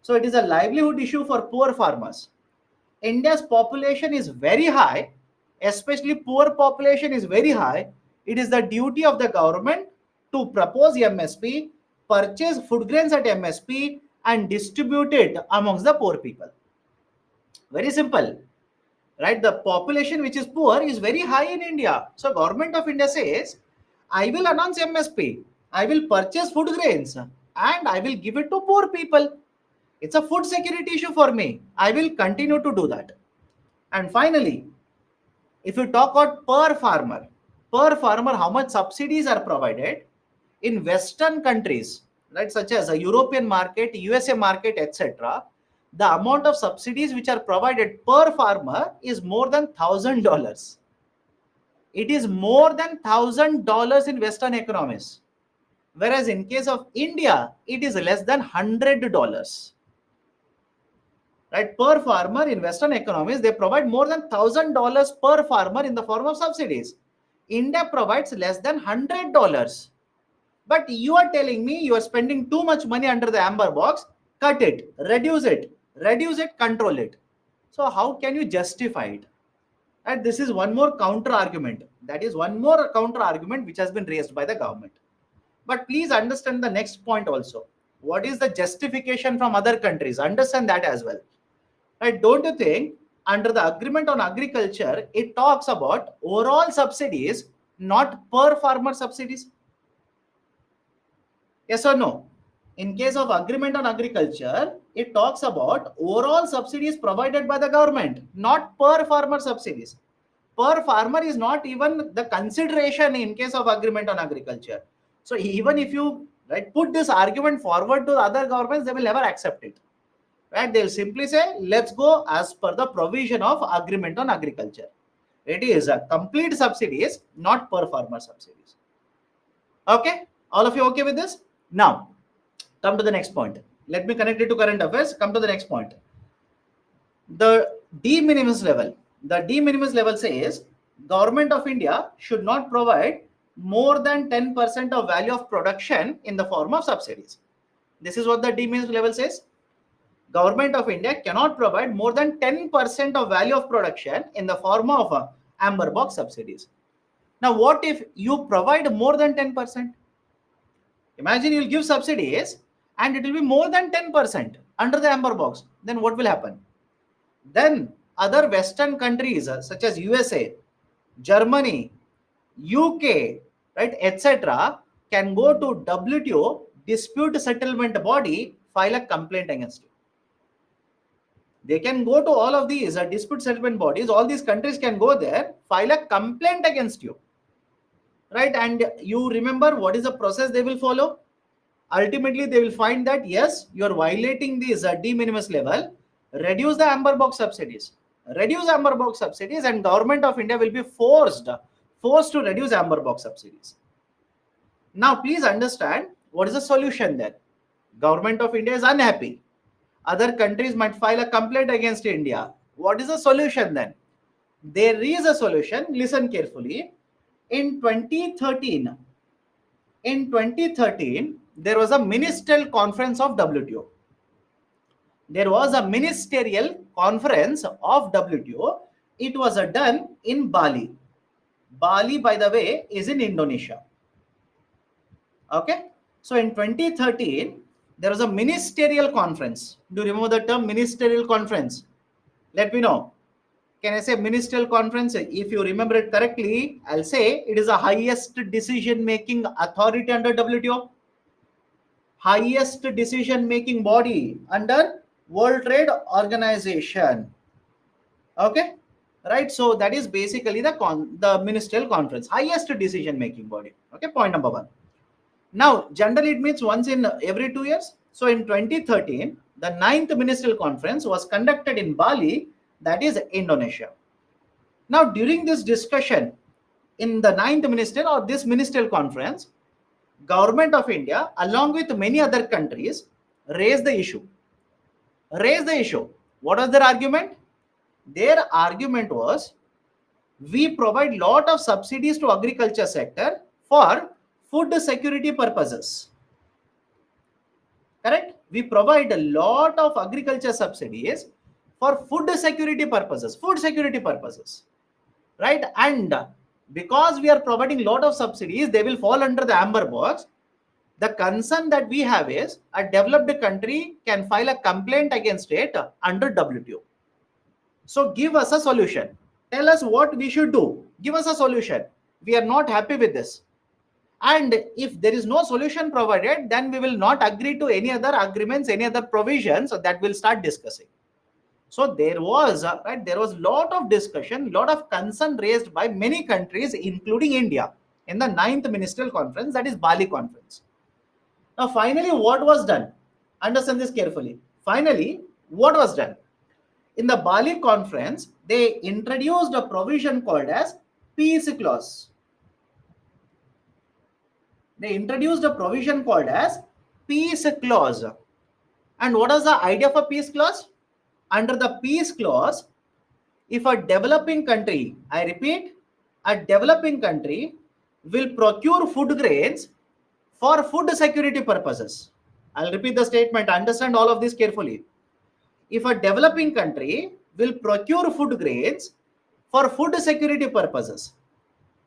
A: So it is a livelihood issue for poor farmers. India's population is very high, especially poor population is very high. It is the duty of the government to propose MSP, purchase food grains at MSP, and distribute it amongst the poor people. Very simple, right? The population which is poor is very high in India. So government of India says, I will announce MSP, I will purchase food grains, and I will give it to poor people. It's a food security issue for me. I will continue to do that. And finally, if you talk about per farmer, how much subsidies are provided in Western countries, right, such as a European market, USA market, etc. The amount of subsidies which are provided per farmer is more than $1,000. It is more than $1,000 in Western economies, whereas in case of India, it is less than $100. Right, per farmer in Western economies, they provide more than $1,000 per farmer in the form of subsidies. India provides less than $100. But you are telling me you are spending too much money under the amber box. Cut it, reduce it, control it. So how can you justify it? And this is one more counter argument. That is one more counter argument which has been raised by the government. But please understand the next point also. What is the justification from other countries? Understand that as well. Right? Don't you think under the agreement on agriculture, it talks about overall subsidies, not per farmer subsidies? Yes or no? In case of agreement on agriculture, it talks about overall subsidies provided by the government, not per farmer subsidies. Per farmer is not even the consideration in case of agreement on agriculture. So even if you, right, put this argument forward to other governments, they will never accept it. Right? They'll simply say, let's go as per the provision of agreement on agriculture. It is a complete subsidies, not per farmer subsidies. Okay, all of you okay with this? Now, come to the next point. Let me connect it to current affairs. Come to the next point. The de minimis level. The de minimis level says government of India should not provide more than 10% of value of production in the form of subsidies. This is what the de minimis level says. Government of India cannot provide more than 10% of value of production in the form of amber box subsidies. Now, what if you provide more than 10%? Imagine you'll give subsidies and it will be more than 10% under the amber box, then what will happen? Then other Western countries such as USA, Germany, UK, right, etc., can go to WTO dispute settlement body, file a complaint against you. They can go to all of these dispute settlement bodies. All these countries can go there, file a complaint against you, right? And you remember what is the process they will follow? Ultimately, they will find that yes, you are violating this de minimis level. Reduce the amber box subsidies. Reduce amber box subsidies, and government of India will be forced to reduce amber box subsidies. Now, please understand what is the solution there. Government of India is unhappy. Other countries might file a complaint against India. What is the solution then? There is a solution. Listen carefully. In 2013, there was a ministerial conference of WTO. There was a ministerial conference of WTO. It was done in Bali. Bali, by the way, is in Indonesia. Okay. So in 2013, there was a ministerial conference. Do you remember the term ministerial conference? Let me know. Can I say ministerial conference? If you remember it correctly, I'll say it is the highest decision-making authority under WTO. Highest decision-making body under World Trade Organization. Okay, right? So that is basically the ministerial conference, highest decision-making body. Okay, point number one. Now, generally it means once in every 2 years. So in 2013, the 9th ministerial conference was conducted in Bali, that is Indonesia. Now, during this discussion in the 9th ministerial or this ministerial conference, Government of India, along with many other countries, raised the issue. What was their argument? Their argument was, we provide lot of subsidies to agriculture sector for food security purposes. Correct? We provide a lot of agriculture subsidies for food security purposes. Right? And because we are providing lot of subsidies, they will fall under the amber box. The concern that we have is a developed country can file a complaint against it under WTO. So give us a solution. Tell us what we should do. Give us a solution. We are not happy with this. And if there is no solution provided, then we will not agree to any other agreements, any other provisions that we'll start discussing. So there was lot of discussion, lot of concern raised by many countries, including India, in the 9th ministerial conference, that is Bali conference. Now, finally, what was done? Understand this carefully. Finally, what was done? In the Bali conference, they introduced a provision called as peace clause. And what is the idea of a peace clause? Under the peace clause, if a developing country, I repeat, a developing country will procure food grains for food security purposes. I'll repeat the statement. Understand all of this carefully. If a developing country will procure food grains for food security purposes,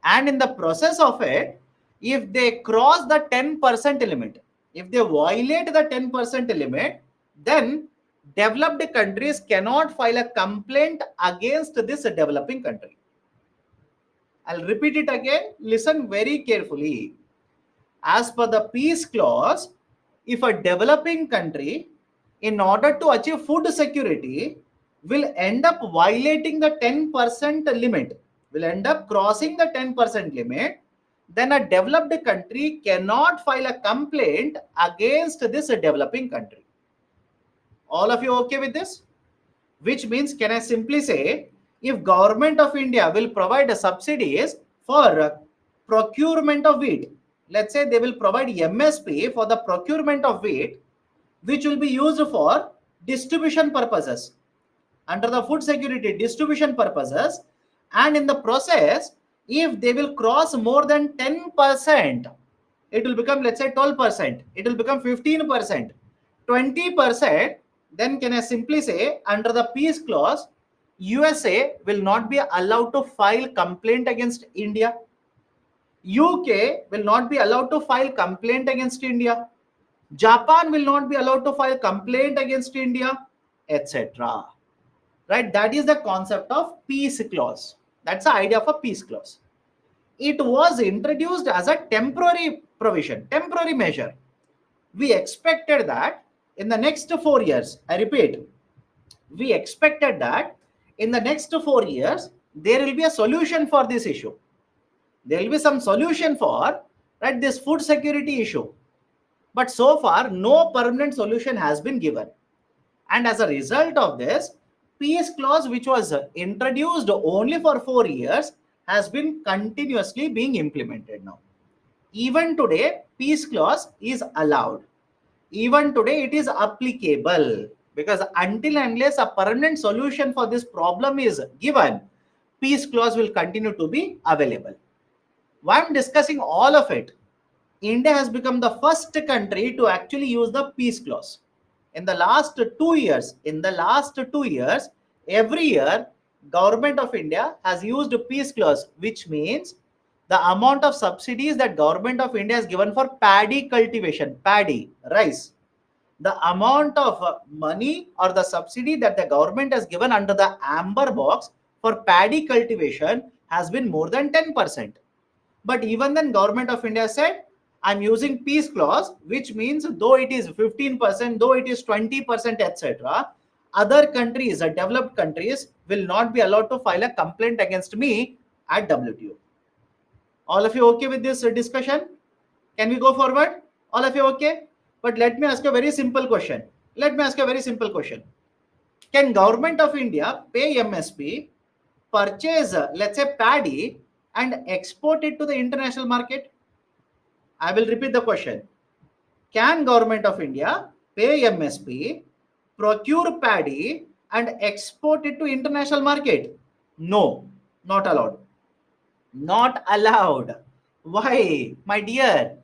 A: and in the process of it, if they cross the 10% limit, if they violate the 10% limit, then developed countries cannot file a complaint against this developing country. I'll repeat it again. Listen very carefully. As per the peace clause, if a developing country, in order to achieve food security, will end up violating the 10% limit, will end up crossing the 10% limit, then a developed country cannot file a complaint against this developing country. All of you okay with this? Which means, can I simply say, if Government of India will provide subsidies for procurement of wheat, let's say they will provide MSP for the procurement of wheat, which will be used for distribution purposes, under the food security distribution purposes, and in the process, if they will cross more than 10%, it will become, let's say, 12%, it will become 15%, 20%, then can I simply say, under the peace clause, USA will not be allowed to file complaint against India. UK will not be allowed to file complaint against India. Japan will not be allowed to file complaint against India, etc. Right? That is the concept of peace clause. That's the idea of a peace clause. It was introduced as a temporary provision, temporary measure. We expected that in the next 4 years, I repeat, we expected that in the next 4 years, there will be a solution for this issue. There will be some solution for, right, this food security issue. But so far, no permanent solution has been given. And as a result of this, peace clause, which was introduced only for 4 years, has been continuously being implemented now. Even today, peace clause is allowed. Even today, it is applicable, because until and unless a permanent solution for this problem is given, peace clause will continue to be available. Why I'm discussing all of it? India has become the first country to actually use the peace clause. In the last 2 years, every year, government of India has used peace clause, which means the amount of subsidies that government of India has given for paddy cultivation, paddy, rice, the amount of money or the subsidy that the government has given under the amber box for paddy cultivation has been more than 10%. But even then, government of India said, I'm using peace clause, which means though it is 15%, though it is 20%, etc., other countries, developed countries, will not be allowed to file a complaint against me at WTO. All of you okay with this discussion? Can we go forward? All of you okay? But let me ask a very simple question. Can government of India pay MSP, purchase, let's say, paddy, and export it to the international market? I will repeat the question. Can government of India pay MSP, procure paddy, and export it to international market? No, not allowed. Not allowed. Why, my dear?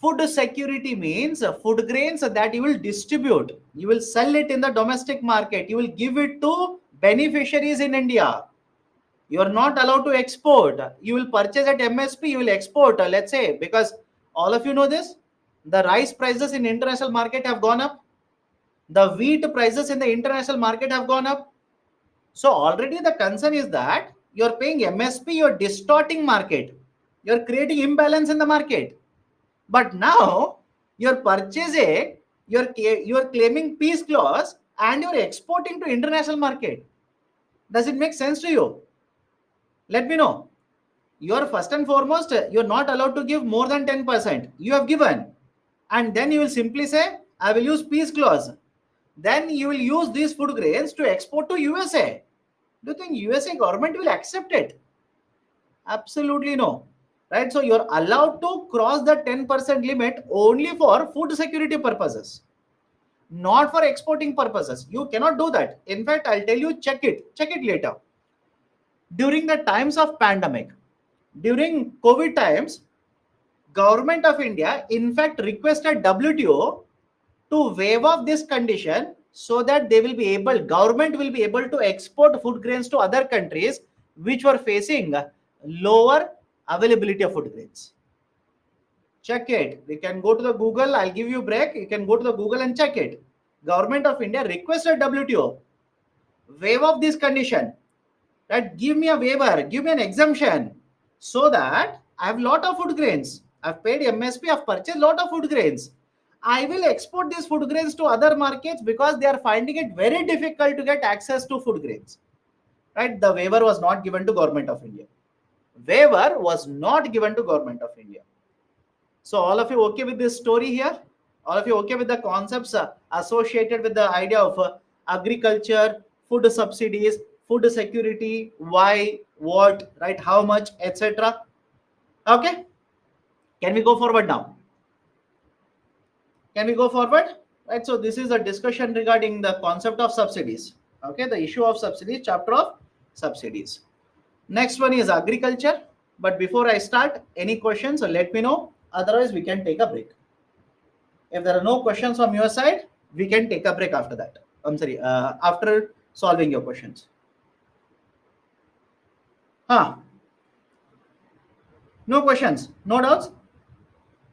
A: Food security means food grains that you will distribute. You will sell it in the domestic market. You will give it to beneficiaries in India. You are not allowed to export. You will purchase at MSP, you will export, let's say, because all of you know this, the rice prices in international market have gone up, the wheat prices in the international market have gone up. So already the concern is that you're paying MSP, you're distorting market, you're creating imbalance in the market. But now you're purchasing, you're claiming peace clause, and you're exporting to international market. Does it make sense to you? Let me know. You're first and foremost, you're not allowed to give more than 10%. You have given. And then you will simply say, I will use peace clause. Then you will use these food grains to export to USA. Do you think USA government will accept it? Absolutely no. Right? So you're allowed to cross the 10% limit only for food security purposes, not for exporting purposes. You cannot do that. In fact, I'll tell you, check it later. During the times of pandemic, during COVID times, government of India in fact requested WTO to waive off this condition, so that they will be able, government will be able to export food grains to other countries which were facing lower availability of food grains. Check it. We can go to the Google. I'll give you a break. You can go to the Google and check it. Government of India requested WTO waive off this condition. That give me a waiver, give me an exemption, so that I have lot of food grains. I've paid MSP. I've purchased lot of food grains. I will export these food grains to other markets because they are finding it very difficult to get access to food grains. Right? The waiver was not given to government of India. Waiver was not given to government of India. So all of you okay with this story here? All of you okay with the concepts associated with the idea of agriculture, food subsidies, food security, why, what, right, how much, etc. Okay? Can we go forward now? Can we go forward? Right. So this is a discussion regarding the concept of subsidies. Okay, the issue of subsidies, chapter of subsidies. Next one is agriculture. But before I start, any questions, let me know. Otherwise, we can take a break. If there are no questions from your side, we can take a break after that. I'm sorry, after solving your questions. Huh? No questions, no doubts.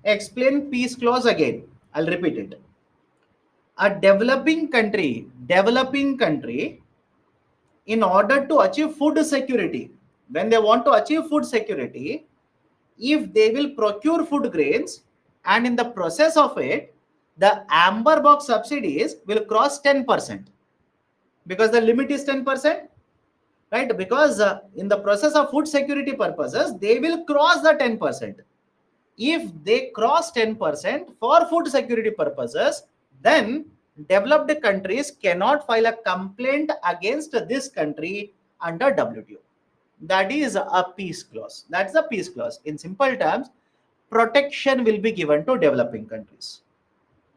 A: Explain peace clause again. I'll repeat it. A developing country, in order to achieve food security, when they want to achieve food security, if they will procure food grains, and in the process of it, the amber box subsidies will cross 10%, because the limit is 10%, right? Because in the process of food security purposes, they will cross the 10%. If they cross 10% for food security purposes, then developed countries cannot file a complaint against this country under WTO. That is a peace clause. That's the peace clause. In simple terms, protection will be given to developing countries.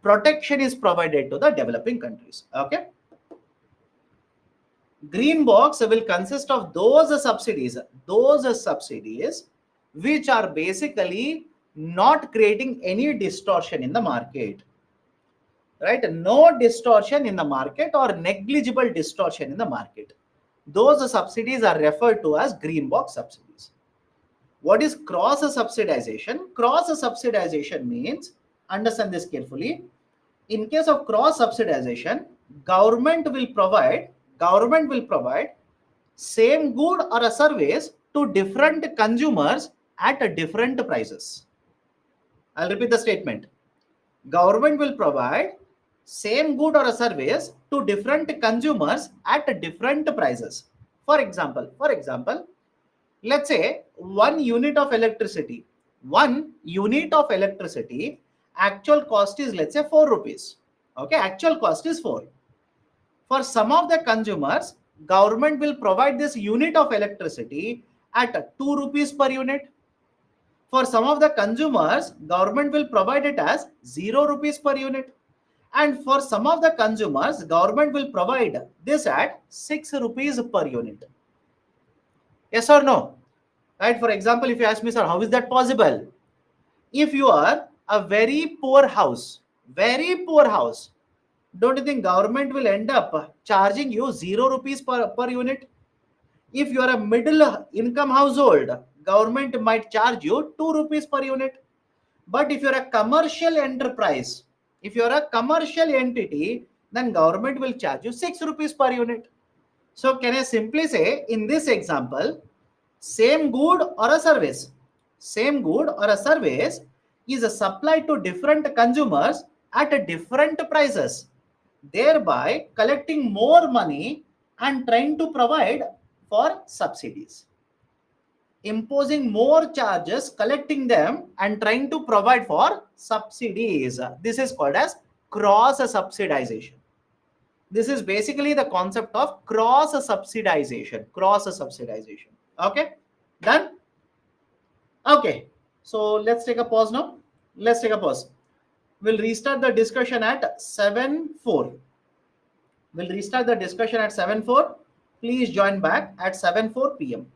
A: Protection is provided to the developing countries. Okay. Green box will consist of those subsidies which are basically not creating any distortion in the market, right? No distortion in the market or negligible distortion in the market. Those subsidies are referred to as green box subsidies. What is cross subsidization? Cross subsidization means, understand this carefully. In case of cross subsidization, government will provide same good or a service to different consumers at a different prices. I'll repeat the statement. Government will provide same good or a service to different consumers at different prices. For example, let's say one unit of electricity actual cost is, let's say, 4 rupees. Okay, actual cost is 4. For some of the consumers, government will provide this unit of electricity at 2 rupees per unit. For some of the consumers, government will provide it as 0 rupees per unit. And for some of the consumers, government will provide this at 6 rupees per unit. Yes or no? Right? For example, if you ask me, sir, how is that possible? If you are a very poor house, don't you think government will end up charging you 0 rupees per unit? If you are a middle income household, government might charge you 2 rupees per unit. But if you're a commercial enterprise, if you're a commercial entity, then government will charge you 6 rupees per unit. So can I simply say, in this example, same good or a service, same good or a service is supplied to different consumers at a different prices, thereby collecting more money and trying to provide for subsidies, imposing more charges, collecting them and trying to provide for subsidies. This is called as cross subsidization. This is basically the concept of cross subsidization. Cross subsidization. Okay, done. Okay, so let's take a pause now. Let's take a pause. We'll restart the discussion at 7:04. We'll restart the discussion at 7:04. Please join back at 7:04 p.m.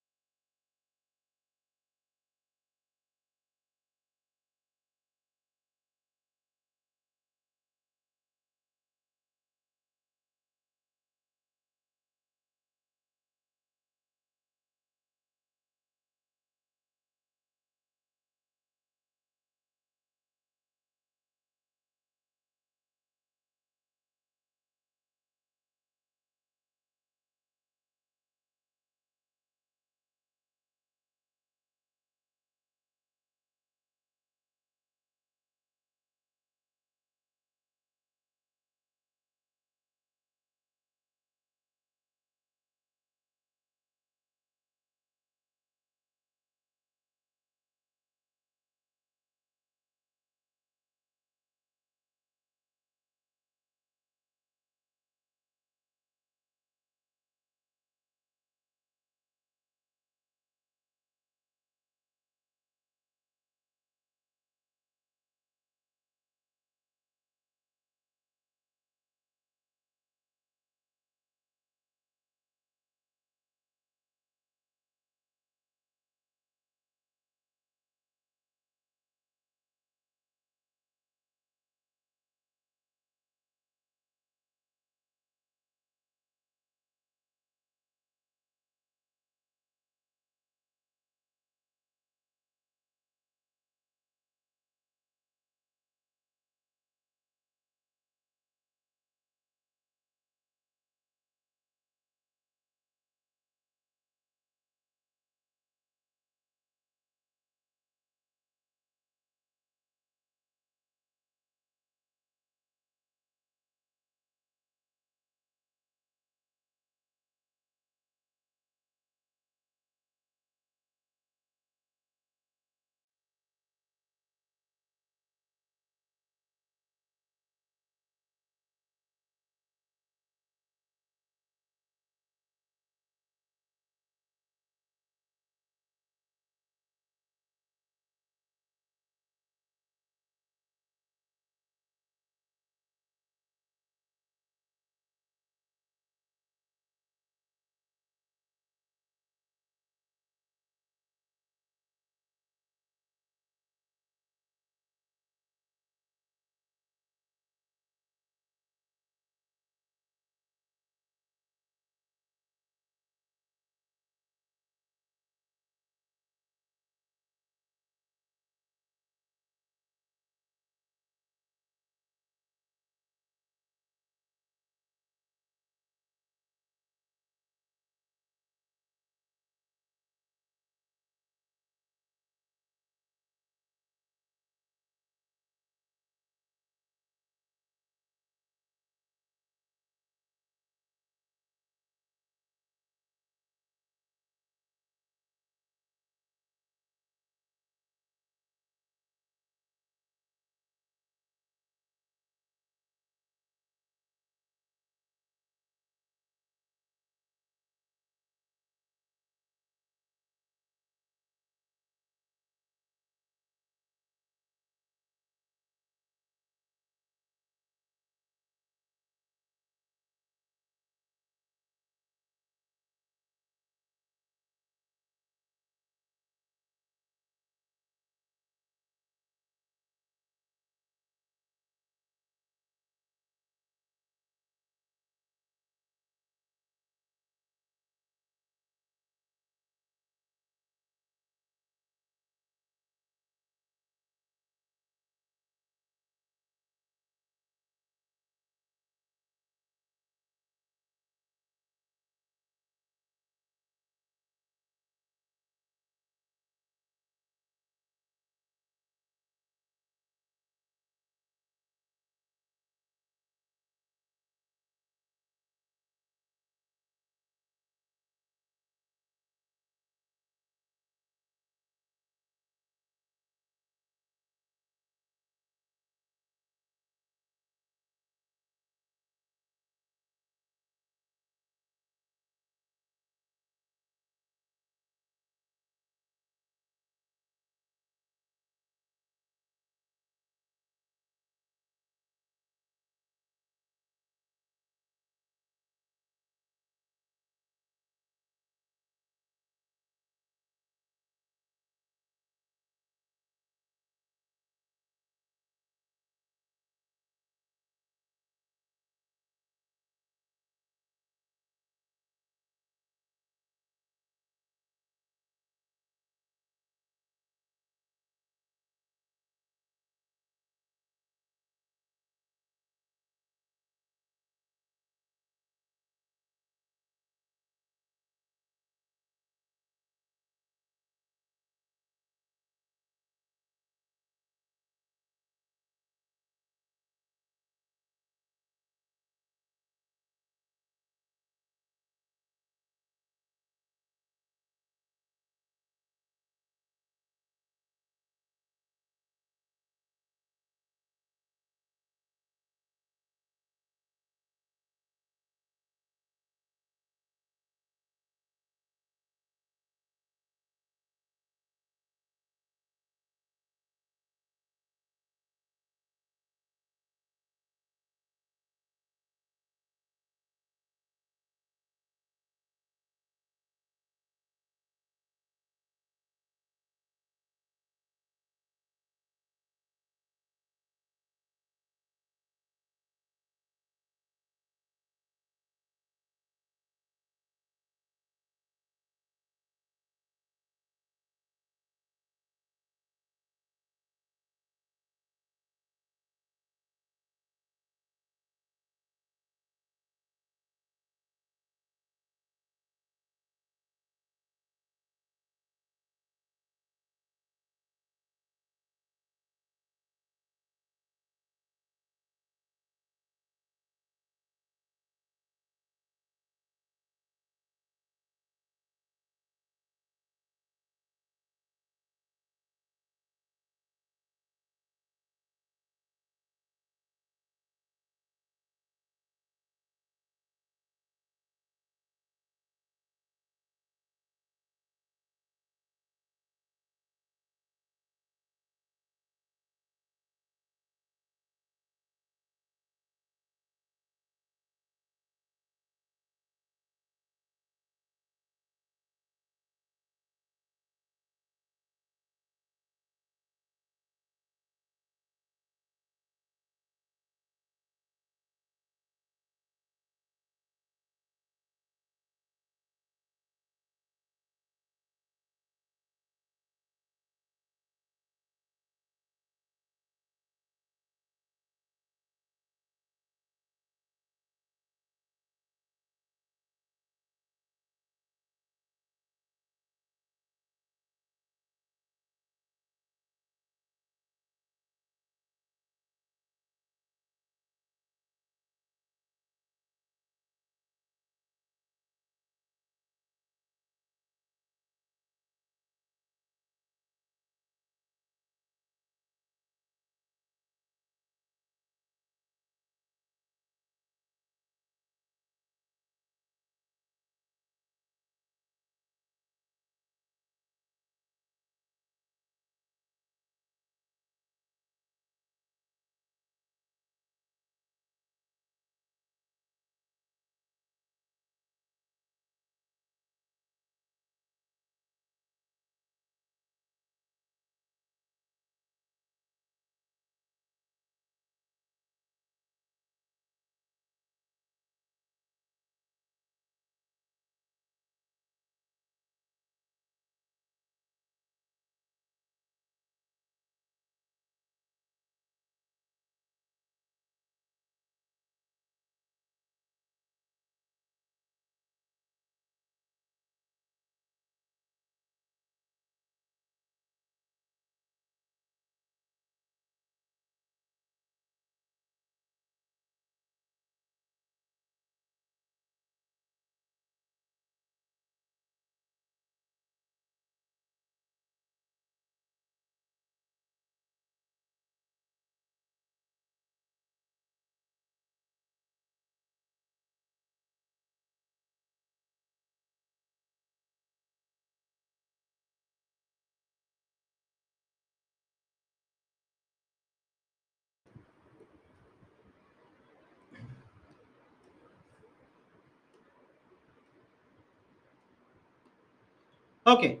A: Okay,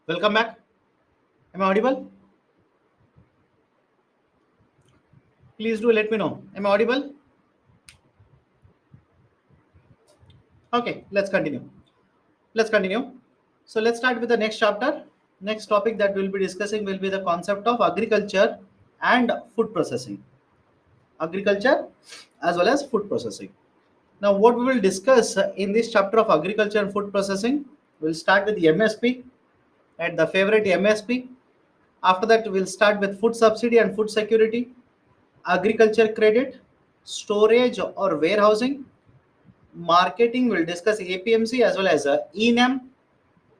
A: welcome back. Am I audible? Please do let me know. Am I audible? Okay, let's continue. Let's continue. So let's start with the next chapter. Next topic that we'll be discussing will be the concept of agriculture and food processing. Agriculture as well as food processing. Now, what we will discuss in this chapter of agriculture and food processing, we'll start with the MSP and the favorite MSP. After that, we'll start with food subsidy and food security, agriculture credit, storage or warehousing, marketing. We'll discuss APMC as well as ENAM,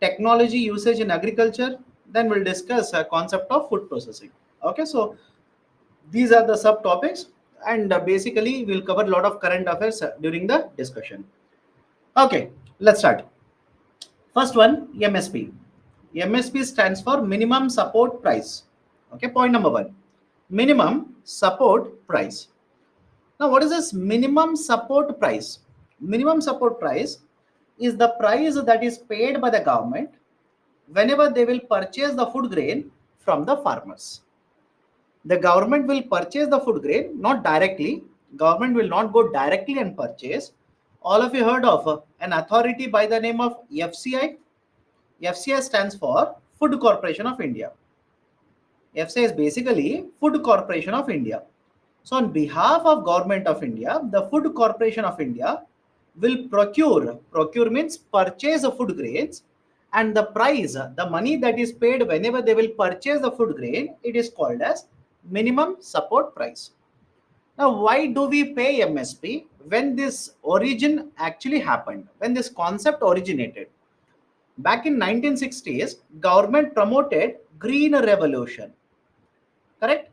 A: technology usage in agriculture. Then we'll discuss a concept of food processing. Okay, so these are the subtopics, and basically we'll cover a lot of current affairs during the discussion. Okay, let's start. First one, MSP. MSP stands for minimum support price. Okay, point number one, minimum support price. Now, what is this minimum support price? Minimum support price is the price that is paid by the government whenever they will purchase the food grain from the farmers. The government will purchase the food grain, not directly. Government will not go directly and purchase. All of you heard of an authority by the name of FCI. FCI stands for Food Corporation of India. FCI is basically Food Corporation of India. So on behalf of Government of India, the Food Corporation of India will procure means purchase the food grains, and the price, the money that is paid whenever they will purchase the food grain, it is called as minimum support price. Now, why do we pay MSP when this origin actually happened, when this concept originated? Back in 1960s, government promoted green revolution. Correct?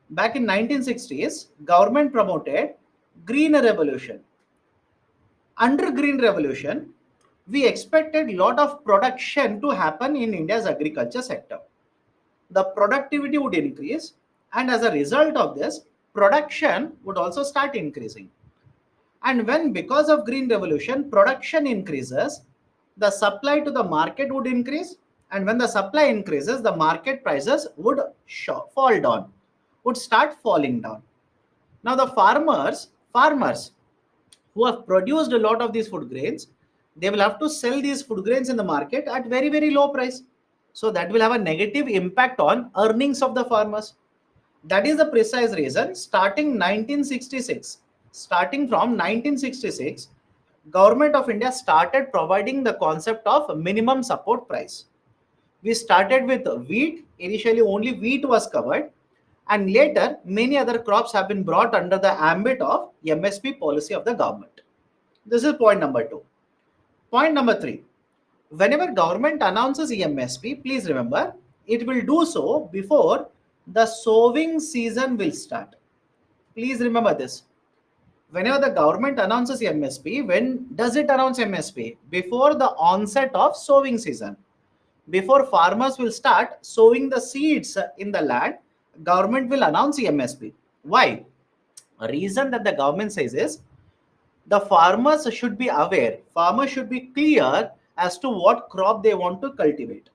A: Back in 1960s, government promoted green revolution. Under green revolution, we expected lot of production to happen in India's agriculture sector. The productivity would increase, and as a result of this, production would also start increasing. And when, because of green revolution, production increases, the supply to the market would increase, and when the supply increases, the market prices would fall down, would start falling down. Now the farmers who have produced a lot of these food grains, they will have to sell these food grains in the market at very, very low price. So that will have a negative impact on earnings of the farmers. That is the precise reason, starting from 1966, Government of India started providing the concept of minimum support price. We started with wheat. Initially only wheat was covered, and later many other crops have been brought under the ambit of MSP policy of the government. This is point number 2. Point number 3, whenever government announces MSP, please remember, it will do so before the sowing season will start. Please remember this. Whenever the government announces MSP, when does it announce MSP? Before the onset of sowing season. Before farmers will start sowing the seeds in the land, government will announce MSP. Why? A reason that the government says is, the farmers should be aware, farmers should be clear as to what crop they want to cultivate.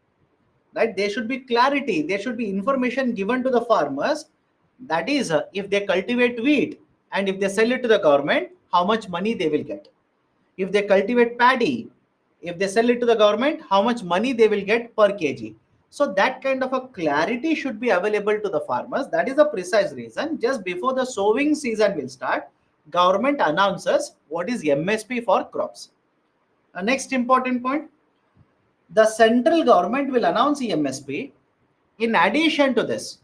A: Right? There should be clarity, there should be information given to the farmers. That is, if they cultivate wheat and if they sell it to the government, how much money they will get. If they cultivate paddy, if they sell it to the government, how much money they will get per kg. So that kind of a clarity should be available to the farmers. That is the precise reason, just before the sowing season will start, government announces what is MSP for crops. Next important point, the central government will announce MSP. In addition to this,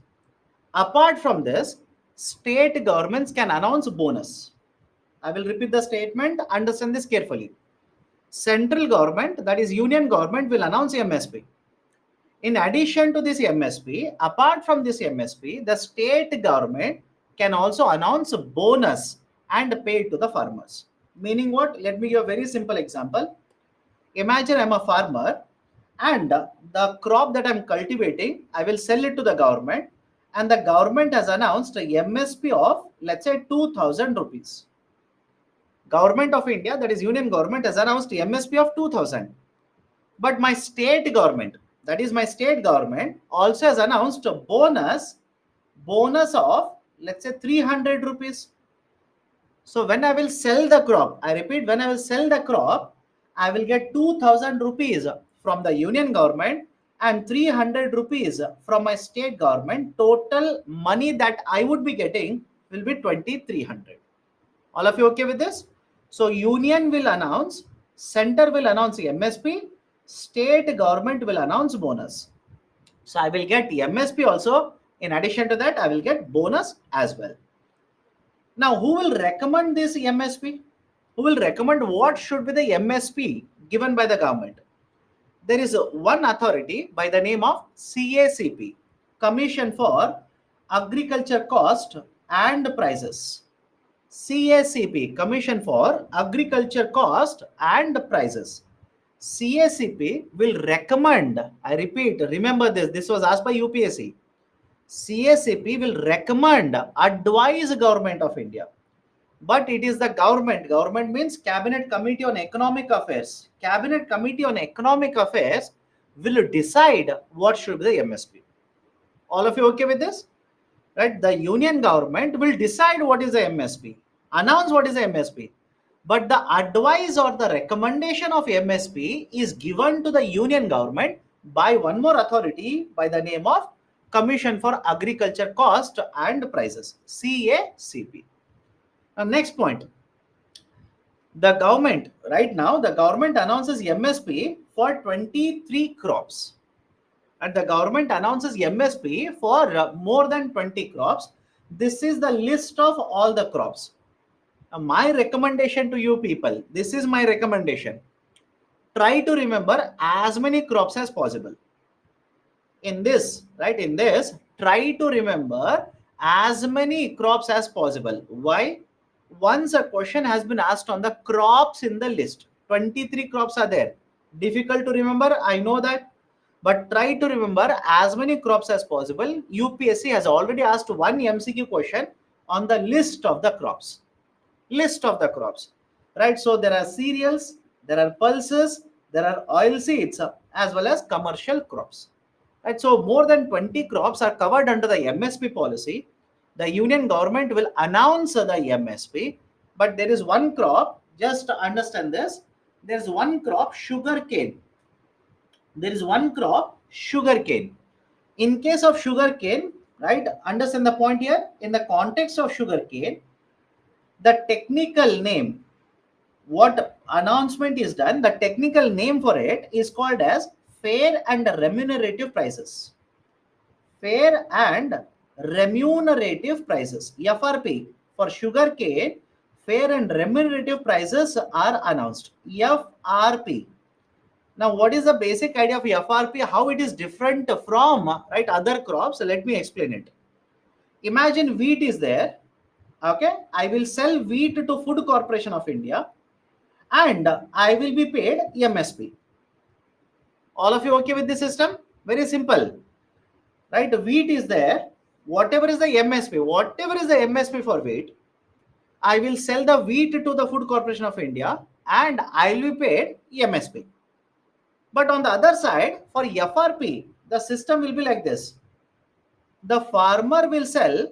A: apart from this, state governments can announce bonus. I will repeat the statement, understand this carefully. Central government, that is union government, will announce MSP. In addition to this MSP, apart from this MSP, the state government can also announce a bonus and pay to the farmers. Meaning what? Let me give a very simple example. Imagine I'm a farmer, and the crop that I'm cultivating, I will sell it to the government, and the government has announced a MSP of, let's say, 2000 rupees. Government of India, that is union government, has announced MSP of 2000. But my state government, that is my state government, also has announced a bonus of, let's say, 300 rupees. So when I will sell the crop, I repeat, when I will sell the crop, I will get 2000 rupees from the union government and 300 rupees from my state government. Total money that I would be getting will be 2300. All of you okay with this? So union will announce, center will announce MSP, state government will announce bonus. So I will get MSP also. In addition to that, I will get bonus as well. Now, who will recommend this MSP? Who will recommend what should be the MSP given by the government? There is one authority by the name of CACP, Commission for Agriculture Cost and Prices. CACP, Commission for Agriculture Cost and Prices. CACP will recommend, I repeat, remember this was asked by UPSC. CACP will recommend, advise Government of India. But it is the government means Cabinet Committee on Economic Affairs. Cabinet Committee on Economic Affairs will decide what should be the MSP. All of you okay with this? Right? The union government will decide what is the MSP, announce what is the MSP. But the advice or the recommendation of MSP is given to the union government by one more authority by the name of Commission for Agriculture Cost and Prices, CACP. Now, next point. The government, right now, the government announces MSP for 23 crops. And the government announces MSP for more than 20 crops. This is the list of all the crops. Now, my recommendation to you people, this is my recommendation. Try to remember as many crops as possible. In this, right, in this, try to remember as many crops as possible. Why? Once a question has been asked on the crops in the list, 23 crops are there. Difficult to remember, I know that. But try to remember as many crops as possible. UPSC has already asked one MCQ question on the list of the crops. List of the crops, right? So there are cereals, there are pulses, there are oil seeds, as well as commercial crops. Right? So more than 20 crops are covered under the MSP policy. The union government will announce the MSP, but there is one crop, just understand this, there is one crop, sugarcane. There is one crop, sugarcane. In case of sugarcane, right, understand the point here, in the context of sugarcane, the technical name, what announcement is done, the technical name for it is called as fair and remunerative prices. Fair and remunerative prices, FRP. For sugarcane, fair and remunerative prices are announced, FRP. Now, what is the basic idea of FRP? How it is different from, right, other crops? Let me explain it. Imagine wheat is there. Okay, I will sell wheat to Food Corporation of India, and I will be paid MSP. All of you okay with this system? Very simple, right? Wheat is there. Whatever is the MSP for wheat, I will sell the wheat to the Food Corporation of India, and I will be paid MSP. But on the other side, for FRP, the system will be like this. The farmer will sell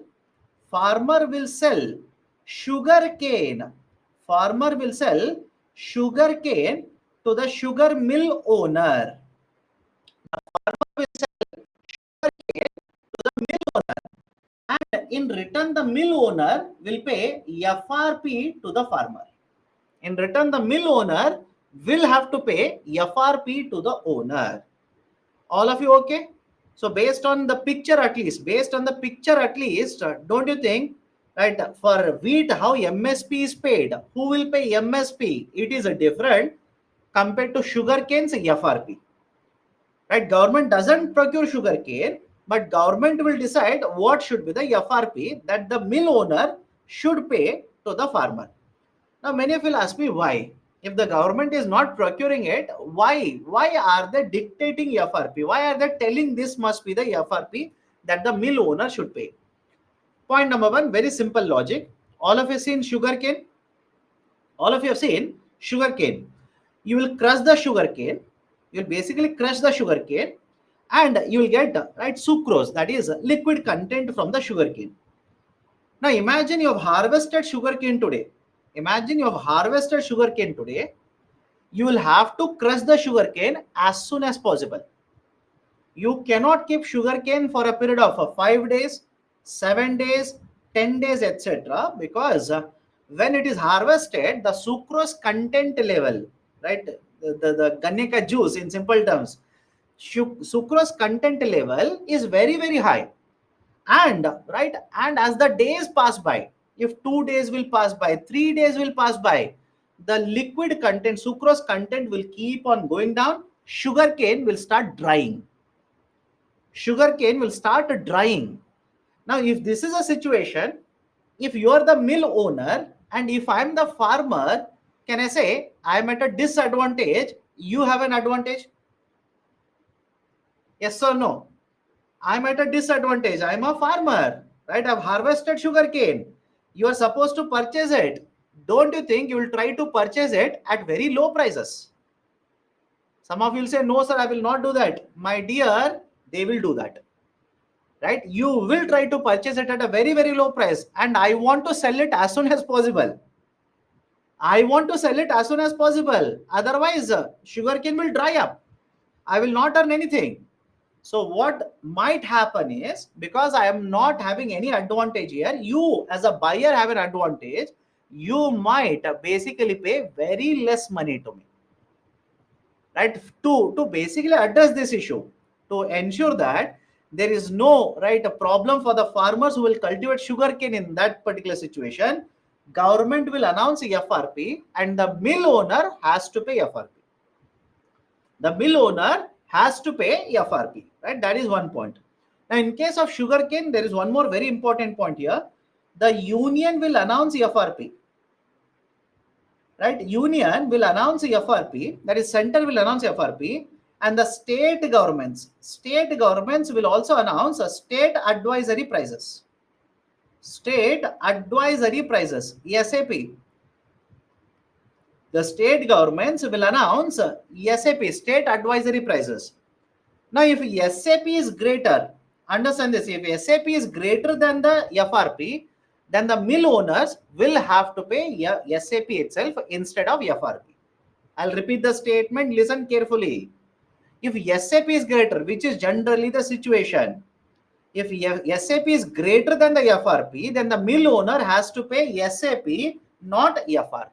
A: sugar cane. Farmer will sell sugar cane to the sugar mill owner. The farmer will sell sugar cane to the mill owner. And in return, the mill owner will pay FRP to the farmer. In return, the mill owner will have to pay FRP to the owner. All of you okay? So based on the picture at least, don't you think, right, for wheat, how MSP is paid? Who will pay MSP? It is a different compared to sugarcane's FRP. Right? Government doesn't procure sugarcane, but government will decide what should be the FRP that the mill owner should pay to the farmer. Now, many of you will ask me why. If the government is not procuring it, why are they dictating FRP? Why are they telling this must be the FRP that the mill owner should pay? Point number one, very simple logic. All of you have seen sugarcane? All of you have seen sugarcane. You will crush the sugarcane. You'll basically crush the sugarcane and you will get right sucrose, that is liquid content from the sugarcane. Now imagine you have harvested sugarcane today. Imagine you have harvested sugarcane today. You will have to crush the sugarcane as soon as possible. You cannot keep sugarcane for a period of 5 days, 7 days, 10 days, etc. Because when it is harvested, the sucrose content level, right, the Ganeka juice in simple terms, sucrose content level is very, very high. And right, and as the days pass by, if 2 days will pass by, 3 days will pass by, the liquid content, sucrose content will keep on going down. Sugarcane will start drying. Sugarcane will start drying. Now, if this is a situation, if you are the mill owner and if I'm the farmer, can I say I'm at a disadvantage? You have an advantage? Yes or no? I'm at a disadvantage. I'm a farmer, right? I've harvested sugarcane. You are supposed to purchase it. Don't you think you will try to purchase it at very low prices? Some of you will say, no, sir, I will not do that. My dear, they will do that. Right? You will try to purchase it at a very, very low price. And I want to sell it as soon as possible. I want to sell it as soon as possible. Otherwise, sugarcane will dry up. I will not earn anything. So what might happen is, because I am not having any advantage here, you as a buyer have an advantage. You might basically pay very less money to me, right? To basically address this issue, to ensure that there is no right a problem for the farmers who will cultivate sugarcane in that particular situation. Government will announce FRP and the mill owner has to pay FRP. The mill owner has to pay FRP, right? That is one point. Now, in case of sugarcane, there is one more very important point here. The union will announce FRP, right? Union will announce FRP, that is center will announce FRP, and the state governments will also announce state advisory prices. State advisory prices, SAP. The state governments will announce SAP, state advisory prices. Now, if SAP is greater, understand this, if SAP is greater than the FRP, then the mill owners will have to pay SAP itself instead of FRP. I'll repeat the statement, listen carefully. If SAP is greater, which is generally the situation, if SAP is greater than the FRP, then the mill owner has to pay SAP, not FRP.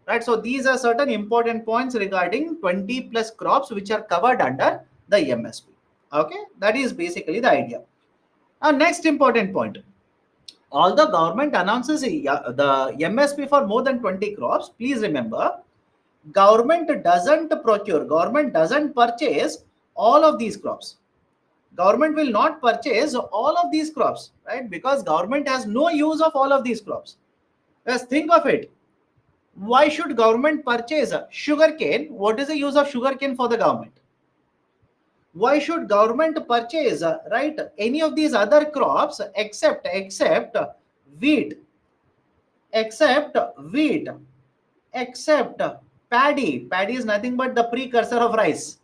A: Right, so these are certain important points regarding 20 plus crops which are covered under the MSP. Okay, that is basically the idea. Next important point. Although government announces the MSP for more than 20 crops, please remember, government doesn't purchase all of these crops. Government will not purchase all of these crops, right? Because government has no use of all of these crops. Just think of it. Why should government purchase sugarcane? What is the use of sugarcane for the government? Why should government purchase right any of these other crops except wheat, except wheat, except paddy? Paddy is nothing but the precursor of rice.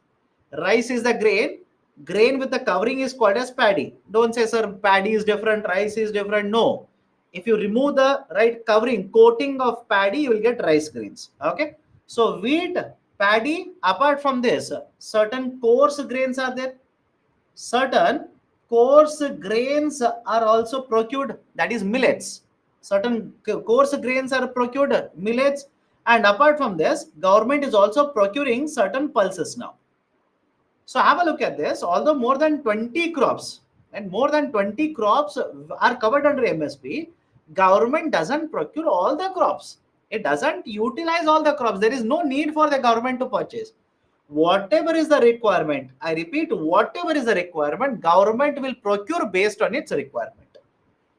A: Rice is the grain. Grain with the covering is called as paddy. Don't say, sir, paddy is different, rice is different. No. If you remove the right covering, coating of paddy, you will get rice grains. Okay. So wheat, paddy, apart from this, certain coarse grains are there. Certain coarse grains are also procured, that is millets. Certain coarse grains are procured, millets. And apart from this, government is also procuring certain pulses now. So have a look at this. Although more than 20 crops and more than 20 crops are covered under MSP, government doesn't procure all the crops. It doesn't utilize all the crops. There is no need for the government to purchase. Whatever is the requirement, I repeat, whatever is the requirement, government will procure based on its requirement.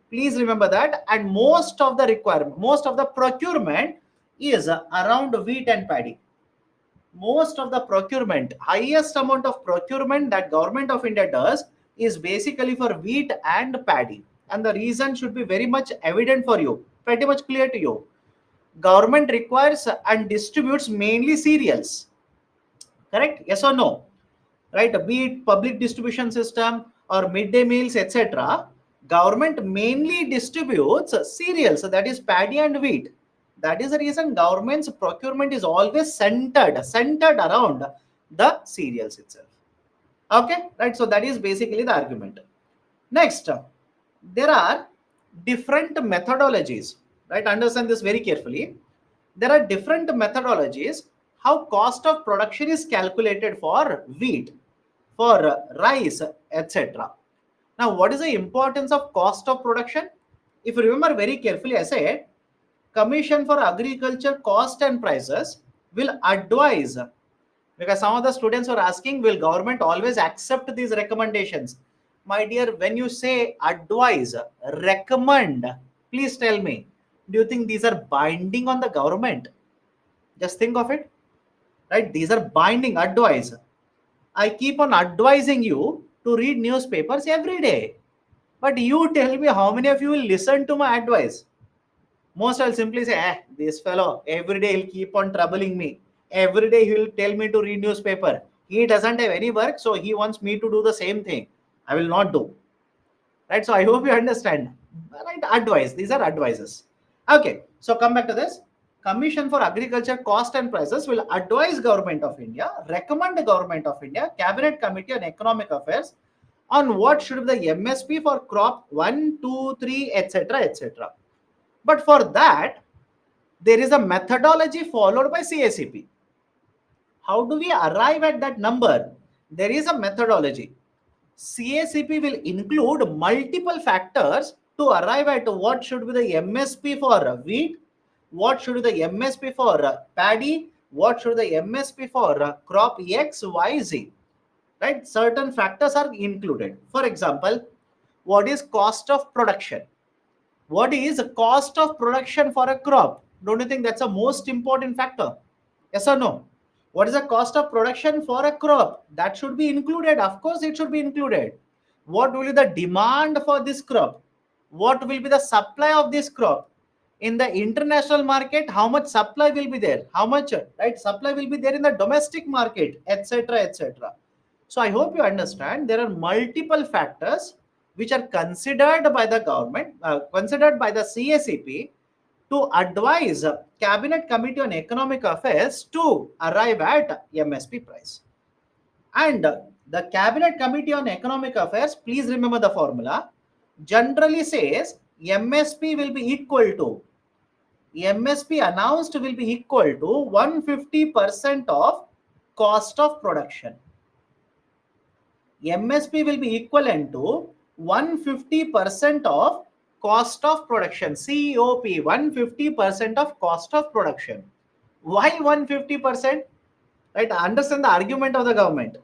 A: Please remember that. And most of the procurement is around wheat and paddy. Most of the procurement, highest amount of procurement that government of India does is basically for wheat and paddy. And the reason should be very much evident for you, pretty much clear to you. Government requires and distributes mainly cereals. Correct? Yes or no? Right? Be it public distribution system or midday meals, etc. Government mainly distributes cereals, so that is paddy and wheat. That is the reason government's procurement is always centered around the cereals itself. Okay, right? So that is basically the argument. Next, there are different methodologies, right? Understand this very carefully. There are different methodologies how cost of production is calculated for wheat, for rice, etc. Now, what is the importance of cost of production? If you remember very carefully, I said Commission for Agriculture Cost and Prices will advise, because some of the students were asking, will government always accept these recommendations? My dear, when you say advise, recommend, please tell me, do you think these are binding on the government? Just think of it, right? These are binding advice. I keep on advising you to read newspapers every day, but you tell me how many of you will listen to my advice? Most will simply say, this fellow, every day he'll keep on troubling me. Every day he'll tell me to read newspaper. He doesn't have any work, so he wants me to do the same thing. I will not do. Right? So I hope you understand. Right? Advice. These are advices. Okay. So come back to this. Commission for Agriculture Cost and Prices will advise Government of India, recommend the Government of India, Cabinet Committee on Economic Affairs on what should be the MSP for crop 1, 2, 3, etc. etc. But for that, there is a methodology followed by CACP. How do we arrive at that number? There is a methodology. CACP will include multiple factors to arrive at what should be the MSP for wheat, what should be the MSP for paddy, what should be the MSP for crop X, Y, Z. Right? Certain factors are included. For example, what is cost of production? What is the cost of production for a crop? Don't you think that's a most important factor? Yes or no? What is the cost of production for a crop? That should be included. Of course, it should be included. What will be the demand for this crop? What will be the supply of this crop? In the international market, how much supply will be there? How much right supply will be there in the domestic market, etc. etc. So I hope you understand there are multiple factors which are considered by the government, considered by the CACP to advise Cabinet Committee on Economic Affairs to arrive at MSP price. And the Cabinet Committee on Economic Affairs, please remember the formula, generally says MSP will be equal to, MSP announced will be equal to 150% of cost of production. MSP will be equivalent to 150% of cost of production. COP, 150% of cost of production. Why 150%? Right? Understand the argument of the government.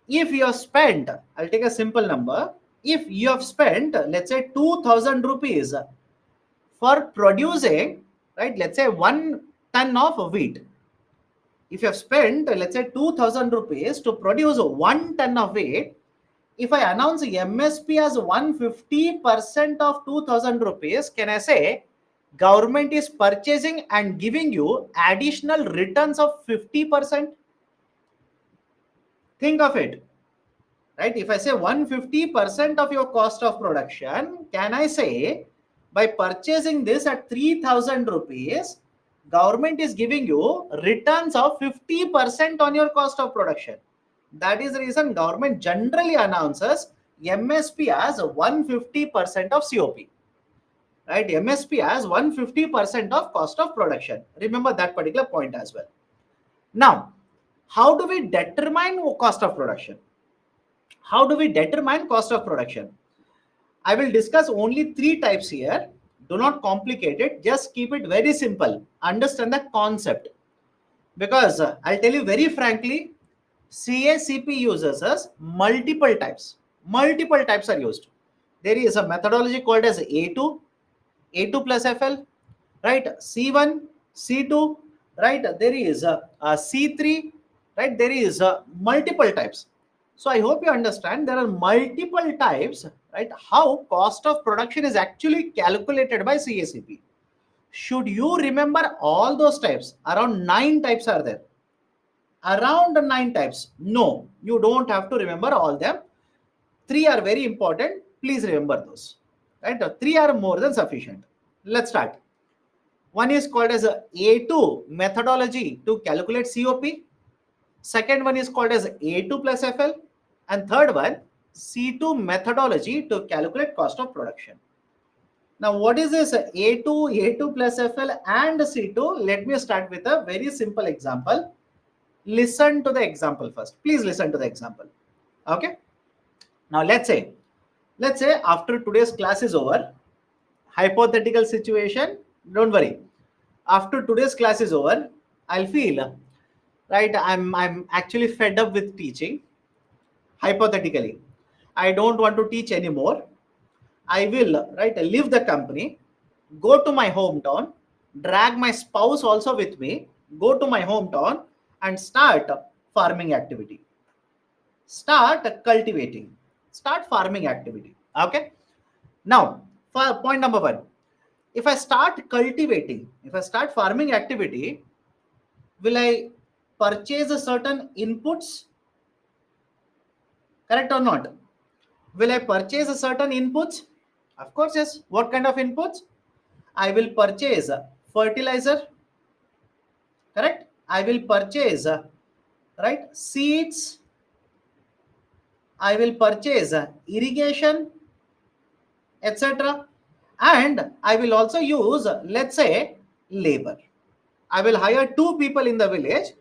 A: If you have spent, I'll take a simple number. If you have spent, let's say 2000 rupees for producing, right, let's say 1 ton of wheat. If you have spent, let's say 2000 rupees to produce 1 ton of wheat, if I announce MSP as 150% of 2000 rupees, can I say government is purchasing and giving you additional returns of 50%? Think of it. Right? If I say 150% of your cost of production, can I say by purchasing this at 3000 rupees, government is giving you returns of 50% on your cost of production? That is the reason government generally announces MSP as 150% of COP. Right? MSP as 150% of cost of production. Remember that particular point as well. Now, how do we determine cost of production? How do we determine cost of production? I will discuss only 3 types here. Do not complicate it. Just keep it very simple. Understand the concept. Because I'll tell you very frankly, CACP uses us multiple types. Multiple types are used. There is a methodology called as A2, A2 plus FL, right? C1, C2, right? There is a C3, right? There is multiple types. So I hope you understand there are multiple types, right? How cost of production is actually calculated by CACP. Should you remember all those types? Around 9 types are there. Around 9 types. No, you don't have to remember all them. 3 are very important. Please remember those. Right? 3 are more than sufficient. Let's start. One is called as a A2 methodology to calculate COP. Second one is called as A2 plus FL. And third one, C2 methodology to calculate cost of production. Now, what is this A2, A2 plus FL and C2? Let me start with a very simple example. Listen to the example first. Please listen to the example. Okay. Now, let's say after today's class is over, hypothetical situation, don't worry. After today's class is over, I'll feel, right, I'm actually fed up with teaching. Hypothetically, I don't want to teach anymore. I will, right, leave the company, go to my hometown, drag my spouse also with me, go to my hometown and start farming activity. Start cultivating, start farming activity. Okay. Now, for point number one, if I start cultivating, if I start farming activity, will I purchase a certain inputs? Correct or not? Will I purchase a certain inputs? Of course, yes. What kind of inputs? I will purchase fertilizer. Correct? I will purchase, right, seeds. I will purchase irrigation, etc. And I will also use, let's say, labor. I will hire 2 people in the village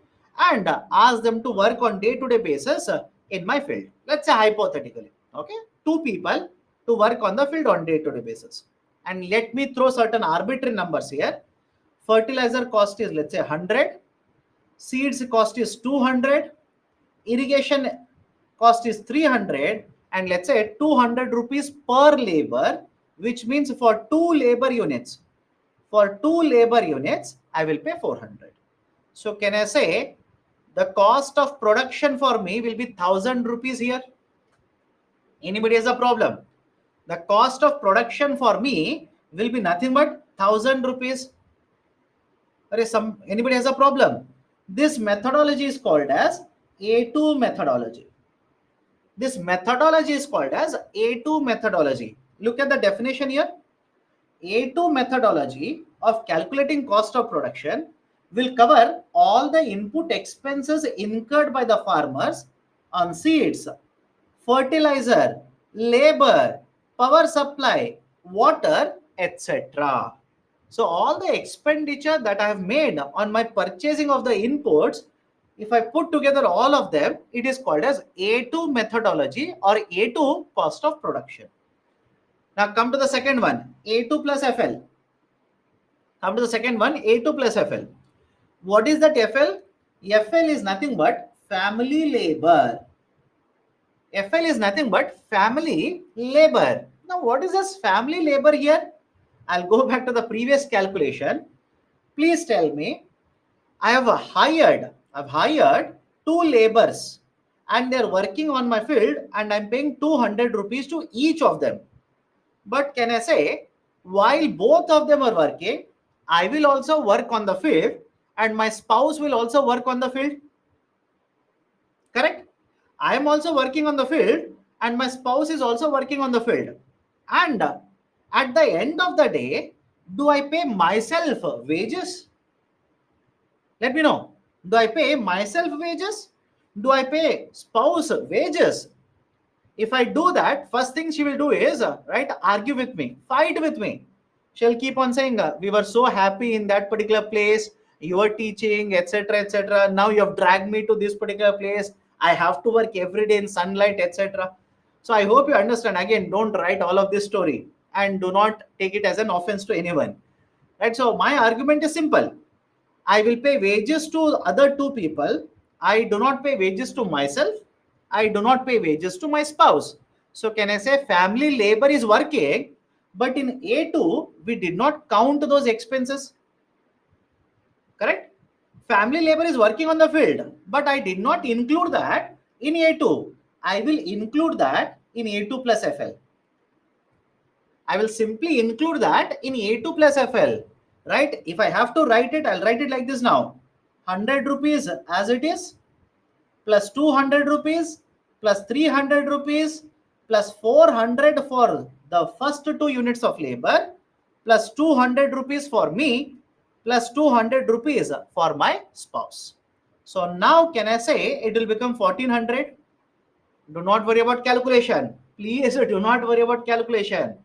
A: and ask them to work on day-to-day basis in my field. Let's say hypothetically, okay, 2 people to work on the field on day-to-day basis. And let me throw certain arbitrary numbers here. Fertilizer cost is, let's say, 100. Seeds cost is 200. Irrigation cost is 300. And let's say 200 rupees per labor, which means for 2 labor units. For 2 labor units, I will pay 400. So can I say the cost of production for me will be 1000 rupees here? Anybody has a problem? The cost of production for me will be nothing but 1000 rupees. Anybody has a problem? This methodology is called as A2 methodology. This methodology is called as A2 methodology. Look at the definition here. A2 methodology of calculating cost of production will cover all the input expenses incurred by the farmers on seeds, fertilizer, labor, power supply, water, etc. So all the expenditure that I have made on my purchasing of the inputs, if I put together all of them, it is called as A2 methodology or A2 cost of production. Now come to the second one, A2 plus FL. Come to the second one, A2 plus FL. What is that FL? FL is nothing but family labor. FL is nothing but family labor. Now, what is this family labor here? I'll go back to the previous calculation. Please tell me, I've hired 2 laborers and they're working on my field and I'm paying 200 rupees to each of them. But can I say, while both of them are working, I will also work on the field and my spouse will also work on the field? Correct? I am also working on the field and my spouse is also working on the field. And at the end of the day, do I pay myself wages? Let me know. Do I pay myself wages? Do I pay spouse wages? If I do that, first thing she will do is, right, argue with me, fight with me. She'll keep on saying, we were so happy in that particular place, you were teaching, etc., etc. Now you have dragged me to this particular place. I have to work every day in sunlight, etc. So I hope you understand. Again, don't write all of this story and do not take it as an offense to anyone. Right? So my argument is simple. I will pay wages to other 2 people. I do not pay wages to myself. I do not pay wages to my spouse. So can I say family labor is working, but in A2, we did not count those expenses. Correct? Family labor is working on the field, but I did not include that in A2. I will include that in A2 plus FL. I will simply include that in A2 plus FL. Right? If I have to write it, I'll write it like this now. 100 rupees as it is. plus 200 rupees plus 300 rupees plus 400 for the first 2 units of labor plus 200 rupees for me plus 200 rupees for my spouse. So now can I say it will become 1400? Do not worry about calculation. Please do not worry about calculation.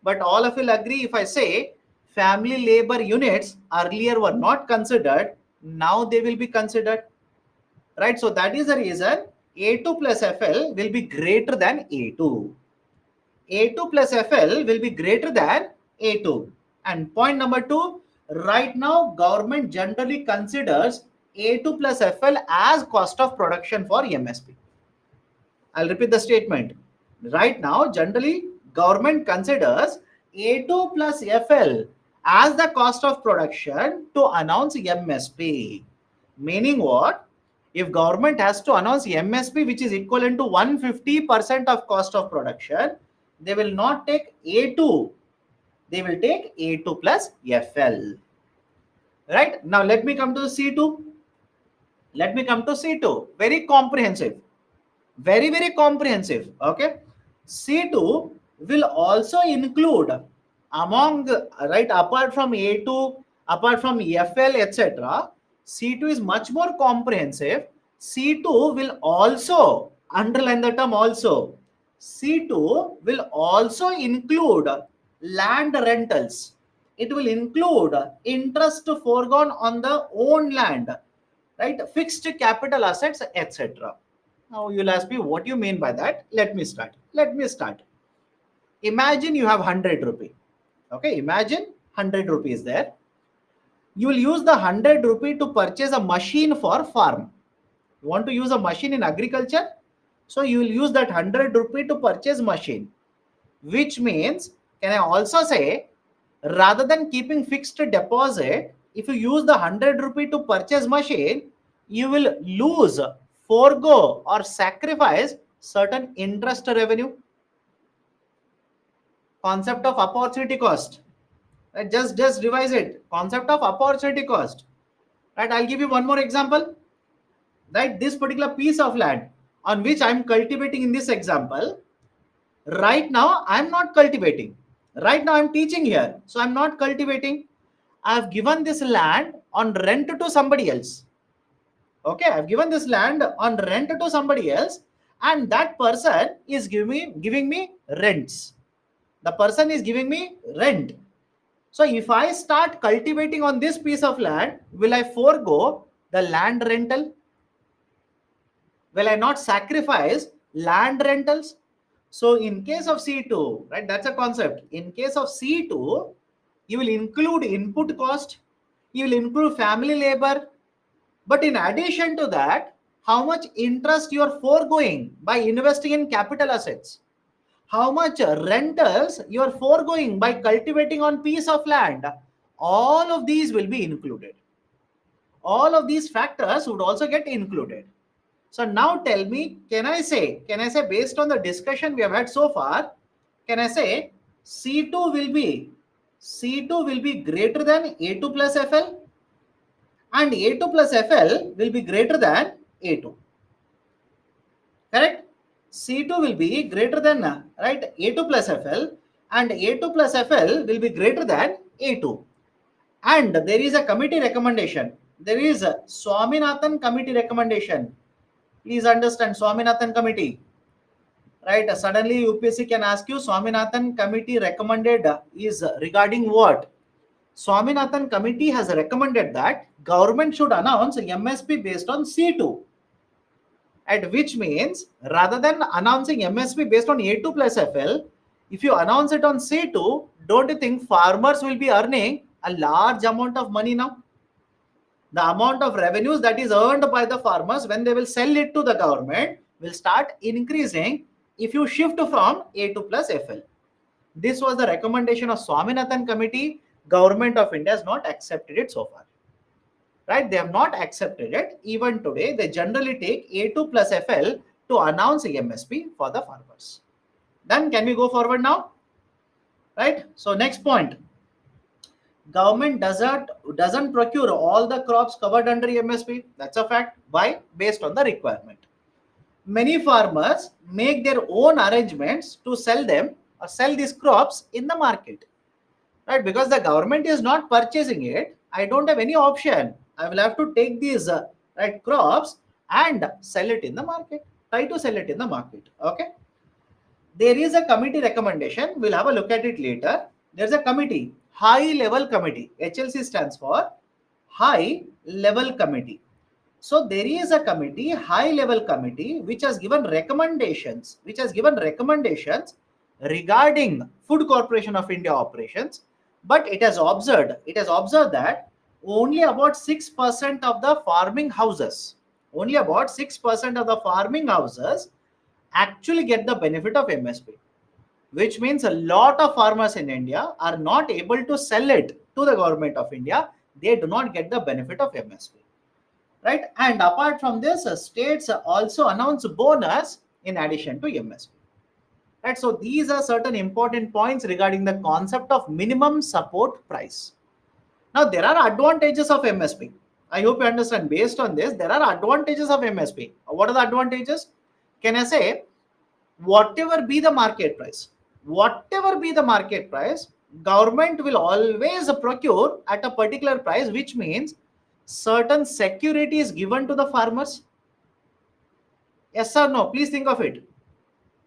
A: But all of you will agree if I say family labor units earlier were not considered, now they will be considered. Right? So that is the reason A2 plus FL will be greater than A2. A2 plus FL will be greater than A2. And point number 2, right now government generally considers A2 plus FL as cost of production for MSP. I'll repeat the statement. Right now, generally, government considers A2 plus FL as the cost of production to announce MSP. Meaning what? If government has to announce MSP, which is equivalent to 150% of cost of production, they will not take A2. They will take A2 plus FL. Right? Now, let me come to C2. Let me come to C2. Very comprehensive. Very comprehensive. Okay, C2 will also include among right apart from A2, apart from FL, etc. C2 is much more comprehensive. C2 will also underline the term also. C2 will also include land rentals. It will include interest foregone on the own land, right? Fixed capital assets, etc. Now you'll ask me what you mean by that. Let me start. Imagine you have 100 rupee. Okay, imagine 100 rupees there. You will use the 100 rupee to purchase a machine for farm. You want to use a machine in agriculture? So you will use that 100 rupee to purchase machine. Which means, can I also say, rather than keeping fixed deposit, if you use the 100 rupee to purchase machine, you will lose, forego or sacrifice certain interest revenue. Concept of opportunity cost. Right? Just revise it. Concept of opportunity cost. Right? I'll give you one more example. Right? This particular piece of land on which I'm cultivating in this example, right now I'm not cultivating. Right now I'm teaching here. So I'm not cultivating. I've given this land on rent to somebody else. Okay, I've given this land on rent to somebody else, and that person is giving me rents. The person is giving me rent. So if I start cultivating on this piece of land, will I forego the land rental? Will I not sacrifice land rentals? So in case of C2, right, that's a concept. In case of C2, you will include input cost, you will include family labor, but in addition to that, how much interest you are foregoing by investing in capital assets? How much rentals you are foregoing by cultivating on piece of land? All of these will be included. All of these factors would also get included. So now tell me, can I say based on the discussion we have had so far, can I say C2 will be greater than A2 plus FL, and A2 plus FL will be greater than A2. Correct? C2 will be greater than right A2 plus FL, and A2 plus FL will be greater than A2. And there is a committee recommendation. There is a Swaminathan committee recommendation. Please understand Swaminathan committee. Right? Suddenly UPSC can ask you Swaminathan committee recommended is regarding what? Swaminathan committee has recommended that government should announce MSP based on C2. At which means rather than announcing MSP based on A2 plus FL, if you announce it on C2, don't you think farmers will be earning a large amount of money now? The amount of revenues that is earned by the farmers when they will sell it to the government will start increasing if you shift from A2 plus FL. This was the recommendation of Swaminathan committee. Government of India has not accepted it so far. Right? They have not accepted it. Even today, they generally take A2 plus FL to announce MSP for the farmers. Then can we go forward now? Right? So next point. Government doesn't procure all the crops covered under MSP. That's a fact. Why? Based on the requirement. many farmers make their own arrangements to sell them or sell these crops in the market, right? Because the government is not purchasing it, I don't have any option. I will have to take these right crops and sell it in the market. Try to sell it in the market. Okay. There is a committee recommendation. We'll have a look at it later. There's a committee, high level committee. HLC stands for high level committee. So there is a committee, high level committee, which has given recommendations, regarding Food Corporation of India operations. But it has observed that only about 6% of the farming houses, actually get the benefit of MSP, which means a lot of farmers in India are not able to sell it to the government of India. They do not get the benefit of MSP, right? And apart from this, states also announce bonus in addition to MSP, right? So these are certain important points regarding the concept of minimum support price. Now there are advantages of MSP. I hope you understand. Based on this, there are advantages of MSP. What are the advantages? Can I say, whatever be the market price, government will always procure at a particular price, which means certain security is given to the farmers. Yes or no? Please think of it.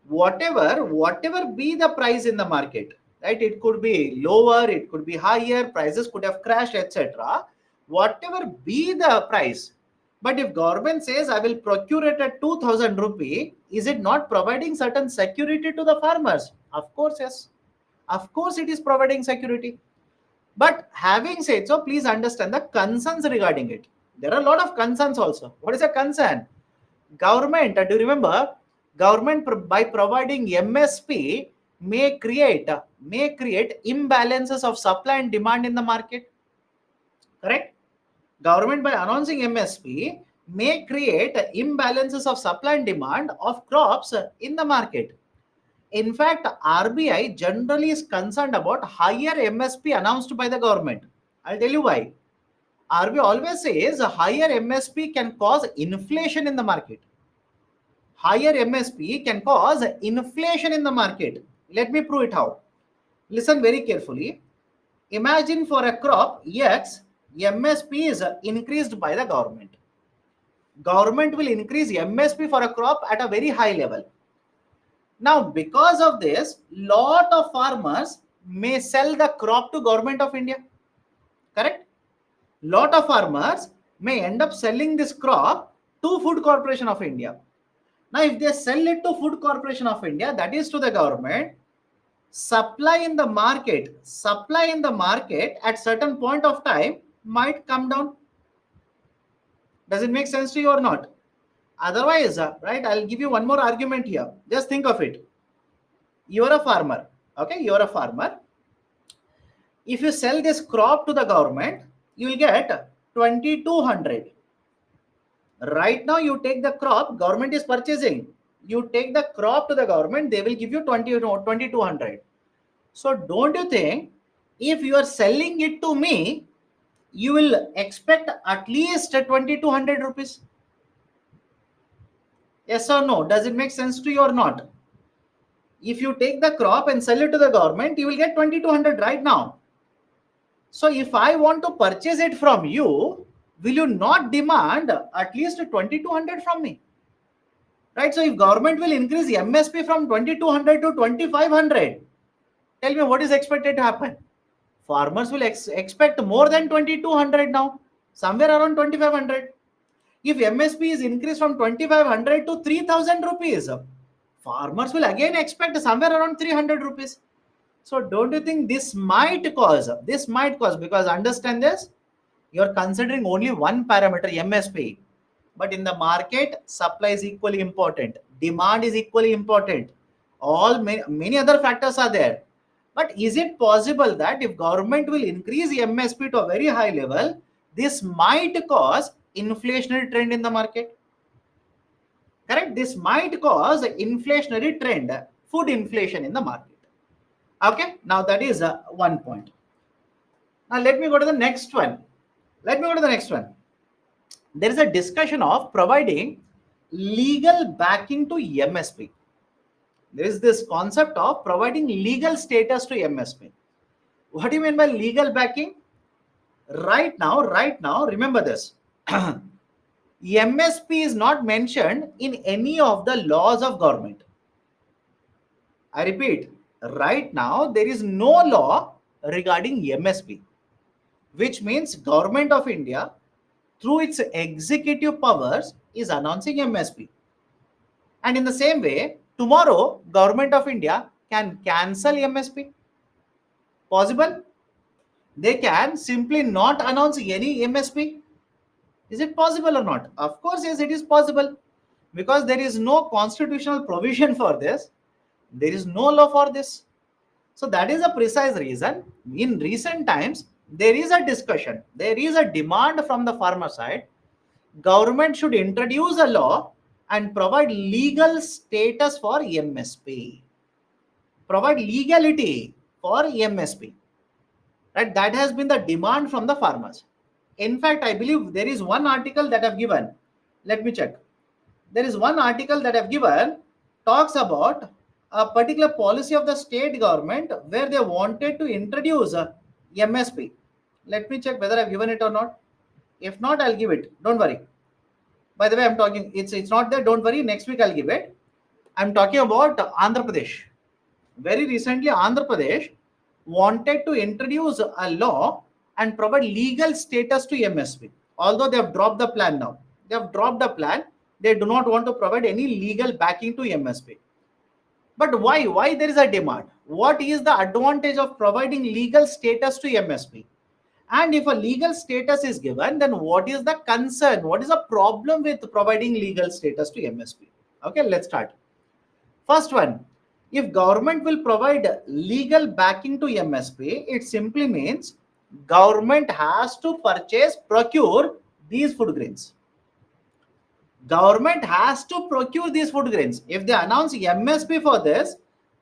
A: Whatever be the price in the market, right? It could be lower, it could be higher, prices could have crashed, etc. Whatever be the price, but if government says I will procure it at 2000 rupee, is it not providing certain security to the farmers? Of course, yes. Of course, it is providing security. But having said so, please understand the concerns regarding it. There are a lot of concerns also. What is a concern? Government, do you remember? Government by providing MSP may create imbalances of supply and demand in the market. Correct? Government by announcing MSP may create imbalances of supply and demand of crops in the market. In fact, RBI generally is concerned about higher MSP announced by the government. I'll tell you why. RBI always says a higher MSP can cause inflation in the market. Higher MSP can cause inflation in the market. Let me prove it how. Listen very carefully. Imagine for a crop X, MSP is increased by the government. Government will increase MSP for a crop at a very high level. Now, because of this, lot of farmers may sell the crop to government of India. Correct? Lot of farmers may end up selling this crop to Food Corporation of India. Now, if they sell it to Food Corporation of India, that is to the government, supply in the market at certain point of time might come down. Does it make sense to you or not? Otherwise, right, I'll give you one more argument here. Just think of it. You're a farmer. Okay, you're a farmer. If you sell this crop to the government, you will get 2200. Right now, you take the crop, government is purchasing. You take the crop to the government, they will give you 2200. So don't you think if you are selling it to me, you will expect at least 2200 rupees? Yes or no? Does it make sense to you or not? If you take the crop and sell it to the government, you will get 2200 right now. So if I want to purchase it from you, will you not demand at least 2200 from me? Right? So if government will increase MSP from 2200 to 2500, tell me what is expected to happen? Farmers will expect more than 2200 now, somewhere around 2500. If MSP is increased from 2500 to 3000 rupees, farmers will again expect somewhere around 300 rupees. So don't you think this might cause, because understand this, you're considering only one parameter, MSP. But in the market, supply is equally important. Demand is equally important. Many other factors are there. But is it possible that if government will increase MSP to a very high level, this might cause inflationary trend in the market? Correct? This might cause inflationary trend, food inflation in the market. Okay, now that is one point. Now let me go to the next one. There is a discussion of providing legal backing to MSP. There is this concept of providing legal status to MSP. What do you mean by legal backing? Right now, remember this. MSP is not mentioned in any of the laws of government. I repeat, right now there is no law regarding MSP, which means Government of India through its executive powers is announcing MSP. And in the same way, tomorrow Government of India can cancel MSP. Possible? They can simply not announce any MSP. Is it possible or not? Of course, yes, it is possible, because there is no constitutional provision for this. There is no law for this. So that is a precise reason. In recent times, there is a discussion, there is a demand from the farmer side. Government should introduce a law and provide legal status for MSP. Provide legality for MSP. Right? That has been the demand from the farmers. In fact, I believe there is one article that I've given. Let me check. There is one article that I've given talks about a particular policy of the state government where they wanted to introduce MSP. Let me check whether I've given it or not. If not, I'll give it. Don't worry. By the way, I'm talking. It's not there. Don't worry. Next week I'll give it. I'm talking about Andhra Pradesh. Very recently, Andhra Pradesh wanted to introduce a law and provide legal status to MSP. Although they have dropped the plan now. They have dropped the plan. They do not want to provide any legal backing to MSP. But why? Why there is a demand? What is the advantage of providing legal status to MSP? And if a legal status is given, then what is the concern? What is the problem with providing legal status to MSP? Okay, let's start. First one, if government will provide legal backing to MSP, it simply means government has to procure these food grains. Government has to procure these food grains. If they announce MSP for this,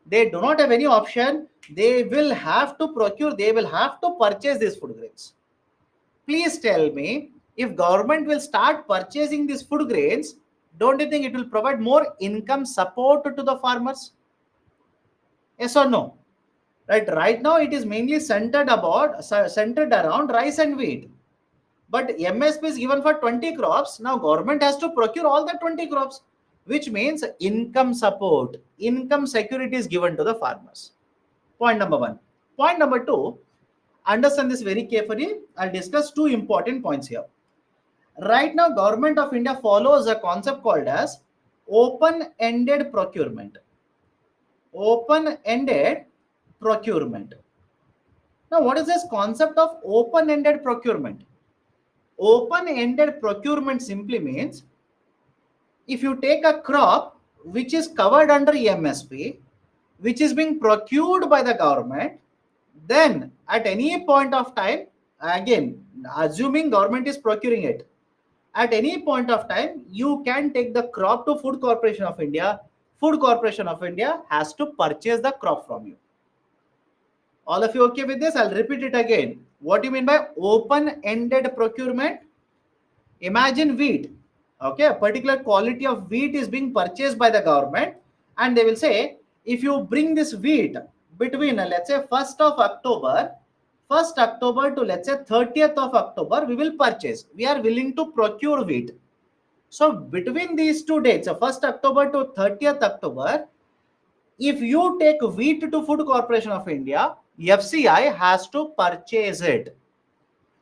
A: they do not have any option. They will have to procure, they will have to purchase these food grains. Please tell me, if government will start purchasing these food grains, don't you think it will provide more income support to the farmers? Yes or no? Right now it is mainly centered around rice and wheat. But MSP is given for 20 crops. Now government has to procure all the 20 crops, which means income support, income security is given to the farmers. Point number one. Point number two, understand this very carefully. I'll discuss two important points here. Right now, Government of India follows a concept called as open-ended procurement. Open-ended procurement. Now, what is this concept of open-ended procurement? Open-ended procurement simply means if you take a crop which is covered under MSP, which is being procured by the government, then at any point of time, again, assuming government is procuring it, at any point of time, you can take the crop to Food Corporation of India. Food Corporation of India has to purchase the crop from you. All of you okay with this? I'll repeat it again. What do you mean by open-ended procurement? Imagine wheat. Okay, a particular quality of wheat is being purchased by the government, and they will say, if you bring this wheat between, let's say, 1st of October, 1st October to, let's say, 30th of October, we will purchase. We are willing to procure wheat. So between these two dates, 1st October to 30th October, if you take wheat to Food Corporation of India, FCI has to purchase it.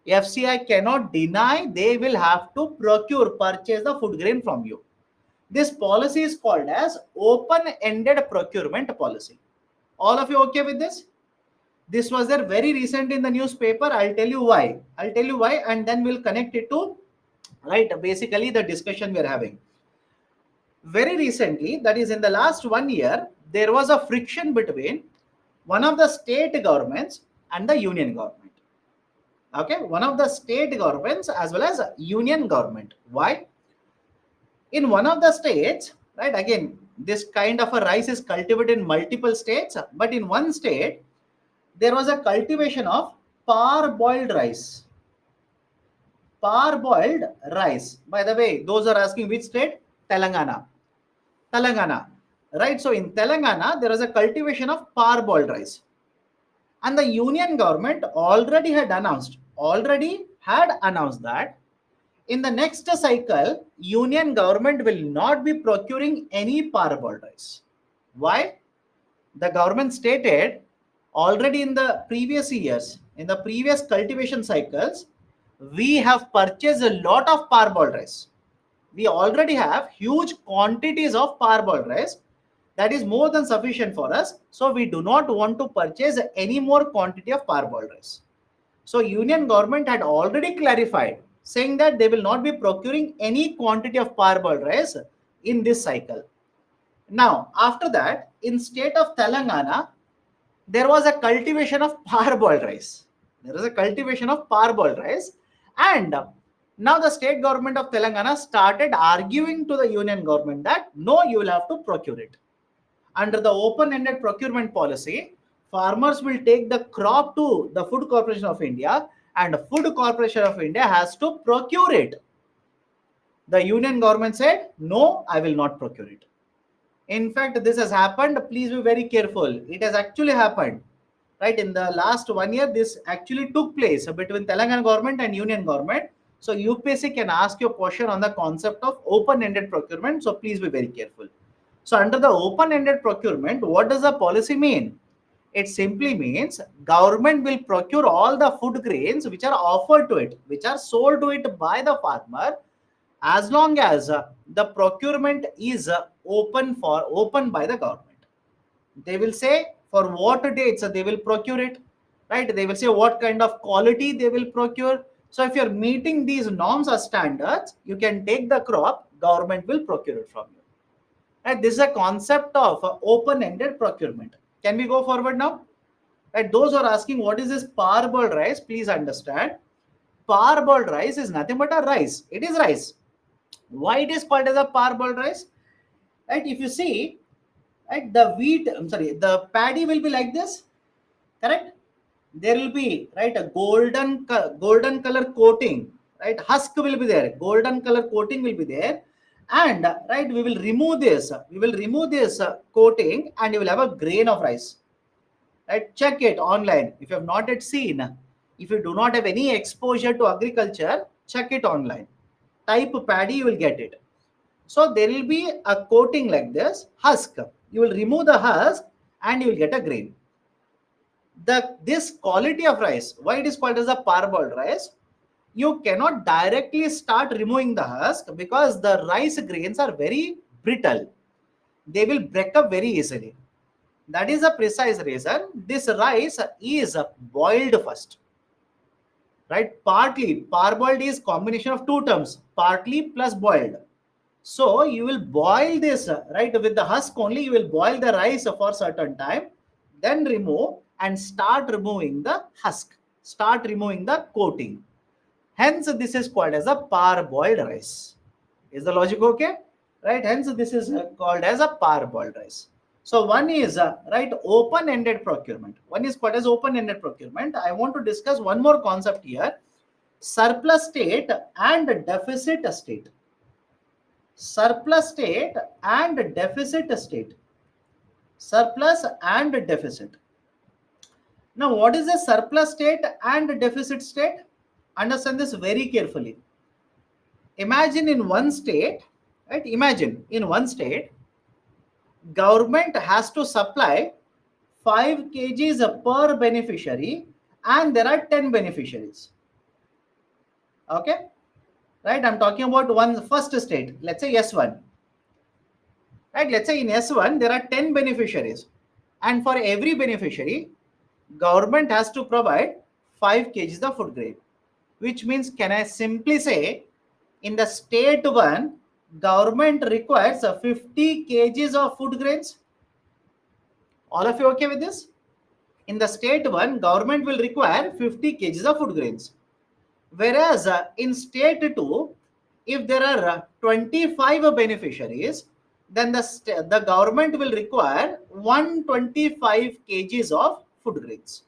A: FCI cannot deny, they will have to purchase the food grain from you. This policy is called as open-ended procurement policy. All of you okay with this? This was there very recent in the newspaper. I'll tell you why. And then we'll connect it to, basically the discussion we're having. Very recently, that is in the last 1 year, there was a friction between one of the state governments and the union government. Okay, one of the state governments as well as union government. Why? In one of the states, again, this kind of a rice is cultivated in multiple states, but in one state, there was a cultivation of parboiled rice. Parboiled rice. By the way, those are asking which state? Telangana. Telangana. Right? So in Telangana, there is a cultivation of parboiled rice. And the union government already had announced that in the next cycle, union government will not be procuring any parboiled rice. Why? The government stated already in the previous years, in the previous cultivation cycles, we have purchased a lot of parboiled rice. We already have huge quantities of parboiled rice that is more than sufficient for us. So we do not want to purchase any more quantity of parboiled rice. So union government had already clarified saying that they will not be procuring any quantity of parboiled rice in this cycle. Now, after that, in state of Telangana, there was a cultivation of parboiled rice. There was a cultivation of parboiled rice. And now the state government of Telangana started arguing to the union government that no, you will have to procure it. Under the open-ended procurement policy, farmers will take the crop to the Food Corporation of India, and Food Corporation of India has to procure it. The union government said, no, I will not procure it. In fact, this has happened. Please be very careful. It has actually happened. Right, in the last 1 year, this actually took place between Telangana government and union government. So UPSC can ask you a question on the concept of open-ended procurement. So please be very careful. So under the open-ended procurement, what does the policy mean? It simply means government will procure all the food grains which are offered to it, which are sold to it by the farmer, as long as the procurement is open by the government. They will say for what dates they will procure it, right? They will say what kind of quality they will procure. So if you're meeting these norms or standards, you can take the crop, government will procure it from you. Right? This is a concept of open-ended procurement. Can we go forward now? Right? Those who are asking what is this parboiled rice, please understand. Parboiled rice is nothing but a rice. It is rice. Why it is called as a parboiled rice? Right? If you see, right, the paddy will be like this, correct? There will be, right, a golden color coating, right? Husk will be there, golden color coating will be there, and right, we will remove this coating, and you will have a grain of rice. Right? Check it online. If you have not yet seen, if you do not have any exposure to agriculture, check it online. Type paddy, you will get it. So there will be a coating like this, husk. You will remove the husk and you will get a grain. This quality of rice, why it is called as a parboiled rice? You cannot directly start removing the husk because the rice grains are very brittle. They will break up very easily. That is a precise reason this rice is boiled first. Right? Partly, parboiled is combination of two terms, partly plus boiled. So you will boil this, right, with the husk only. You will boil the rice for a certain time, then remove and start removing the husk, start removing the coating. Hence, this is called as a parboiled rice. Is the logic okay? Right? Hence, this is called as a parboiled rice. So one is right, open-ended procurement. One is called as open-ended procurement. I want to discuss one more concept here: surplus state and deficit state. Surplus state and deficit state. Surplus and deficit. Now, what is a surplus state and deficit state? Understand this very carefully. Imagine in one state, right? Imagine in one state, government has to supply 5 kgs per beneficiary, and there are 10 beneficiaries. Okay, right? I'm talking about one first state. Let's say S1. Right? Let's say in S1 there are 10 beneficiaries, and for every beneficiary, government has to provide 5 kgs of food grain, which means, can I simply say, in the state 1, government requires 50 kgs of food grains? All of you okay with this? In the state 1, government will require 50 kgs of food grains. Whereas in state 2, if there are 25 beneficiaries, then the government will require 125 kgs of food grains.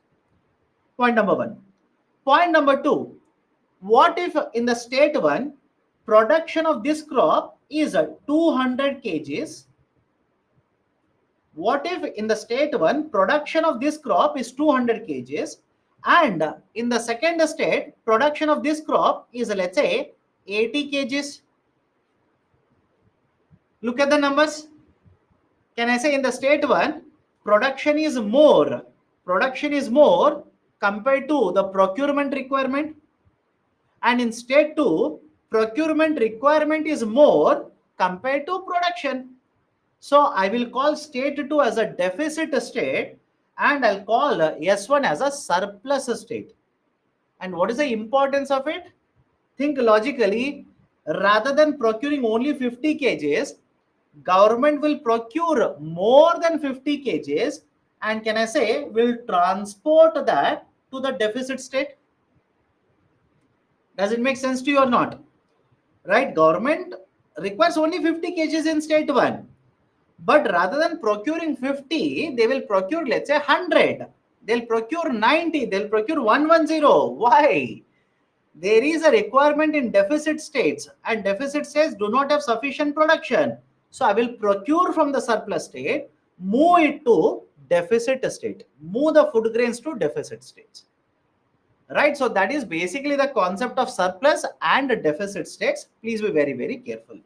A: Point number 1. Point number 2, what if in the state 1, production of this crop is 200 kgs, what if in the state 1 production of this crop is 200 kgs and in the second state production of this crop is, let's say, 80 kgs? Look at the numbers. Can I say in the state 1 production is more compared to the procurement requirement, and in state 2 procurement requirement is more compared to production. So I will call state 2 as a deficit state and I'll call S1 as a surplus state. And what is the importance of it? Think logically. Rather than procuring only 50 kgs, government will procure more than 50 kgs and, can I say, will transport that to the deficit state. Does it make sense to you or not? Right? Government requires only 50 kgs in state 1. But rather than procuring 50, they will procure, let's say, 100. They'll procure 90. They'll procure 110. Why? There is a requirement in deficit states, and deficit states do not have sufficient production. So I will procure from the surplus state, move it to deficit state, move the food grains to deficit states. Right? So that is basically the concept of surplus and deficit states. Please be very, very careful.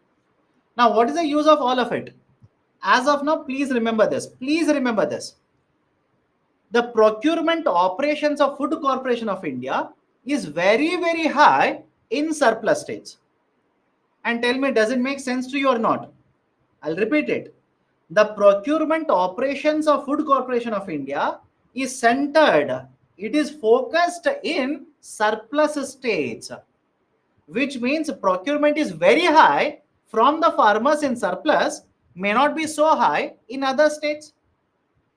A: Now, what is the use of all of it? As of now, please remember this. Please remember this. The procurement operations of Food Corporation of India is very, very high in surplus states. And tell me, does it make sense to you or not? I'll repeat it. The procurement operations of Food Corporation of India is centered. It is focused in surplus states, which means procurement is very high from the farmers in surplus, may not be so high in other states.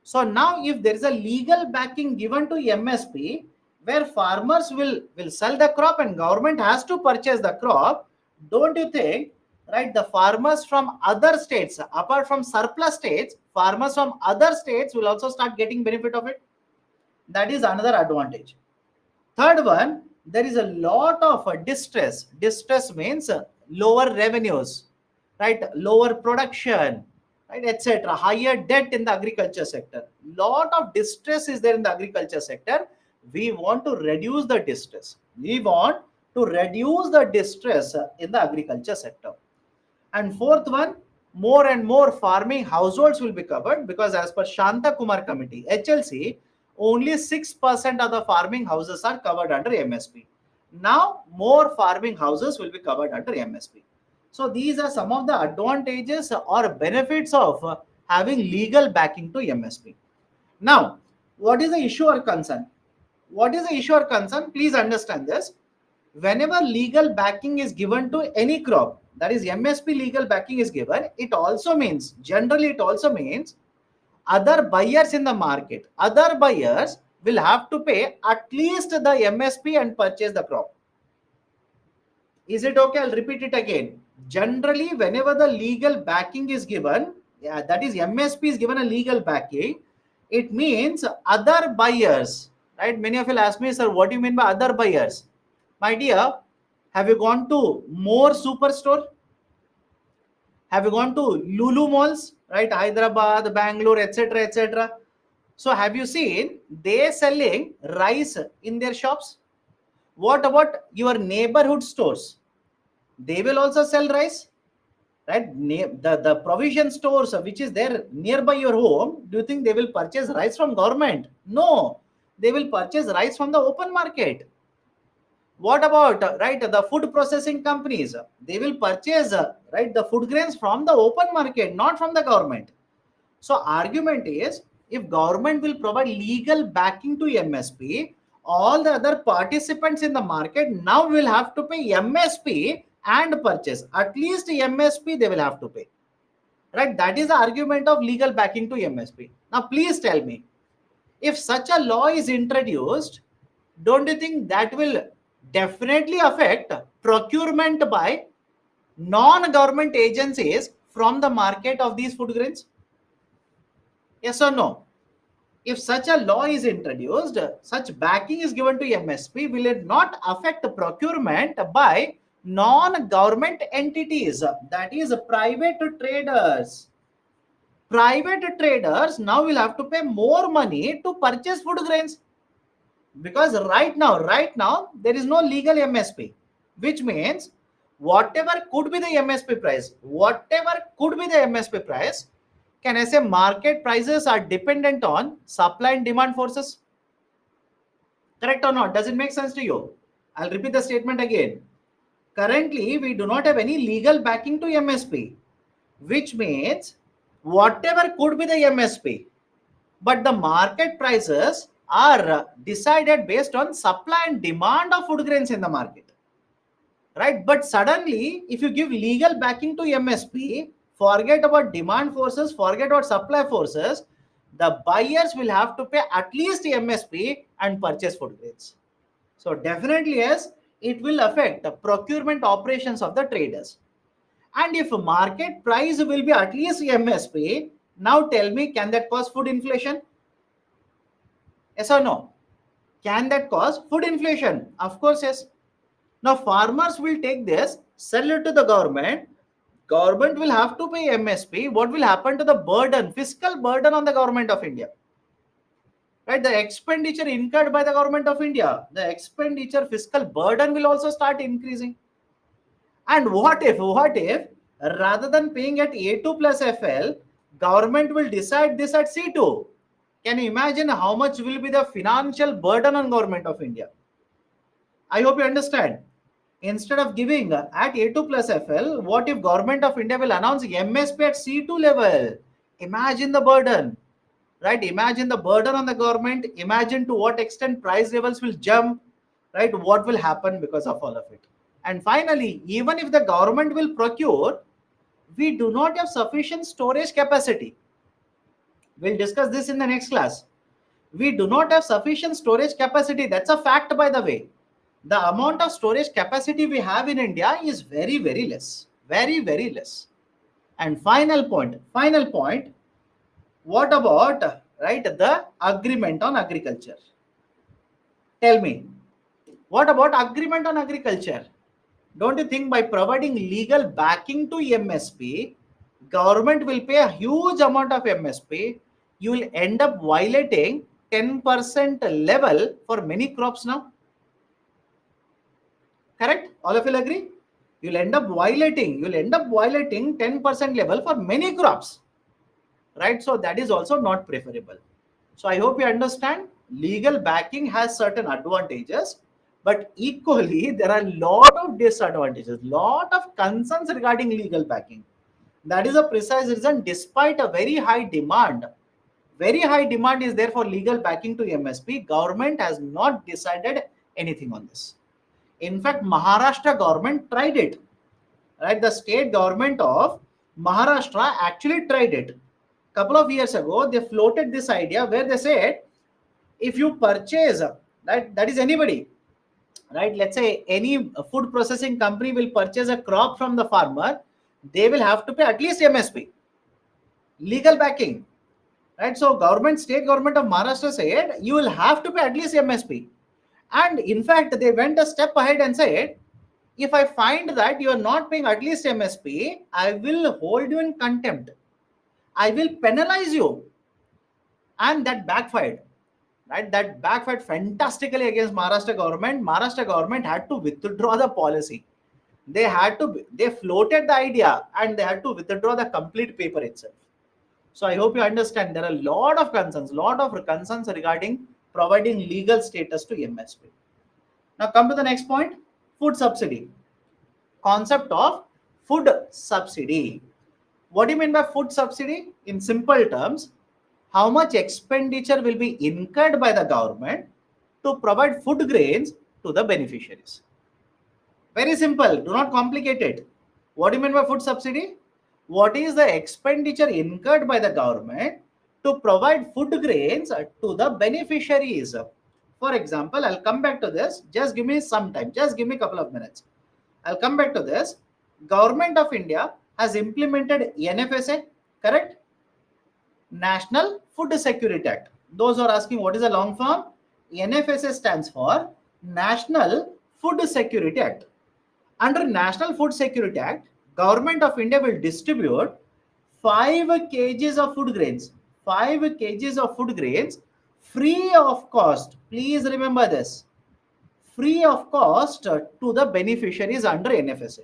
A: So now if there is a legal backing given to MSP, where farmers will sell the crop and government has to purchase the crop, don't you think, right, the farmers from other states, apart from surplus states, farmers from other states will also start getting benefit of it? That is another advantage. Third one, there is a lot of distress. Distress means lower revenues, right? Lower production, right, etc. Higher debt in the agriculture sector. Lot of distress is there in the agriculture sector. We want to reduce the distress. We want to reduce the distress in the agriculture sector. And fourth one, more and more farming households will be covered, because as per Shanta Kumar Committee, HLC, only 6% of the farming houses are covered under MSP. Now, more farming houses will be covered under MSP. So, these are some of the advantages or benefits of having legal backing to MSP. Now, what is the issue or concern? What is the issue or concern? Please understand this. Whenever legal backing is given to any crop, that is MSP legal backing is given, it also means, generally it also means, other buyers in the market, other buyers will have to pay at least the MSP and purchase the crop. Is it okay? I'll repeat it again. Generally, whenever the legal backing is given, that is MSP is given a legal backing, it means other buyers, right? Many of you ask me, sir, what do you mean by other buyers? My dear, have you gone to more superstore? Have you gone to Lulu malls, right? Hyderabad, Bangalore, etc., etc. So have you seen they selling rice in their shops? What about your neighborhood stores? They will also sell rice, right? The provision stores which is there nearby your home, do you think they will purchase rice from government? No, they will purchase rice from the open market. What about right, the food processing companies? They will purchase right, the food grains from the open market, not from the government. So argument is, if government will provide legal backing to MSP, all the other participants in the market now will have to pay MSP and purchase. At least MSP they will have to pay. Right? That is the argument of legal backing to MSP. Now please tell me, if such a law is introduced, don't you think that will definitely affect procurement by non-government agencies from the market of these food grains? Yes or no? If such a law is introduced, such backing is given to MSP, will it not affect procurement by Non-government entities, that is private traders. Private traders now will have to pay more money to purchase food grains, because right now there is no legal MSP, which means whatever could be the MSP price, can I say market prices are dependent on supply and demand forces? Correct or not? Does it make sense to you? I'll repeat the statement again. Currently, we do not have any legal backing to MSP, which means whatever could be the MSP, but the market prices are decided based on supply and demand of food grains in the market, right? But suddenly, if you give legal backing to MSP, forget about demand forces, forget about supply forces, the buyers will have to pay at least MSP and purchase food grains. So definitely, yes, it will affect the procurement operations of the traders. And if market price will be at least MSP, now tell me, can that cause food inflation? Yes or no? Can that cause food inflation? Of course, yes. Now farmers will take this, sell it to the government. Government will have to pay MSP. What will happen to the burden, fiscal burden on the government of India? Right, the expenditure incurred by the government of India, the expenditure fiscal burden will also start increasing. And what if rather than paying at A2 plus FL, government will decide this at C2? Can you imagine how much will be the financial burden on government of India? I hope you understand. Instead of giving at A2 plus FL, what if government of India will announce MSP at C2 level? Imagine the burden, right? Imagine the burden on the government. Imagine to what extent price levels will jump, right? What will happen because of all of it? And finally, even if the government will procure, we do not have sufficient storage capacity. We'll discuss this in the next class. We do not have sufficient storage capacity. That's a fact, by the way. The amount of storage capacity we have in India is very, very less. Very, very less. And final point, what about, right, the agreement on agriculture? Tell me, what about agreement on agriculture? Don't you think by providing legal backing to MSP, government will pay a huge amount of MSP, you will end up violating 10% level for many crops now? Correct? All of you will agree? You'll end up violating 10% level for many crops, right? So that is also not preferable. So I hope you understand, legal backing has certain advantages, but equally there are a lot of disadvantages, lot of concerns regarding legal backing. That is a precise reason, despite a very high demand is there for legal backing to MSP, government has not decided anything on this. In fact, Maharashtra government tried it, right? The state government of Maharashtra actually tried it. Couple of years ago, they floated this idea where they said, if you purchase, right, that is anybody, right? Let's say any food processing company will purchase a crop from the farmer, they will have to pay at least MSP, legal backing, right? So state government of Maharashtra said you will have to pay at least MSP. And in fact, they went a step ahead and said, if I find that you are not paying at least MSP, I will hold you in contempt. I will penalize you. And that backfired, right? That backfired fantastically against Maharashtra government. Maharashtra government had to withdraw the policy. They floated the idea and they had to withdraw the complete paper itself. So I hope you understand there are a lot of concerns regarding providing legal status to MSP. Now come to the next point, food subsidy. Concept of food subsidy. What do you mean by food subsidy? In simple terms, how much expenditure will be incurred by the government to provide food grains to the beneficiaries. Very simple, do not complicate it. What do you mean by food subsidy? What is the expenditure incurred by the government to provide food grains to the beneficiaries? For example, I'll come back to this. Just give me some time. Just give me a couple of minutes. I'll come back to this. Government of India has implemented NFSA, correct? National Food Security Act. Those who are asking what is the long form, NFSA stands for National Food Security Act. Under National Food Security Act, Government of India will distribute 5 kgs of food grains, 5 kgs of food grains free of cost. Please remember this, free of cost to the beneficiaries under NFSA.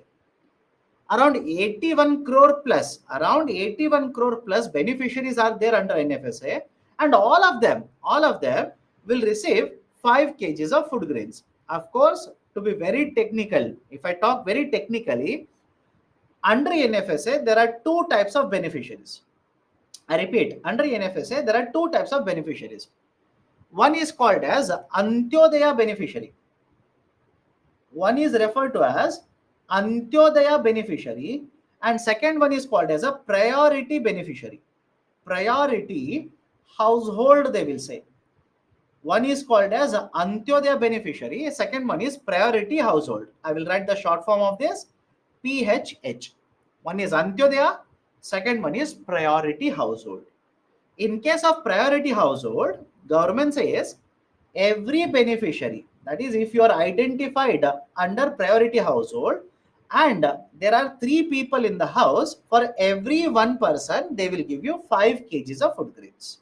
A: Around 81 crore plus, around 81 crore plus beneficiaries are there under NFSA, and all of them will receive 5 kgs of food grains. Of course, to be very technical, if I talk very technically, under NFSA there are two types of beneficiaries. I repeat, under NFSA there are two types of beneficiaries. One is called as Antyodaya beneficiary. One is referred to as Antyodaya beneficiary, and second one is called as a priority beneficiary. Priority household, they will say. One is called as Antyodaya beneficiary, second one is priority household. I will write the short form of this, PHH. One is Antyodaya, second one is priority household. In case of priority household, government says every beneficiary, that is if you are identified under priority household and there are 3 people in the house, for every one person they will give you 5 kgs of food grains.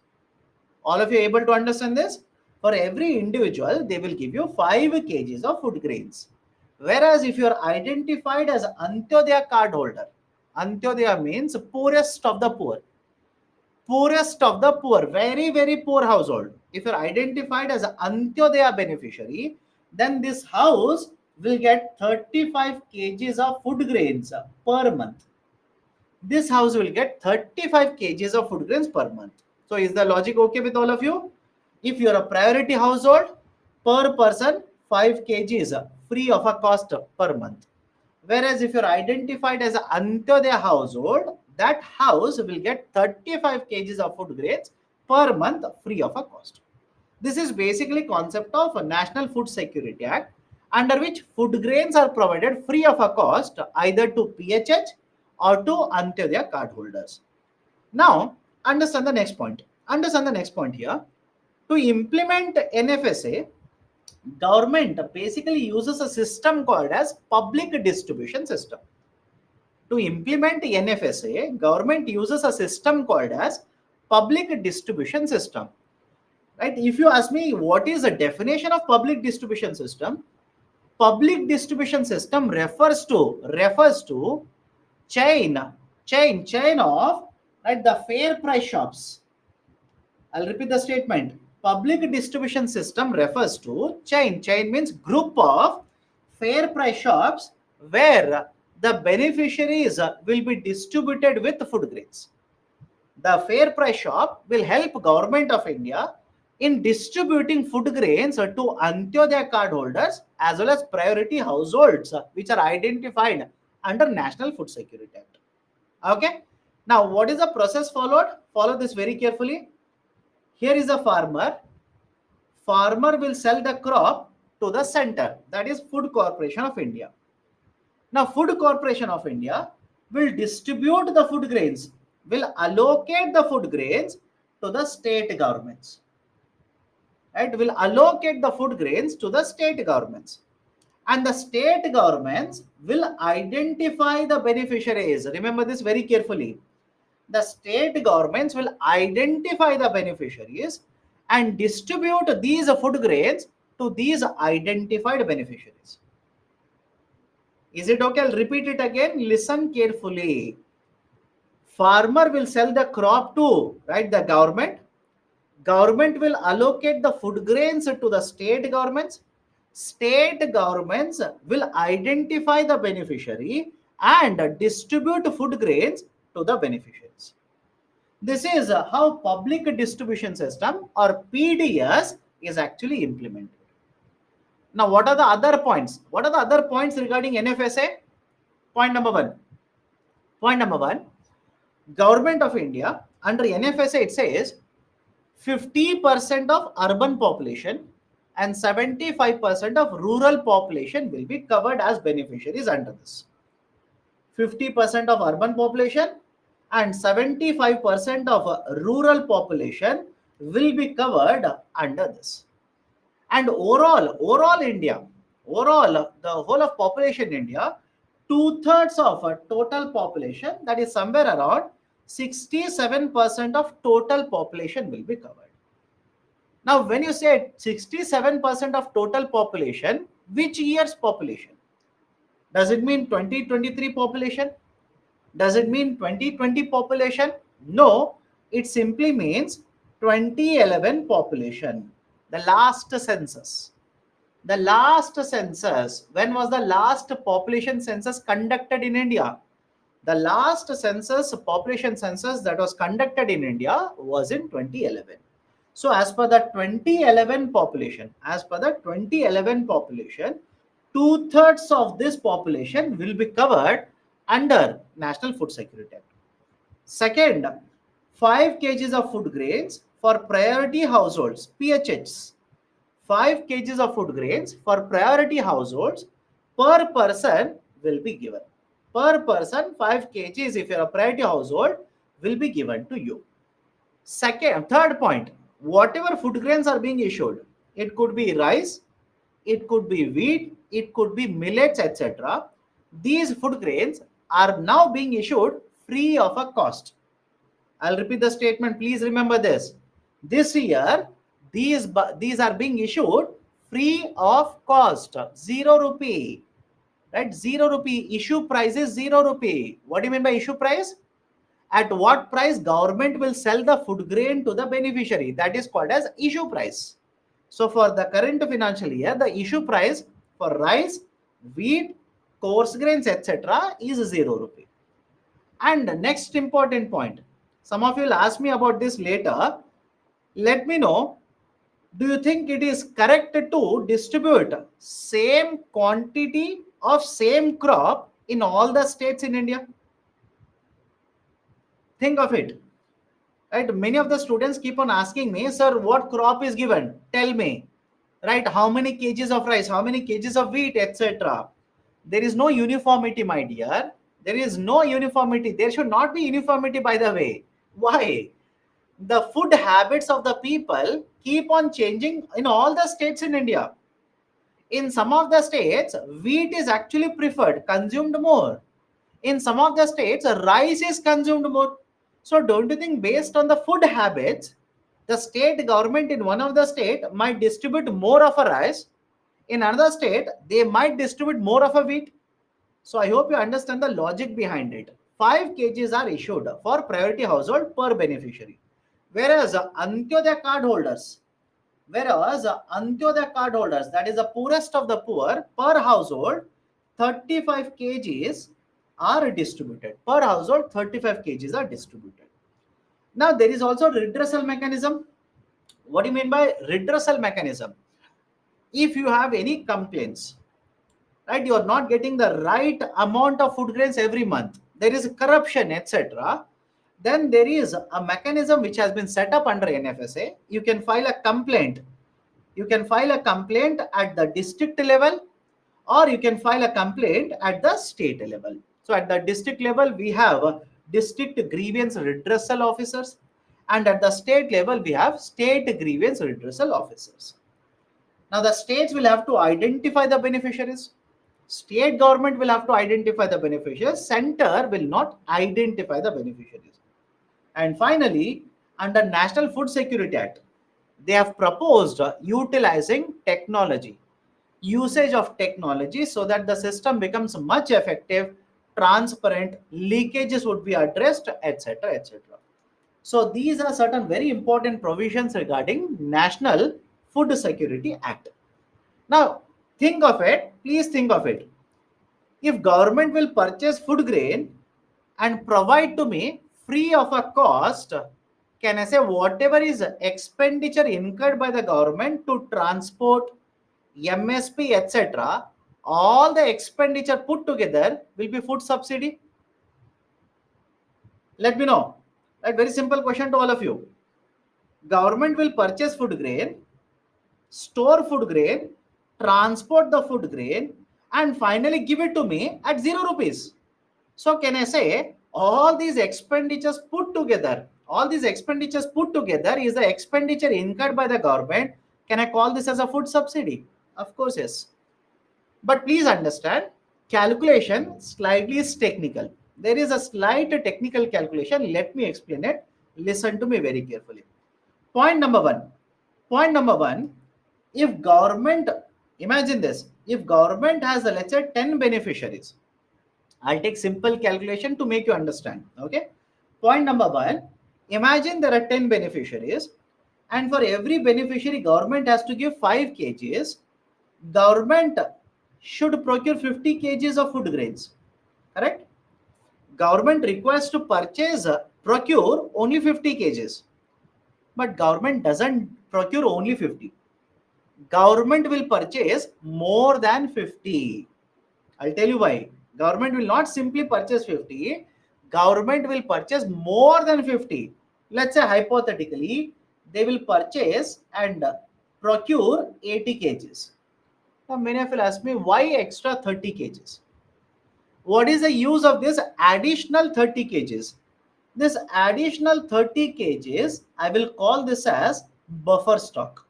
A: All of you able to understand this? For every individual they will give you 5 kgs of food grains. Whereas if you are identified as Antyodaya card holder, Antyodaya means poorest of the poor, poorest of the poor, very, very poor household. If you're identified as an Antyodaya beneficiary, then this house will get 35 kgs of food grains per month. This house will get 35 kgs of food grains per month. So is the logic okay with all of you? If you're a priority household, per person 5 kgs free of a cost per month. Whereas if you're identified as an Antyodaya household, that house will get 35 kgs of food grains per month free of a cost. This is basically concept of a National Food Security Act, under which food grains are provided free of a cost either to PHH or to Antyodaya card holders. Now, understand the next point. Understand the next point here. To implement NFSA, government basically uses a system called as public distribution system. To implement NFSA, government uses a system called as public distribution system. Right? If you ask me what is the definition of public distribution system, public distribution system refers to chain of, right, the fair price shops. I'll repeat the statement. Public distribution system refers to chain. Chain means group of fair price shops where the beneficiaries will be distributed with food grains. The fair price shop will help Government of India in distributing food grains to Antyodaya card holders as well as priority households which are identified under National Food Security Act. Okay. Now, what is the process followed? Follow this very carefully. Here is a farmer. Farmer will sell the crop to the center, that is Food Corporation of India. Now, Food Corporation of India will distribute the food grains, will allocate the food grains to the state governments. Right? Will allocate the food grains to the state governments. And the state governments will identify the beneficiaries. Remember this very carefully. The state governments will identify the beneficiaries and distribute these food grains to these identified beneficiaries. Is it okay? I'll repeat it again. Listen carefully. Farmer will sell the crop to, right, the government. Government will allocate the food grains to the state governments. State governments will identify the beneficiary and distribute food grains to the beneficiaries. This is how public distribution system or PDS is actually implemented. Now, what are the other points? What are the other points regarding NFSA? Point number one. Point number one. Government of India under NFSA, it says 50% of urban population and 75% of rural population will be covered as beneficiaries under this. 50% of urban population and 75% of rural population will be covered under this. And overall India, the whole of population in India 2/3 of a total population, that is somewhere around 67% of total population will be covered. Now, when you say 67% of total population, which year's population? Does it mean 2023 population? Does it mean 2020 population? No, it simply means 2011 population, the last census. The last census, when was the last population census conducted in India? The last census, population census that was conducted in India was in 2011. So as per the 2011 population, 2/3 of this population will be covered under National Food Security Act. Second, 5 kgs of food grains for priority households, PHHs. 5 kgs of food grains for priority households per person will be given. Per person, 5 kgs, if you're a priority household, will be given to you. Third point, whatever food grains are being issued, it could be rice, it could be wheat, it could be millets, etc. These food grains are now being issued free of a cost. I'll repeat the statement. Please remember this. This year, these are being issued free of cost. 0 rupee. Right? 0 rupee. Issue price is 0 rupee. What do you mean by issue price? At what price government will sell the food grain to the beneficiary? That is called as issue price. So for the current financial year, the issue price for rice, wheat, coarse grains, etc. is 0 rupee. And the next important point, some of you will ask me about this later. Let me know, do you think it is correct to distribute same quantity of same crop in all the states in India? Think of it. Right? Many of the students keep on asking me, sir, what crop is given? Tell me. Right? How many kgs of rice? How many kgs of wheat, etc. There is no uniformity, my dear. There is no uniformity. There should not be uniformity, by the way. Why? The food habits of the people keep on changing in all the states in India. In some of the states, wheat is actually preferred, consumed more. In some of the states, rice is consumed more. So don't you think based on the food habits, the state government in one of the state might distribute more of a rice, in another state, they might distribute more of a wheat. So I hope you understand the logic behind it. 5 kgs are issued for priority household per beneficiary. Whereas Antyodaya card holders, that is the poorest of the poor, per household, 35 kgs are distributed. Per household, 35 kgs are distributed. Now, there is also redressal mechanism. What do you mean by redressal mechanism? If you have any complaints, right, you are not getting the right amount of food grains every month, there is corruption, etc., then there is a mechanism which has been set up under NFSA. You can file a complaint. You can file a complaint at the district level, or you can file a complaint at the state level. So at the district level, we have district grievance redressal officers, and at the state level, we have state grievance redressal officers. Now the states will have to identify the beneficiaries. State government will have to identify the beneficiaries. Center will not identify the beneficiaries. And finally, under National Food Security Act, they have proposed utilizing technology, usage of technology, so that the system becomes much effective, transparent, leakages would be addressed, etc., etc. So these are certain very important provisions regarding National Food Security Act. Now, think of it, please think of it. If government will purchase food grain and provide to me free of a cost, can I say whatever is expenditure incurred by the government to transport, MSP, etc., all the expenditure put together will be food subsidy? Let me know. A very simple question to all of you. Government will purchase food grain, store food grain, transport the food grain, and finally give it to me at 0 rupees. So can I say all these expenditures put together, is the expenditure incurred by the government? Can I call this as a food subsidy? Of course, yes. But please understand, calculation slightly is technical. There is a slight technical calculation. Let me explain it. Listen to me very carefully. Point number one. Point number one. If government, imagine this, if government has, let's say, 10 beneficiaries, I'll take simple calculation to make you understand. Okay. Point number one. Imagine there are 10 beneficiaries, and for every beneficiary, government has to give 5 kgs. Government should procure 50 kgs of food grains. Correct? Government requires to procure only 50 kgs, but government doesn't procure only 50. Government will purchase more than 50. I'll tell you why. Government will not simply purchase 50. Government will purchase more than 50. Let's say hypothetically, they will purchase and procure 80 kgs. Now many of you ask me, why extra 30 kgs? What is the use of this additional 30 kgs? This additional 30 kgs, I will call this as buffer stock.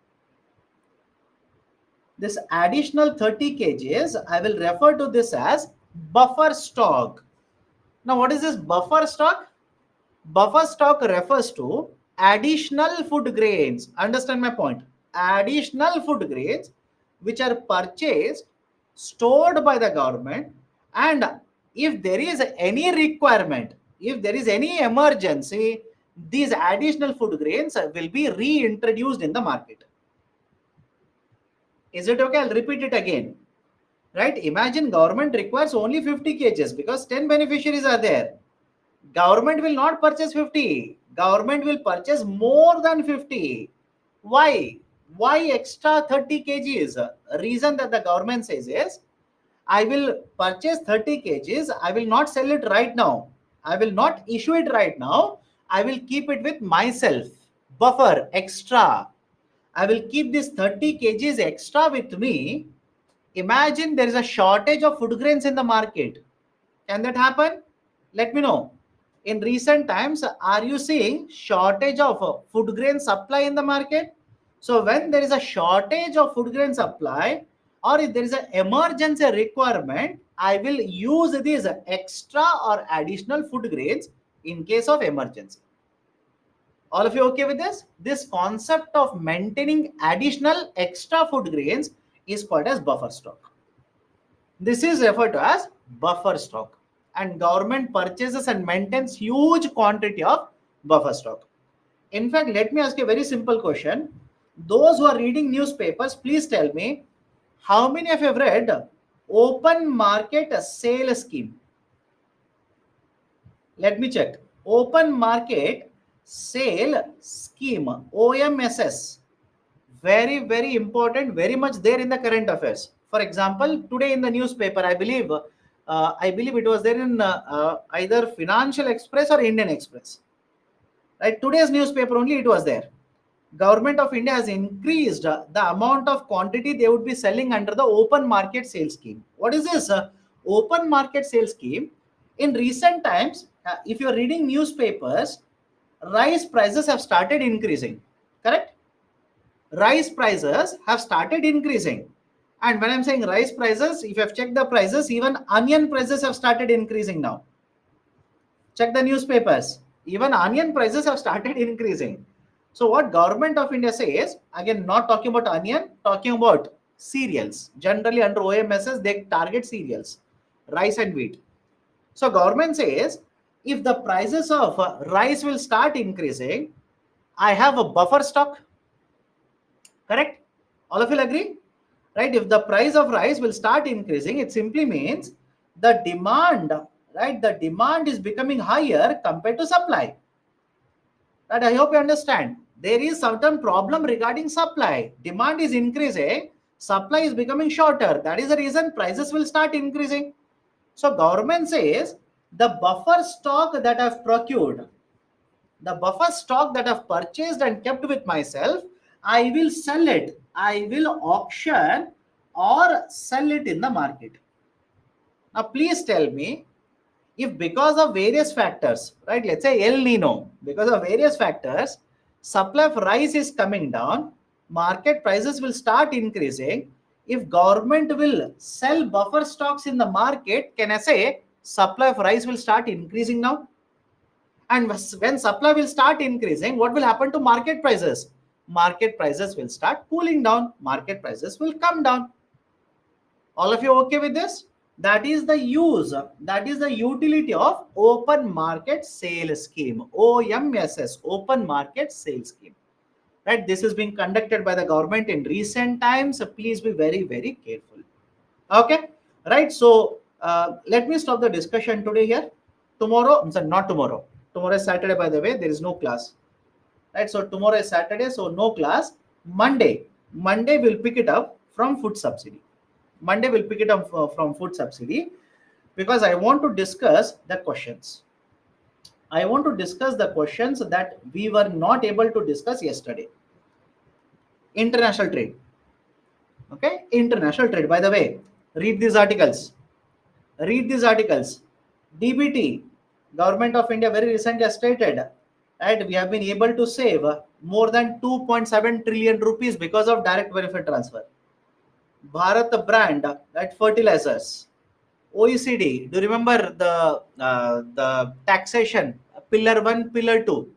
A: This additional 30 kgs, I will refer to this as buffer stock. Now, what is this buffer stock? Buffer stock refers to additional food grains. Understand my point? Additional food grains which are purchased, stored by the government, and if there is any requirement, if there is any emergency, these additional food grains will be reintroduced in the market. Is it okay? I'll repeat it again. Right? Imagine government requires only 50 kgs because 10 beneficiaries are there. Government will not purchase 50. Government will purchase more than 50. Why? Why extra 30 kgs? Reason that the government says is, I will purchase 30 kgs. I will not sell it right now. I will not issue it right now. I will keep it with myself. Buffer, extra. I will keep this 30 kgs extra with me. Imagine there is a shortage of food grains in the market. Can that happen? Let me know. In recent times, are you seeing shortage of food grain supply in the market? So when there is a shortage of food grain supply, or if there is an emergency requirement, I will use these extra or additional food grains in case of emergency. All of you okay with this? This concept of maintaining additional extra food grains is called as buffer stock. This is referred to as buffer stock, and government purchases and maintains huge quantity of buffer stock. In fact, let me ask you a very simple question. Those who are reading newspapers, please tell me, how many of you have read open market sale scheme? Let me check. Open market sale scheme, OMSS. Very, very important, very much there in the current affairs. For example, today in the newspaper, I believe it was there in either Financial Express or Indian Express. Right, today's newspaper only it was there. Government of India has increased the amount of quantity they would be selling under the open market sales scheme. What is this open market sales scheme? In recent times, if you are reading newspapers, rice prices have started increasing. Correct? Rice prices have started increasing. And when I'm saying rice prices, if you have checked the prices, even onion prices have started increasing now. Check the newspapers. Even onion prices have started increasing. So what government of India says, again, not talking about onion, talking about cereals. Generally under OMSS, they target cereals, rice and wheat. So government says, if the prices of rice will start increasing, I have a buffer stock. Correct? All of you agree? Right? If the price of rice will start increasing, it simply means the demand, right? The demand is becoming higher compared to supply. Right? I hope you understand. There is certain problem regarding supply. Demand is increasing, supply is becoming shorter. That is the reason prices will start increasing. So government says the buffer stock that I've procured, the buffer stock that I've purchased and kept with myself, I will sell it. I will auction or sell it in the market. Now, please tell me, if because of various factors, right, let's say El Nino, because of various factors, supply of rice is coming down, market prices will start increasing. If government will sell buffer stocks in the market, can I say supply of rice will start increasing now? And when supply will start increasing, what will happen to market prices? Market prices will start cooling down. Market prices will come down. All of you okay with this? That is the use, that is the utility of open market sale scheme. OMSS, open market sale scheme. Right? This is being conducted by the government in recent times. So please be very, very careful. Okay, right? So let me stop the discussion today here. Tomorrow, sorry, not tomorrow. Tomorrow is Saturday, by the way. There is no class. Right? So tomorrow is Saturday, so no class. Monday we'll pick it up from food subsidy. Monday we'll pick it up from food subsidy because I want to discuss the questions. I want to discuss the questions that we were not able to discuss yesterday. International trade. Okay, international trade. By the way, read these articles. Read these articles. DBT, Government of India very recently has stated, right, we have been able to save more than 2.7 trillion rupees because of direct benefit transfer. Bharat brand, that fertilizers. OECD, do you remember the taxation, pillar 1, pillar 2,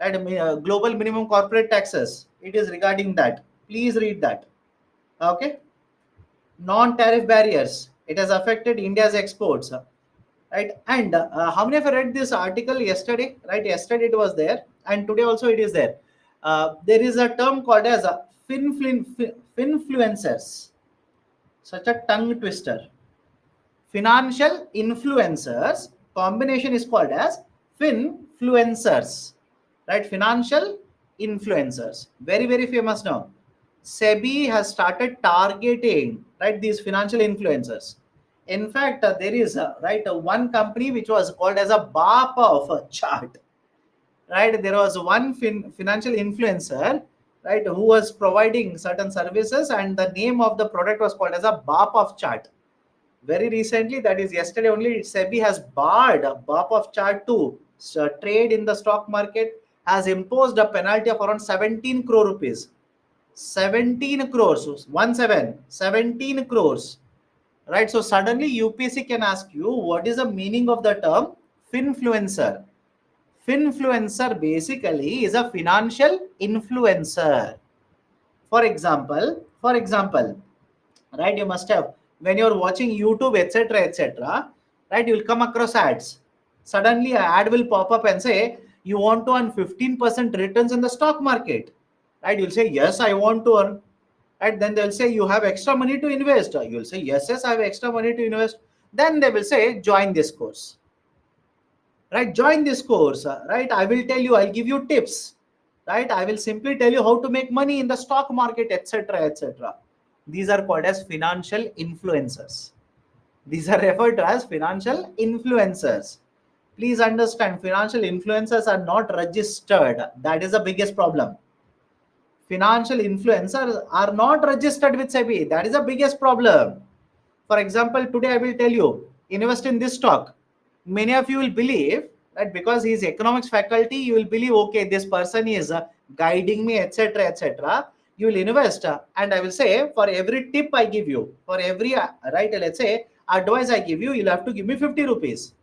A: right, global minimum corporate taxes? It is regarding that. Please read that. Okay. Non-tariff barriers. It has affected India's exports. Right, and how many of you read this article yesterday? Right, yesterday it was there, and today also it is there. There is a term called as a finfluencers. Such a tongue twister. Financial influencers, combination is called as finfluencers. Right, financial influencers, very, very famous now. SEBI has started targeting, right, these financial influencers. In fact, there is one company which was called as a BAPA of a chart. Right, there was one financial influencer, right, who was providing certain services, and the name of the product was called as a BAPA of chart. Very recently, that is yesterday only, SEBI has barred BAPA of chart to trade in the stock market, has imposed a penalty of around 17 crore rupees. 17 crores, 17 crores. Right, so suddenly UPSC can ask you what is the meaning of the term finfluencer. Finfluencer basically is a financial influencer. For example, right, you must have, when you're watching YouTube, etc., etc., right, you'll come across ads. Suddenly an ad will pop up and say you want to earn 15% returns in the stock market. Right, you'll say yes, I want to earn. And then they'll say you have extra money to invest. You'll say yes, yes, I have extra money to invest. Then they will say join this course. Right, join this course. Right, I will tell you, I'll give you tips. Right, I will simply tell you how to make money in the stock market, etc., etc. These are called as financial influencers. These are referred to as financial influencers. Please understand, financial influencers are not registered. That is the biggest problem. Financial influencers are not registered with SEBI. That is the biggest problem. For example, today I will tell you, invest in this stock. Many of you will believe that because he is economics faculty, you will believe, okay, this person is guiding me, etc., etc. You will invest, and I will say, for every tip I give you, for every right, let's say advice I give you, you'll have to give me 50 rupees.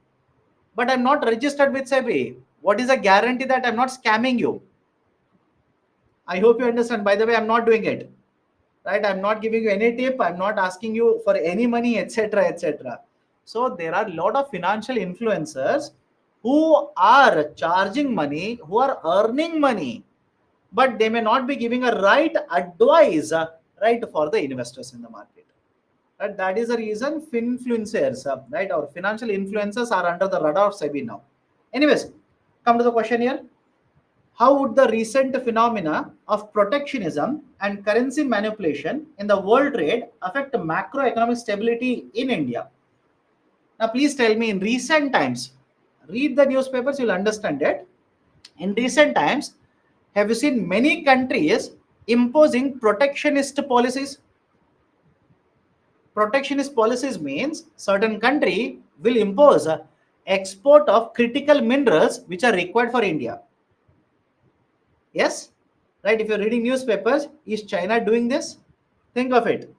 A: But I'm not registered with SEBI. What is the guarantee that I'm not scamming you? I hope you understand. By the way, I'm not doing it. Right, I'm not giving you any tip, I'm not asking you for any money, etc., etc. So there are a lot of financial influencers who are charging money, who are earning money, but they may not be giving a right advice, right, for the investors in the market. Right, that is the reason finfluencers, right, or financial influencers are under the radar of SEBI now. Anyways, come to the question here. How would the recent phenomena of protectionism and currency manipulation in the world trade affect macroeconomic stability in India? Now, please tell me, in recent times, read the newspapers, you'll understand it. In recent times, have you seen many countries imposing protectionist policies? Protectionist policies means certain country will impose export of critical minerals which are required for India. Yes, right. If you're reading newspapers, is China doing this? Think of it.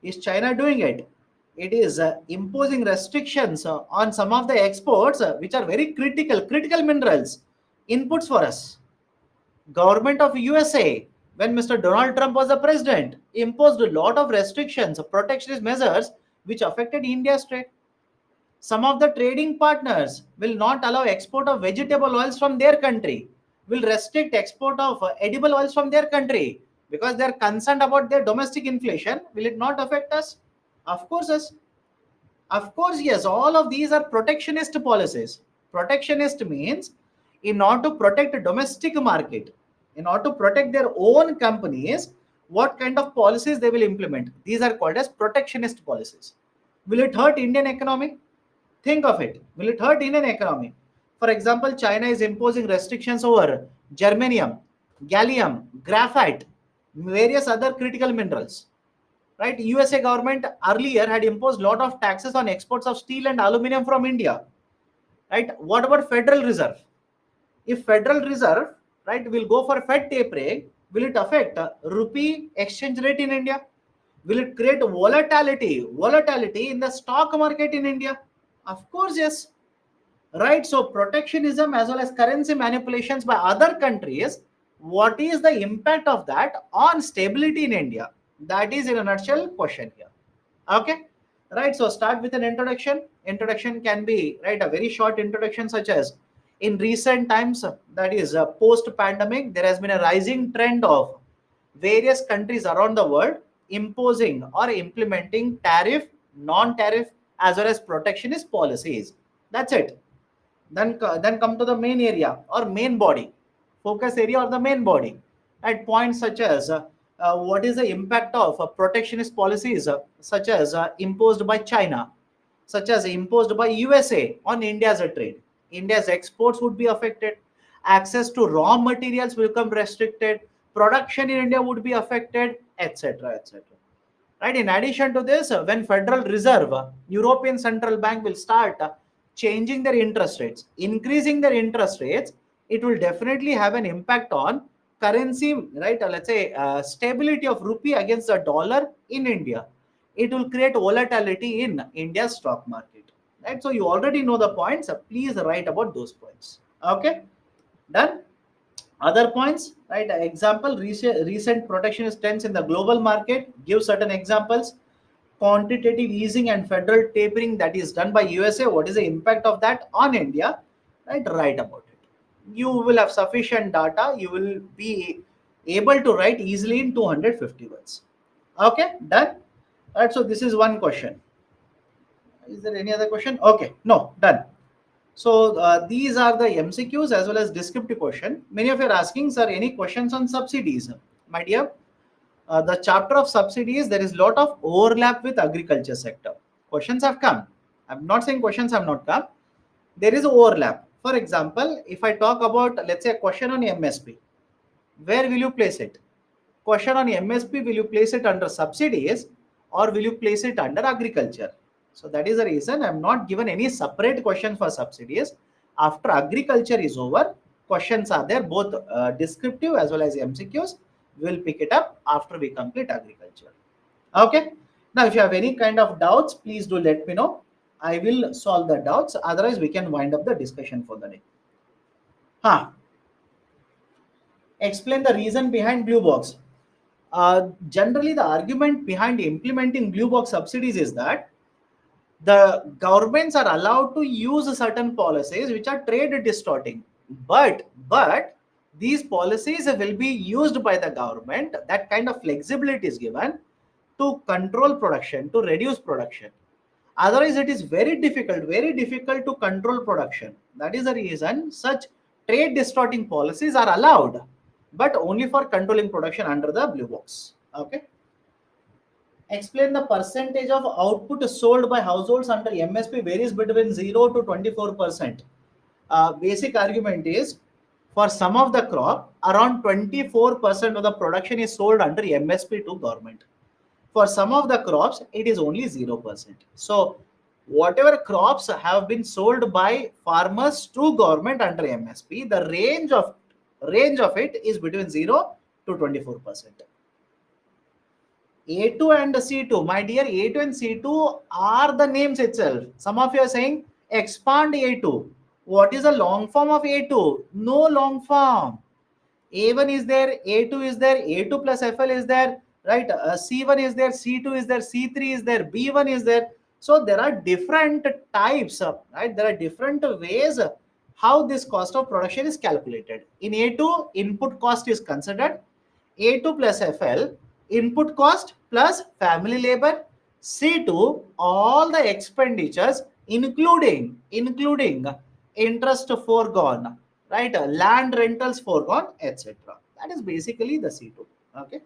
A: Is China doing it? It is imposing restrictions on some of the exports which are very critical minerals, inputs for us. Government of USA, when Mr. Donald Trump was the president, imposed a lot of restrictions, protectionist measures, which affected India's trade. Some of the trading partners will not allow export of vegetable oils from their country, will restrict export of edible oils from their country because they are concerned about their domestic inflation. Will it not affect us? Of course, yes. Of course, yes. All of these are protectionist policies. Protectionist means in order to protect the domestic market, in order to protect their own companies, what kind of policies they will implement. These are called as protectionist policies. Will it hurt Indian economy? Think of it. Will it hurt Indian economy? For example, China is imposing restrictions over germanium, gallium, graphite, various other critical minerals. Right? USA government earlier had imposed a lot of taxes on exports of steel and aluminum from India. Right? What about Federal Reserve? If Federal Reserve, right, will go for Fed tapering, will it affect rupee exchange rate in India? Will it create volatility in the stock market in India? Of course, yes. Right. So protectionism as well as currency manipulations by other countries, what is the impact of that on stability in India? That is in a nutshell question here. Okay. Right. So start with an introduction. Introduction can be, right, a very short introduction, such as in recent times, that is post pandemic, there has been a rising trend of various countries around the world imposing or implementing tariff, non-tariff, as well as protectionist policies. That's it. Then come to the main area or main body, focus area or the main body, at points such as what is the impact of protectionist policies such as imposed by China, such as imposed by USA on India's trade. India's exports would be affected, access to raw materials will become restricted, production in India would be affected, etc., etc. Right. In addition to this, when Federal Reserve, European Central Bank will start changing their interest rates, increasing their interest rates, it will definitely have an impact on currency, right? Let's say stability of rupee against the dollar in India. It will create volatility in India's stock market. Right. So you already know the points. Please write about those points. Okay. Done. Other points, right? Example, recent protectionist trends in the global market. Give certain examples. Quantitative easing and federal tapering that is done by USA. What is the impact of that on India? Right, write about it. You will have sufficient data. You will be able to write easily in 250 words. Okay, done. Right, so this is one question. Is there any other question? Okay, no, done. So these are the MCQs as well as descriptive question. Many of you are asking, sir, any questions on subsidies? My dear, the chapter of subsidies, there is lot of overlap with agriculture sector. Questions have come. I'm not saying questions have not come. There is overlap. For example, if I talk about, let's say, a question on MSP, where will you place it? Question on MSP, will you place it under subsidies or will you place it under agriculture? So that is the reason I'm not given any separate question for subsidies. After agriculture is over, questions are there, both descriptive as well as MCQs. We'll pick it up after we complete agriculture. Okay. Now, if you have any kind of doubts, please do let me know. I will solve the doubts. Otherwise, we can wind up the discussion for the day. Explain the reason behind blue box. Generally, the argument behind implementing blue box subsidies is that the governments are allowed to use certain policies which are trade distorting, but these policies will be used by the government. That kind of flexibility is given to control production, to reduce production. Otherwise, it is very difficult to control production. That is the reason such trade distorting policies are allowed, but only for controlling production under the blue box. Okay. Explain the percentage of output sold by households under MSP varies between 0 to 24%. Basic argument is, for some of the crop, around 24% of the production is sold under MSP to government. For some of the crops, it is only 0%. So whatever crops have been sold by farmers to government under MSP, the range of it is between 0 to 24%. A2 and C2. My dear, A2 and C2 are the names itself. Some of you are saying expand A2. What is a long form of A2? No long form. A1 is there, A2 is there, A2 plus FL is there, right? C1 is there, C2 is there, C3 is there, B1 is there. So there are different types, right? There are different ways how this cost of production is calculated. In A2, input cost is considered. A2 plus FL, input cost plus family labor. C2, all the expenditures, including interest foregone, right? Land rentals foregone, etc. That is basically the C2. Okay.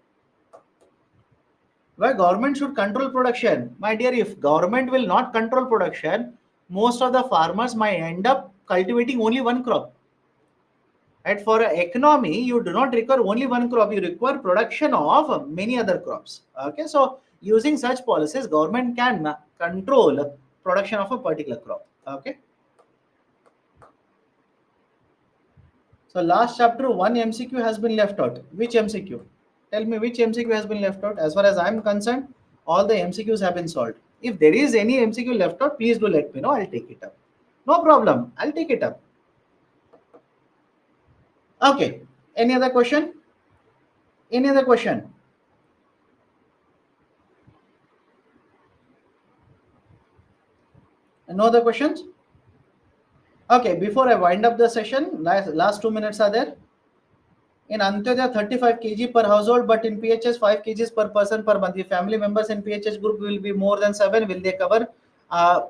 A: Where government should control production. My dear, if government will not control production, most of the farmers might end up cultivating only one crop. And for an economy, you do not require only one crop, you require production of many other crops. Okay, so using such policies, government can control production of a particular crop. Okay. So last chapter, one MCQ has been left out. Which MCQ? Tell me which MCQ has been left out. As far as I'm concerned, all the MCQs have been solved. If there is any MCQ left out, please do let me know. I'll take it up. No problem. I'll take it up. Okay. Any other question? Any other question? No other questions? Okay, before I wind up the session, last 2 minutes are there. In Antyodaya, 35 kg per household, but in PHS, 5 kgs per person per month. The family members in PHS group will be more than 7. Will they cover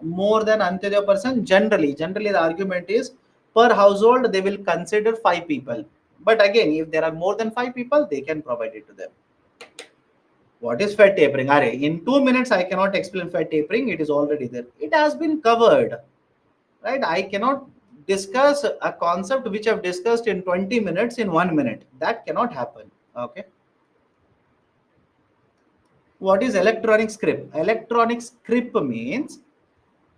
A: more than Antyodaya person? Generally, the argument is per household, they will consider 5 people. But again, if there are more than 5 people, they can provide it to them. What is fat tapering? In 2 minutes, I cannot explain fat tapering. It is already there. It has been covered. Right? I cannot discuss a concept which I've discussed in 20 minutes in 1 minute. That cannot happen. Okay. What is electronic scrip? Electronic scrip means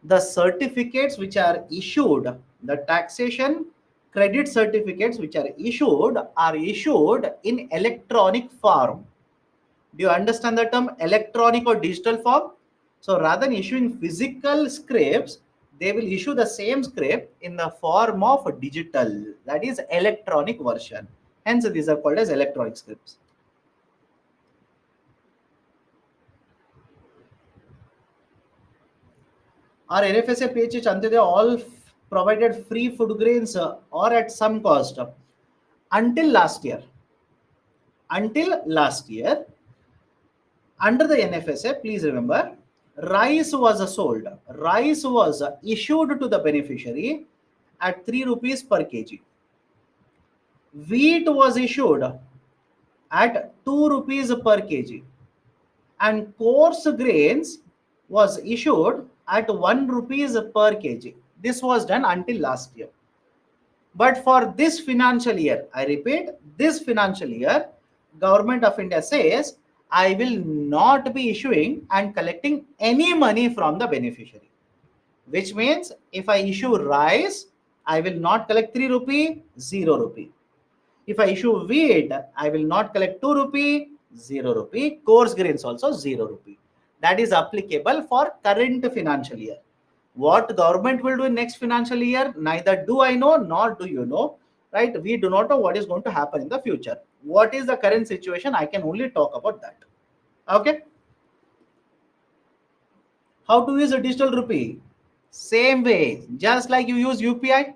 A: the certificates which are issued, the taxation credit certificates which are issued in electronic form. Do you understand the term electronic or digital form? So rather than issuing physical scripts, they will issue the same script in the form of digital, that is electronic version. Hence, these are called as electronic scripts. Our NFSA PH Chantyodaya all provided free food grains or at some cost until last year. Until last year, under the NFSA, please remember, rice was sold. Rice was issued to the beneficiary at 3 rupees per kg. Wheat was issued at 2 rupees per kg. And coarse grains was issued at 1 rupees per kg. This was done until last year. But for this financial year, I repeat, this financial year, Government of India says, I will not be issuing and collecting any money from the beneficiary. Which means if I issue rice, I will not collect 3 rupee, 0 rupee. If I issue wheat, I will not collect 2 rupee, 0 rupee. Coarse grains also 0 rupee. That is applicable for current financial year. What government will do in next financial year, neither do I know nor do you know, right? We do not know what is going to happen in the future. What is the current situation? I can only talk about that. Okay. How to use a digital rupee? Same way, just like you use UPI.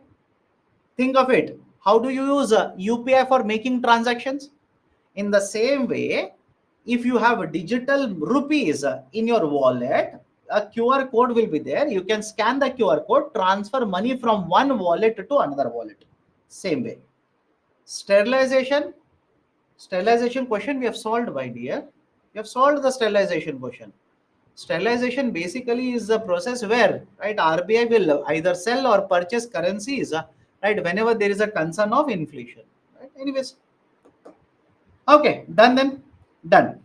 A: Think of it. How do you use UPI for making transactions? In the same way, if you have digital rupees in your wallet, a QR code will be there. You can scan the QR code, transfer money from one wallet to another wallet. Same way. Sterilization. Sterilization question we have solved, my dear. We have solved the sterilization question. Sterilization basically is the process where, right, RBI will either sell or purchase currencies, right, whenever there is a concern of inflation. Right? Anyways. Okay, done then. Done.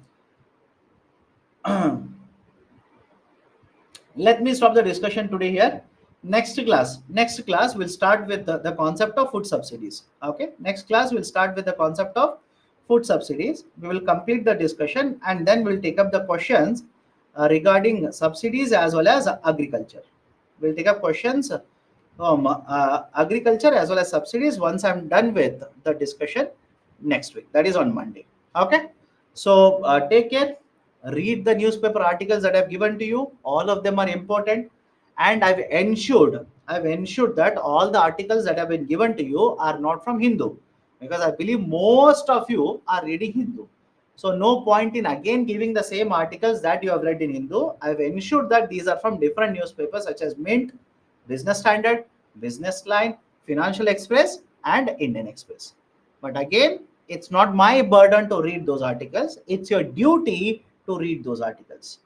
A: Let me stop the discussion today here. Next class will start with the concept of food subsidies. Okay, next class will start with the concept of food subsidies. We will complete the discussion and then we'll take up the questions regarding subsidies as well as agriculture. We'll take up questions from agriculture as well as subsidies once I'm done with the discussion next week. That is on Monday. Okay. So take care. Read the newspaper articles that I've given to you. All of them are important, and I've ensured that all the articles that have been given to you are not from Hindu, because I believe most of you are reading Hindu. So no point in again giving the same articles that you have read in Hindu. I've ensured that these are from different newspapers such as Mint, Business Standard, Business Line, Financial Express, and Indian Express. But again, it's not my burden to read those articles. It's your duty to read those articles.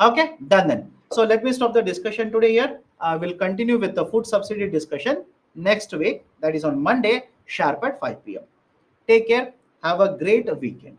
A: Okay, done then. So let me stop the discussion today here. We'll continue with the food subsidy discussion next week, that is on Monday, sharp at 5 p.m. Take care. Have a great weekend.